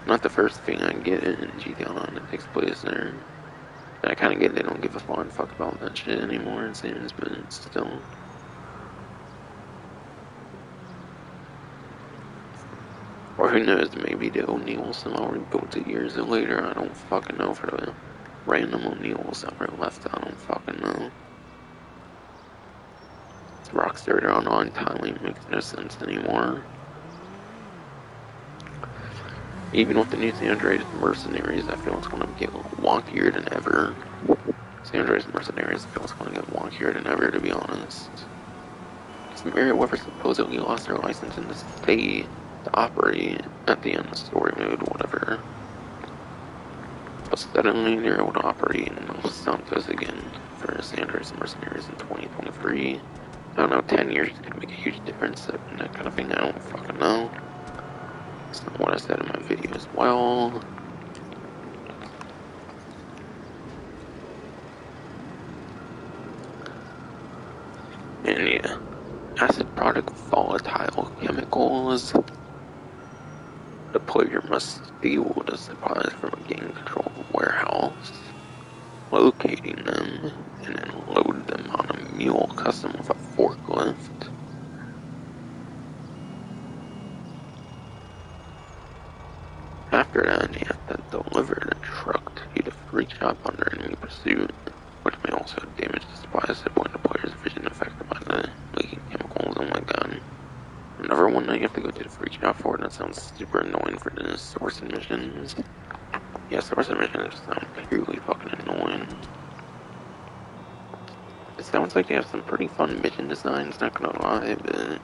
Not the first thing I get in GTA Online that takes place there. I kind of get they don't give a flying fuck about that shit anymore, it seems, but it's still. Or who knows, maybe the O'Neills somehow rebuilt it years later, I don't fucking know. For the random O'Neills that were left, I don't fucking know. Rockstar Online tiling makes no sense anymore. Even with the new San Andreas Mercenaries, I feel it's gonna get wonkier than ever. San Andreas Mercenaries, I feel it's gonna get wonkier than ever, to be honest. Merryweather supposedly lost their license in the state to operate at the end of story mode, whatever. But suddenly they're able to operate in Santos again for Santos Mercenaries in 2023. I don't know, 10 years could make a huge difference in that kind of thing, I don't fucking know. That's not what I said in my video as well. And yeah, acid product volatile chemicals. The player must steal the supplies from a gang-controlled warehouse, locating them, and then load them on a mule custom with a forklift. After that, they have to deliver the truck to the freak shop under enemy pursuit, which may also damage the supplies that point the player's vision affected by the leaking chemicals. Oh my god. Another one that you have to go to the freak shop for, that sounds super annoying for the source missions. Yeah, source missions just sound purely fucking annoying. It sounds like they have some pretty fun mission designs, not gonna lie, but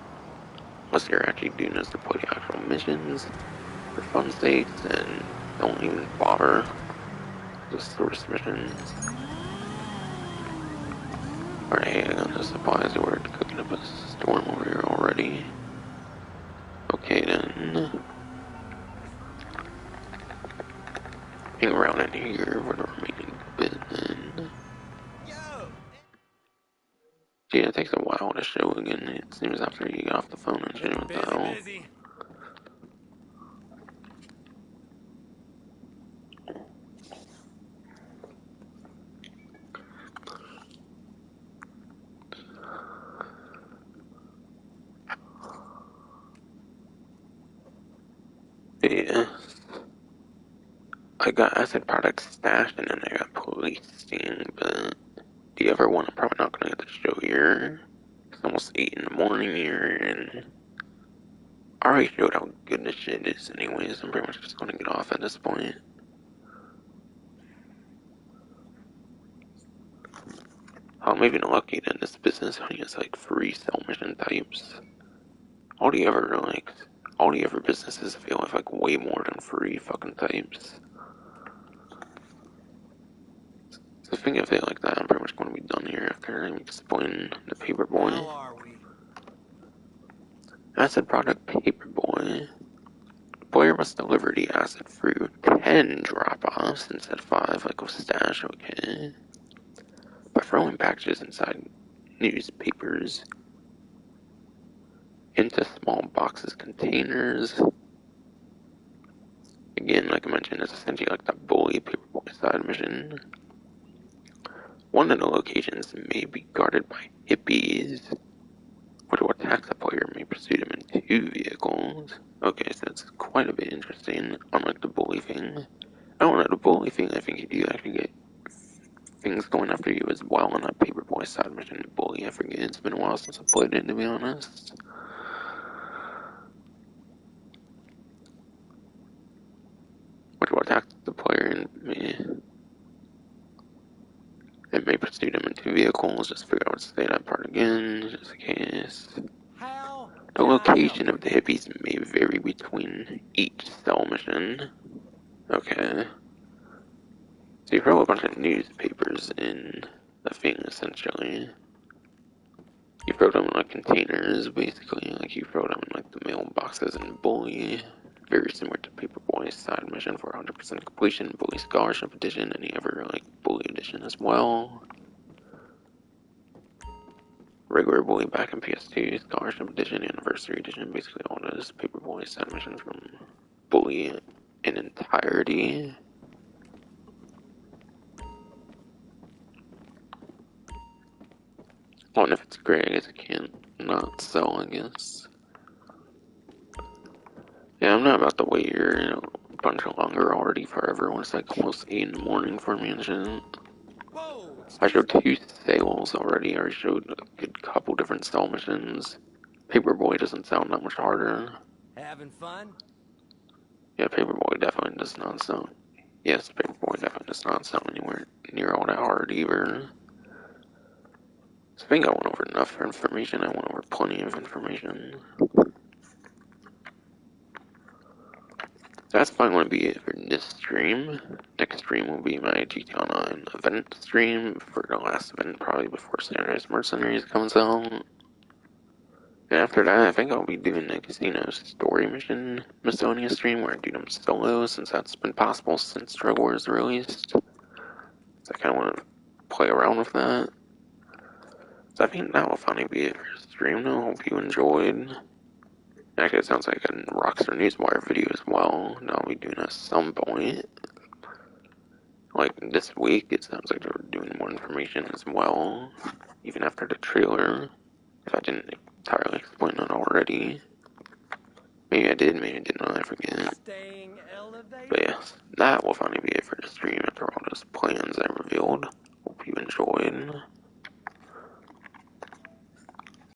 unless you're actually doing this to play the actual missions for fun sakes, and don't even bother the source missions. Alright, hey, I got the supplies that we're cooking up a storm over here already. Okay then. Hang around in here for the remaining bit then. Yeah, it takes a while to show again, it seems, after you get off the phone and shit. What the hell? Busy. I got acid products stashed and then I got police sting, but do you ever want? I'm probably not gonna get the show here. It's almost 8 in the morning here, and I already showed how good this shit is anyways. I'm pretty much just gonna get off at this point. I'm even lucky that this business only has like free sell mission types. All the other businesses feel like way more than free fucking types. So think of it like that, I'm pretty much gonna be done here after I'm explaining the paperboy. How are we? Acid product paperboy. The player must deliver the acid through 10 drop-offs instead of 5 like with stash, okay. By throwing packages inside newspapers into small boxes containers. Again, like I mentioned, it's essentially like the bully paperboy side mission. One of the locations may be guarded by hippies, which will attack the player and may pursue them in 2 vehicles. Okay, so that's quite a bit interesting, unlike the bully thing. I don't know, the bully thing, I think you do actually get things going after you as well on that paperboy side mission. Bully, I forget, it's been a while since I played it, to be honest. Which will attack the player and may pursue them in 2 vehicles. Just figure out to say that part again, just in case. How The can I help location of the hippies may vary between each cell mission. Okay. So you throw a bunch of newspapers in the thing, essentially. You throw them in like containers, basically. Like you throw them in like the mailboxes and bully. Very similar to Paperboy's side mission for 100% completion, bully scholarship edition, any other like bully edition as well. Regular bully back in PS2, scholarship edition, anniversary edition, basically all those Paperboy side missions from bully in entirety. Well, and if it's great, I guess I can't not sell, I guess. Yeah, I'm not about to wait here, a bunch of longer already forever when it's like almost 8 in the morning for me and shit. Whoa, I excuse showed me. 2 sales already, I already showed a good couple different sell missions. Paperboy doesn't sound that much harder. Having fun? Yeah, Paperboy definitely does not sound. Yes, Paperboy definitely does not sound anywhere near all that hard either. So I think I went over enough information, I went over plenty of information. That's probably going to be it for this stream. Next stream will be my GTA Online event stream for the last event, probably before Standardized Mercenaries comes out. And after that, I think I'll be doing the casino story mission Masonia stream where I do them solo, since that's been possible since Drug Wars released. So I kind of want to play around with that. So I think that will finally be it for the stream. I hope you enjoyed. Actually, it sounds like a Rockstar Newswire video as well that I'll be doing at some point. Like this week, it sounds like they're doing more information as well, even after the trailer. If I didn't entirely explain it already. Maybe I did, maybe I did not, I forget. Staying elevated? But yes, that will finally be it for the stream after all those plans I revealed. Hope you enjoyed.